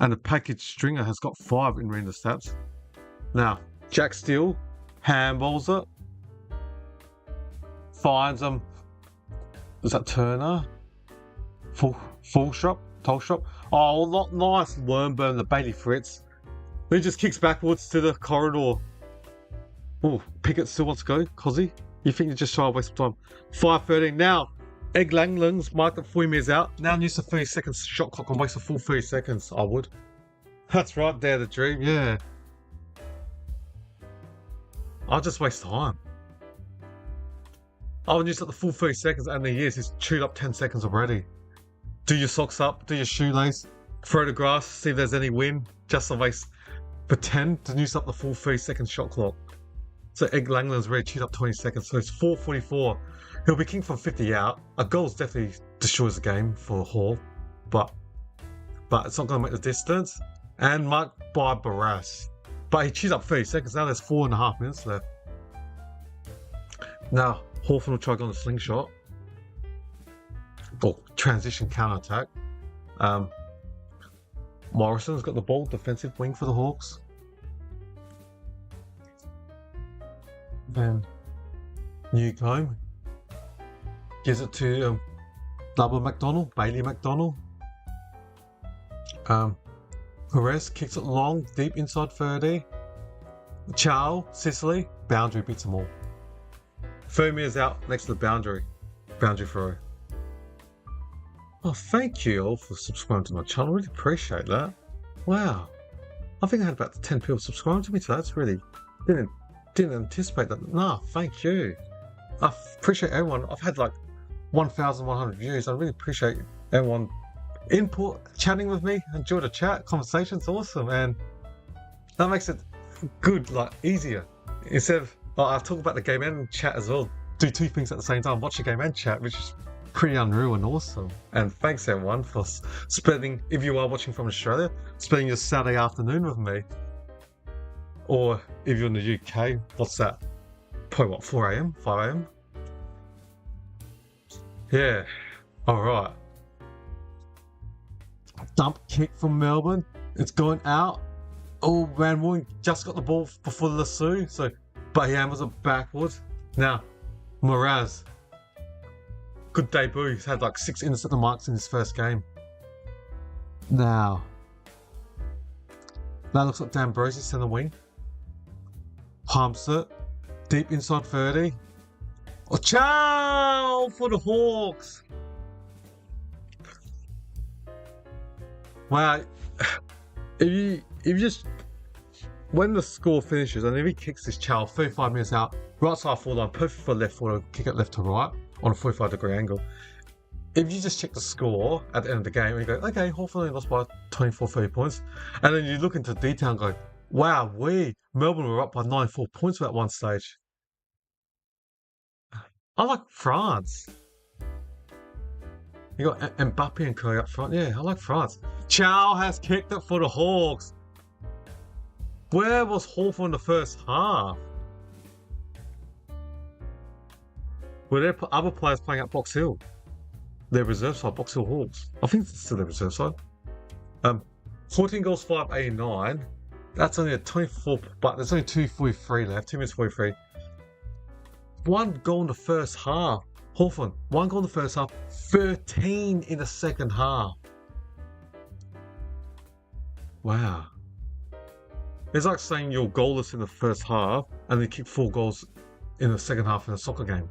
And the package stringer has got 5 in reading the stats. Now, Jack Steele handballs it. Finds him. Is that Turner? Tolstrop? Oh, not nice. Wormburn, the Bailey Fritz. Then he just kicks backwards to the corridor. Oh, Pickett still wants to go. Cozzy, you think you just try to waste some time? 5:13 now. Egg Langlands marked at 40 metres out. Now use the 30 seconds shot clock and waste a full 30 seconds. I would. That's right there, the dream. Yeah. I'll just waste time. I would use up the full 30 seconds, and the years he's chewed up 10 seconds already. Do your socks up. Do your shoelace. Throw the grass. See if there's any wind. Just to waste. Pretend to use up the full 30 second shot clock. So Egg Langland's already chewed up 20 seconds, so it's 4:44. He'll be king from 50 out. A goal definitely destroys the game for Hall, but it's not going to make the distance. And marked by Barras. But he chews up 30 seconds. Now there's 4.5 minutes left. Now Hawthorn will try to go on the slingshot. Or transition counter attack. Morrison's got the ball, defensive wing for the Hawks. Then Newcombe gives it to Bailey McDonald. Perez kicks it long, deep inside 30. Chow, Sicily, boundary beats them all. 30 meters out next to the boundary. Boundary throw. Oh, thank you all for subscribing to my channel. Really appreciate that. Wow. I think I had about 10 people subscribing to me today. That's really... Didn't anticipate that. Nah, thank you. I appreciate everyone. I've had like 1,100 views. I really appreciate everyone input, chatting with me. Enjoy the chat. Conversation's awesome. And that makes it good, like easier. Instead of, I talk about the game and chat as well. Do two things at the same time. Watch the game and chat, which is pretty unreal and awesome. And thanks everyone for spending, if you are watching from Australia, spending your Saturday afternoon with me. Or if you're in the UK, what's that? Probably what, 4 AM, 5 AM? Yeah, alright. Dump kick from Melbourne. It's going out. Oh, Van Woolen just got the ball before the lasso, so but he hammers it backwards. Now, Moraz. Good debut. He's had like 6 intercepted marks in his first game. Now, that looks like D'Ambrosio centre wing. Pumps it. Deep inside 30. Oh, ciao for the Hawks. Wow. If you just, when the score finishes and if he kicks this chow 35 minutes out, right side forward line, perfect for left forward, kick it left to right on a 45-degree angle. If you just check the score at the end of the game and you go, okay, Hawthorn lost by 24, 30 points, and then you look into detail and go, wow, Melbourne were up by 94 points at one stage. I like France. You got Mbappe and Curry up front. Yeah, I like France. Chow has kicked it for the Hawks. Where was Hawthorn in the first half? Were there other players playing at Box Hill? Their reserve side, Box Hill Hawks. I think it's still their reserve side. 14 goals, 589. That's only a 24, but there's only 2:43 left. 2 minutes 43. 1 goal in the first half. Hawthorn, 1 goal in the first half, 13 in the second half. Wow. It's like saying you're goalless in the first half and then kick 4 goals in the second half in a soccer game.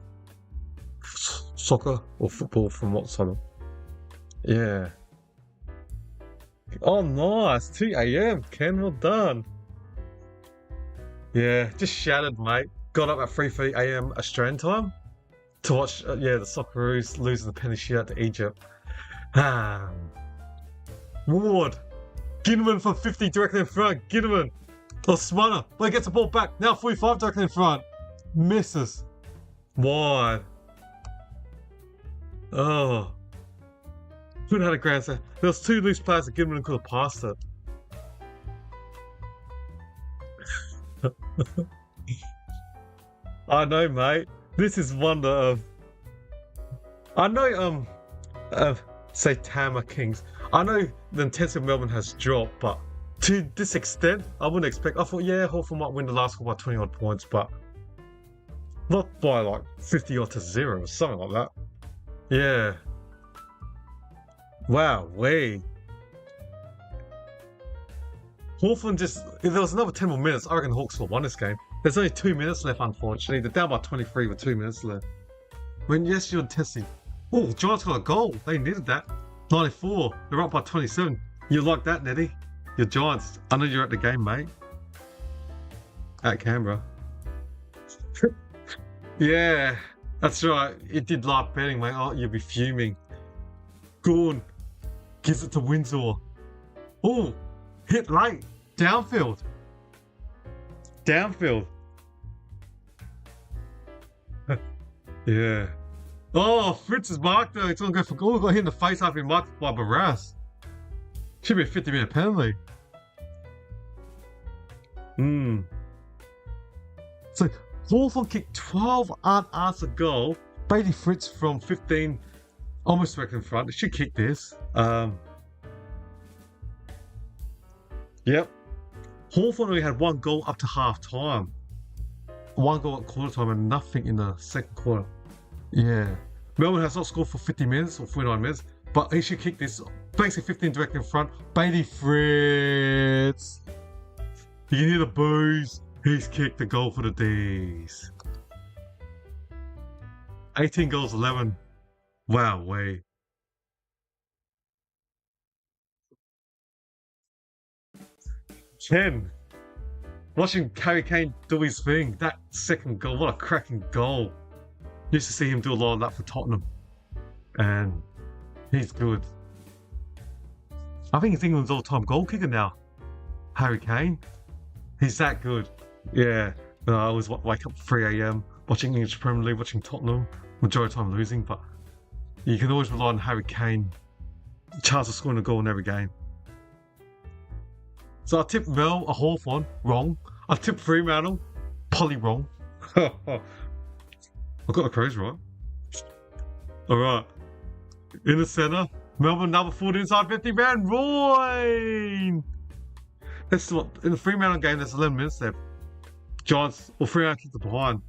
Soccer or football from what side? Yeah. Oh, nice. 2 AM, Ken. Well done. Yeah, just shattered, mate. Got up at 3:30 AM Australian time to watch, the Socceroos losing the penalty shootout to Egypt. Ward. Ginneman from 50 directly in front. Ginneman. Oh, Smutner. But he gets the ball back. Now 45 directly in front. Misses. Wide. Oh. Could have had a grand slam. There was 2 loose players that Ginneman could have passed it. I know, mate. This is wonder of. I know, say Tama Kings. I know the intensity of Melbourne has dropped, but to this extent, I wouldn't expect. I thought, yeah, Hawthorn might win the last score by 20 odd points, but not by like 50 odd to 0 or something like that. Yeah. Wow, Hawthorn just. If there was another 10 more minutes, I reckon Hawks will have won this game. There's only 2 minutes left, unfortunately. They're down by 23 with 2 minutes left. When, yes, you're testing. Oh, Giants got a goal. They needed that. 94. They're up by 27. You like that, Nettie? Your Giants. I know you're at the game, mate. At Canberra. Yeah, that's right. It did like betting, mate. Oh, you'll be fuming. Gorn gives it to Windsor. Oh, hit late. Downfield. Yeah. Oh, Fritz is marked though. It's going to go for goal. Got hit in the face after being marked by Barras. Should be a 50-minute penalty. So, Hawthorn kicked 12 unanswered goal. Bailey Fritz from 15, almost directly in front. They should kick this. Yep. Hawthorn only had 1 goal up to half time. 1 goal at quarter time and nothing in the second quarter. Yeah. Melbourne has not scored for 50 minutes or 49 minutes. but he should kick this. Basically 15 direct in front. Bailey Fritz. You can hear the boos. He's kicked the goal for the D's. 18 goals, 11. Wow, way. Ken. Watching Harry Kane do his thing. That second goal, what a cracking goal. Used to see him do a lot of that for Tottenham. And he's good. I think he's England's all-time goal kicker now. Harry Kane. He's that good. Yeah. I always wake up 3 a.m. watching English Premier League, watching Tottenham. Majority of the time losing, but you can always rely on Harry Kane. Charles is scoring a goal in every game. So I tipped Mel a Hawthorn, wrong. I tipped Fremantle, Polly wrong. I got the crows right. Alright. In the centre, Melbourne number 40 inside 50, Van Rooyen! That's what, in the Fremantle game, there's 11 minutes left. Giants, or Fremantle kicked it behind.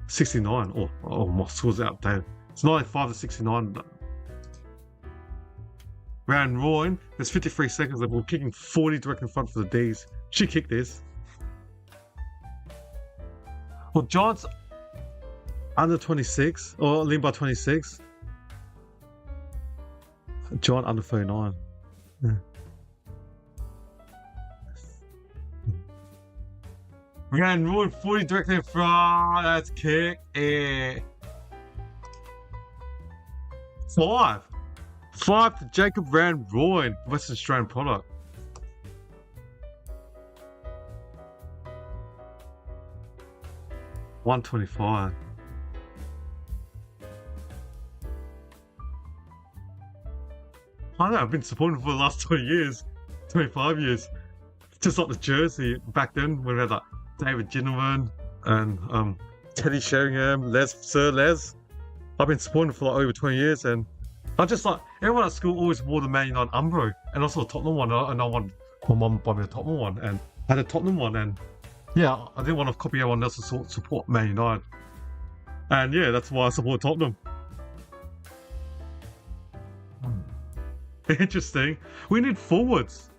69, oh my score's outdated. It's 95 to 69. Van Rooyen, there's 53 seconds left. We're kicking 40 direct in front for the D's. She kicked this. Well, Giants under 26, or lean by 26. Giant under 39. Yeah. Van Rooyen 40 directly in front. That's kick. Yeah. 5 to Jacob Van Rooyen, Western Australian product. $125. I know, I've been supporting for the last 20 years, 25 years. Just like the jersey back then when we had like David Ginnerman and Teddy Sheringham, Sir Les. I've been supporting for like over 20 years, and I just like everyone at school always wore the Man United Umbro and also the Tottenham one, and I wanted my mum to buy me the Tottenham one, and I had a Tottenham one, and yeah, I didn't want to copy everyone else's support Man United, and yeah, that's why I support Tottenham. Interesting. We need forwards.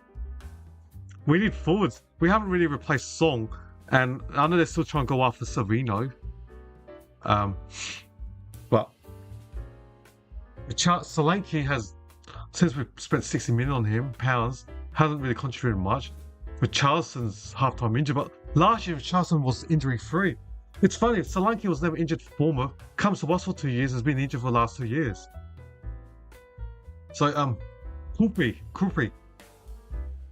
We haven't really replaced Song, and I know they're still trying to go after Savino. But Solanke has, since we've spent 60 million on him, pounds, hasn't really contributed much. With Charleston's half-time injured, but last year Charleston was injury-free. It's funny, Solanke was never injured for Bournemouth, comes to us for 2 years, has been injured for the last 2 years. So, Krupi.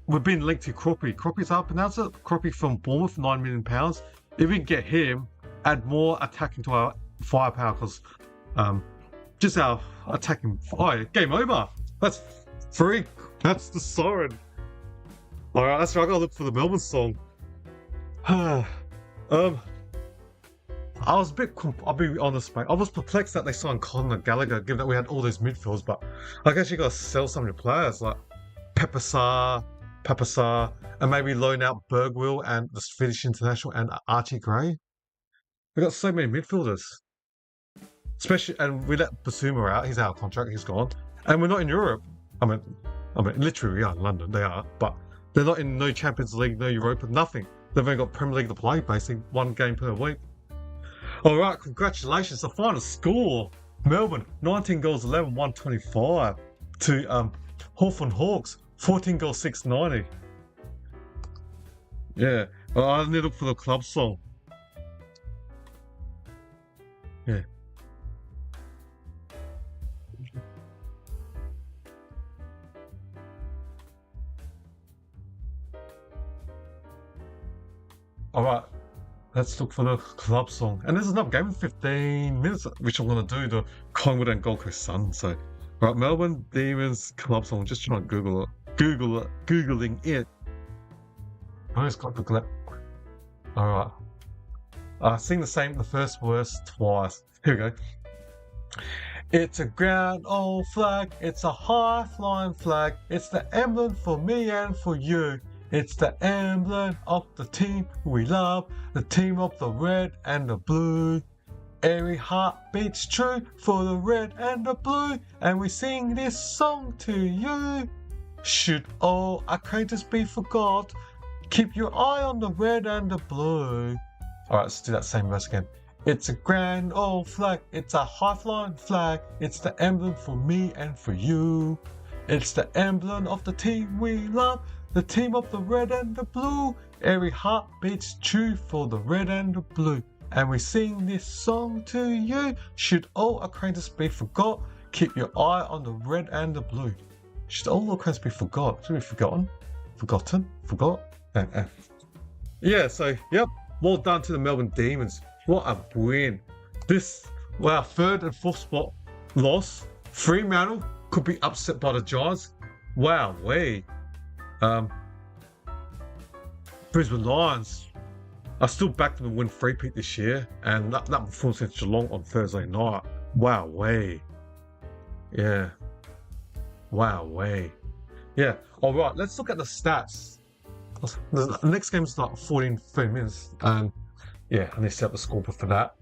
We've been linked to Krupi. Krupi's how I pronounce it. Krupi from Bournemouth, £9 million. If we can get him, add more attacking to our firepower, because just our attacking. Oh, yeah, game over. That's free. That's the siren. Alright, that's right. I gotta look for the Melbourne song. I was a bit, I'll be honest, mate. I was perplexed that they signed Conor Gallagher, given that we had all those midfields, but I guess you gotta sell some of your players, like Papasar, and maybe loan out Bergwill and the Finnish international and Archie Gray. We got so many midfielders. Especially, and we let Basuma out, he's out of contract, he's gone. And we're not in Europe. I mean, literally we are in London, they are, but they're not in no Champions League, no Europa, nothing. They've only got Premier League to play, basically, 1 game per week. Alright, congratulations. The final score, Melbourne, 19 goals, 11, 125 to Hawthorn Hawks, 14 goals, 690. Yeah, well, I need to look for the club song. Yeah. Alright. Let's look for the club song. And there's another game in 15 minutes, which I'm going to do, the Collingwood and Gold Coast Sun. So, right, Melbourne Demons club song. Just trying to Google it. Googling it. I just got the clip. Alright. Sing the first verse twice. Here we go. It's a grand old flag. It's a high-flying flag. It's the emblem for me and for you. It's the emblem of the team we love, the team of the red and the blue. Every heart beats true for the red and the blue, and we sing this song to you. Should all acquaintance be forgot, keep your eye on the red and the blue. Alright, let's do that same verse again. It's a grand old flag, it's a high-flying flag, it's the emblem for me and for you. It's the emblem of the team we love, the team of the red and the blue. Every heart beats true for the red and the blue, and we sing this song to you. Should all acquaintance be forgot, keep your eye on the red and the blue. Should all acquaintance be forgot? Should we be forgotten? Forgotten? Forgot? Yeah, so, yep. Well done to the Melbourne Demons. What a win. This, our third and fourth spot loss. Fremantle could be upset by the Giants. Wow, Brisbane Lions are still back to the win three-peat this year, and that performance against Geelong on Thursday night. Wow, yeah. Wow, yeah. All right, let's look at the stats. The next game is like 14-15 minutes, and yeah, I need to set up the scoreboard for that.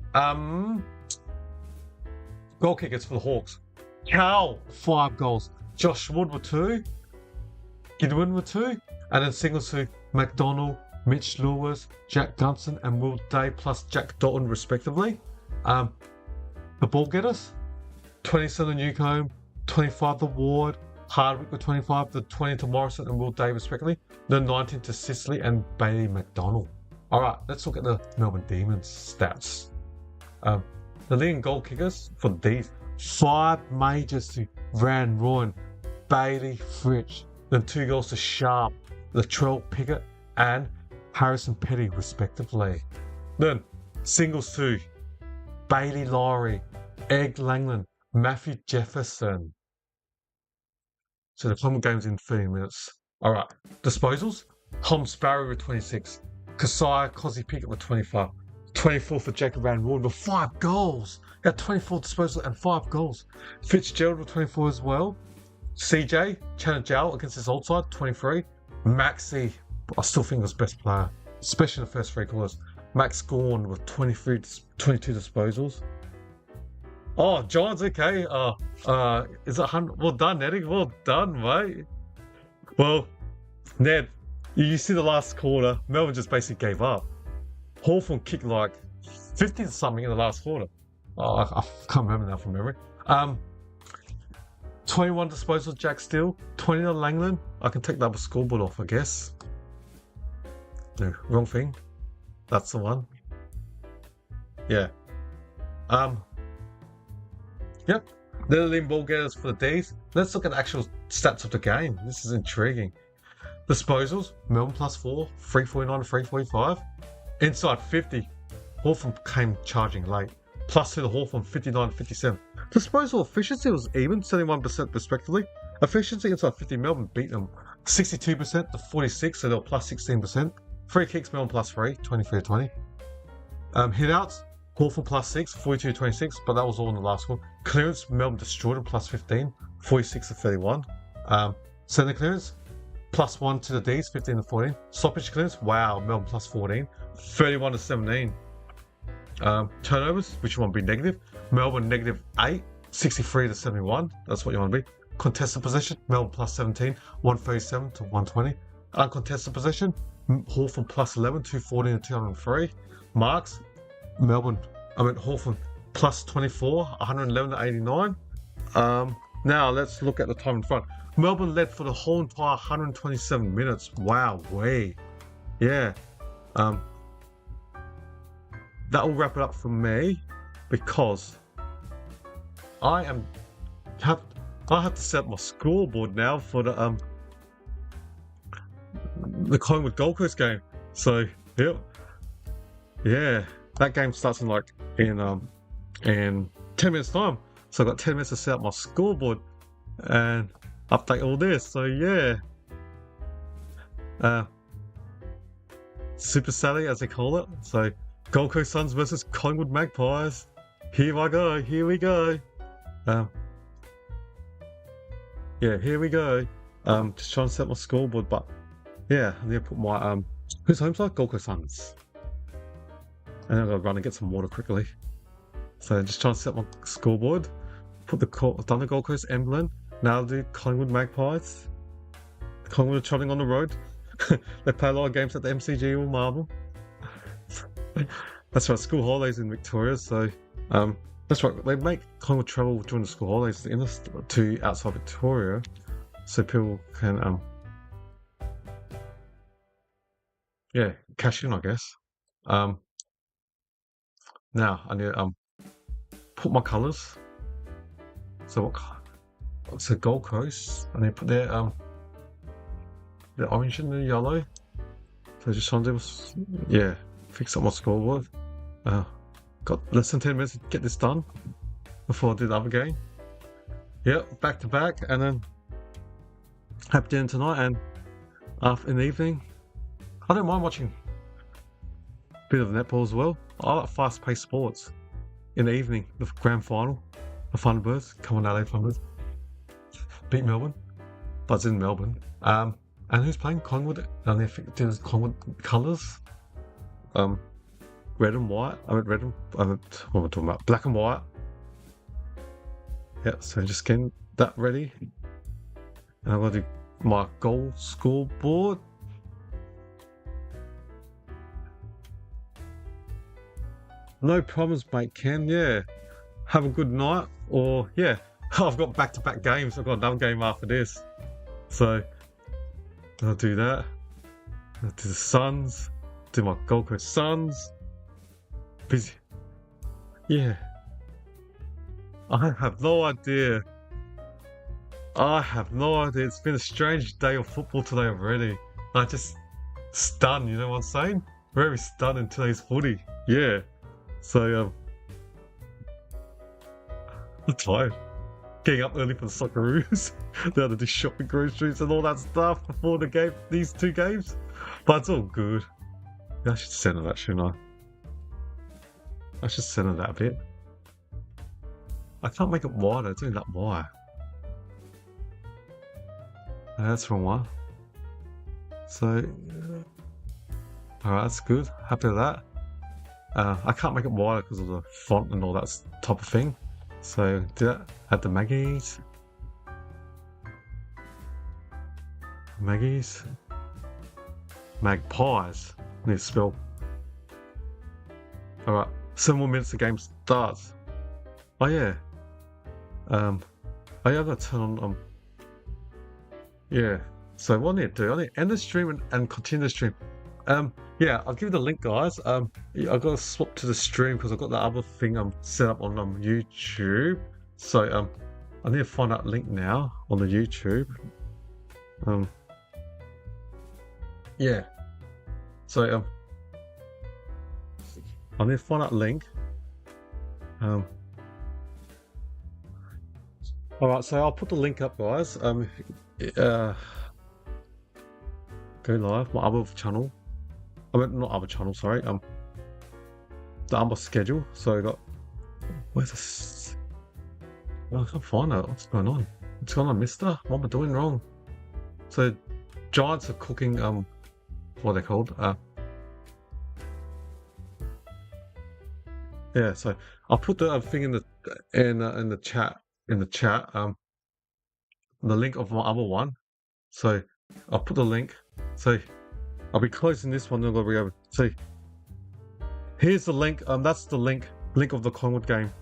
Goal kickers for the Hawks. Cal, 5 goals. Josh Wood with 2. Goodwin with 2. And then singles to McDonald, Mitch Lewis, Jack Gunson, and Will Day, plus Jack Dalton, respectively. The ball getters, 27 to Newcombe, 25 to Ward, Hardwick with 25, the 20 to Morrison and Will Day, respectively. The 19 to Sicily and Bailey McDonald. Alright, let's look at the Melbourne Demons stats. The leading goal kickers for these 5 majors to Van Rooyen, Bailey Fritsch, then 2 goals to Sharp, Latrell Pickett and Harrison Petty, respectively. Then singles to Bailey Lowry, Egg Langland, Matthew Jefferson. So the final game's in 30 minutes. Alright, disposals. Tom Sparrow with 26. Kasai Cozzy Pickett with 25. 24 for Jacob Van Rooyen with 5 goals. He had 24 disposals and 5 goals. Fitzgerald with 24 as well. CJ, Chanajal against his old side, 23. Maxi, I still think was best player, especially in the first 3 quarters. Max Gorn with 22 disposals. Oh, John's okay. Is it 100? Well done, Neddy. Well done, mate. Well, Ned, you see the last quarter, Melbourne just basically gave up. Hawthorn kicked like 50 or something in the last quarter. Oh, I can't remember now from memory. 21 disposals, Jack Steele. 20 to Langland. I can take that scoreboard off, I guess. No, wrong thing. That's the one. Yeah. Yep. They're the leading ball getters for the D's. Let's look at the actual stats of the game. This is intriguing. Disposals, Melbourne plus 4, 349 to 345. Inside 50, Hawthorn came charging late. Plus 2 to Hawthorn, 59 to 57. Disposal efficiency was even, 71% respectively. Efficiency inside 50, Melbourne beat them 62% to 46, so they were plus 16%. Free kicks, Melbourne plus 3, 23 to 20. Hitouts, Hawthorn plus 6, 42 to 26, but that was all in the last one. Clearance, Melbourne destroyed them, plus 15, 46 to 31. Centre clearance, plus 1 to the D's, 15 to 14. Stoppage clearance, wow, Melbourne plus 14, 31 to 17. Turnovers, which you want to be negative. Melbourne negative 8, 63 to 71. That's what you want to be. Contested possession, Melbourne plus 17, 137 to 120. Uncontested possession, Hawthorn plus 11, 214 to 203. Marks, Hawthorn plus 24, 111 to 89. Now let's look at the time in front. Melbourne led for the whole entire 127 minutes. Wow, yeah. That will wrap it up for me, because I have to set my scoreboard now for the Collingwood Gold Coast game. So yep, yeah, that game starts in 10 minutes time. So I've got 10 minutes to set up my scoreboard and update all this. So yeah, Super Sally as they call it. So Gold Coast Suns versus Collingwood Magpies. Here we go. Yeah, here we go. Just trying to set my scoreboard, but yeah, I need to put my whose home side? Gold Coast Suns. And I'm gonna run and get some water quickly. So just trying to set my scoreboard. Put done the Gold Coast emblem. Now the Collingwood Magpies. Collingwood are trotting on the road. They play a lot of games at the MCG or Marble. That's right, school holidays in Victoria, so that's right. They make Collingwood travel during the school holidays to outside Victoria, so people can cash in, I guess. Now I need to put my colours. So what's the Gold Coast? I need to put the orange and the yellow. So just trying to do, fix up my scoreboard. Got less than 10 minutes to get this done before I do the other game. Yep, back to back, and then have dinner tonight, and in the evening, I don't mind watching a bit of netball as well. I like fast-paced sports. In the evening, the grand final, the Thunderbirds, come on LA Thunderbirds, beat Melbourne, but it's in Melbourne. And who's playing? Collingwood, and they think there's Collingwood colours. Red and white. What am I talking about? Black and white. Yeah, so just getting that ready. And I'm going to do my goal scoreboard. No problems, mate, Ken. Yeah. Have a good night. Or, yeah. I've got back-to-back games. I've got another game after this. So, I'll do that. I'll do the Suns. Do my Gold Coast Suns. Busy. Yeah. I have no idea. It's been a strange day of football today already. I just stunned, you know what I'm saying? Very stunned in today's footy. Yeah. So, I'm tired. Getting up early for the Socceroos. They had to do shopping, groceries and all that stuff before the game, these two games. But it's all good. I should center that, shouldn't I? I should center that a bit. I can't make it wider, it's only that wide. That's the wrong one. So, alright, that's good. Happy with that. I can't make it wider because of the font and all that type of thing. So, do that. Add the Maggies. Magpies. I need to spell. Alright, 7 more minutes the game starts. Oh yeah. I gotta turn on yeah. So what I need to do, I need to end the stream and continue the stream. Yeah, I'll give you the link, guys. I've got to swap to the stream because I've got the other thing set up on YouTube. So I need to find that link now on the YouTube. Yeah. So I need to find that link. Alright, so I'll put the link up, guys. Go live, my other channel. Not other channel, sorry. The other schedule. So I got. Where's this? Oh, I can't find it. What's going on? What's going on, mister? What am I doing wrong? So, Giants are cooking. What are they called? Yeah. So I'll put the thing in the chat. The link of my other one. So I'll put the link. So I'll be closing this one. Then I'll be over. So here's the link. That's the link of the Collingwood game.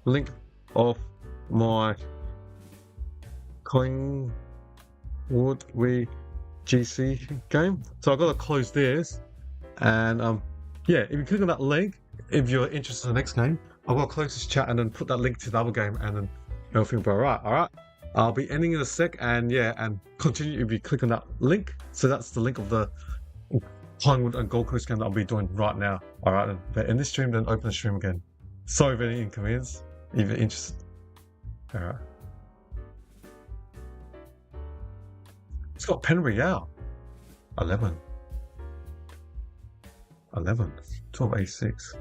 Link of my Collingwood GC game. So I've got to close this, and yeah. If you click on that link, if you're interested in the next game, I've got to close this chat and then put that link to the other game, and then everything will be alright. Alright. I'll be ending in a sec, and yeah, and continue if you click on that link. So that's the link of the Collingwood and Gold Coast game that I'll be doing right now. Alright, then end this stream, then open the stream again. Sorry for any inconvenience, if you're interested. Alright. It's got pen Real. 11. 12 A6.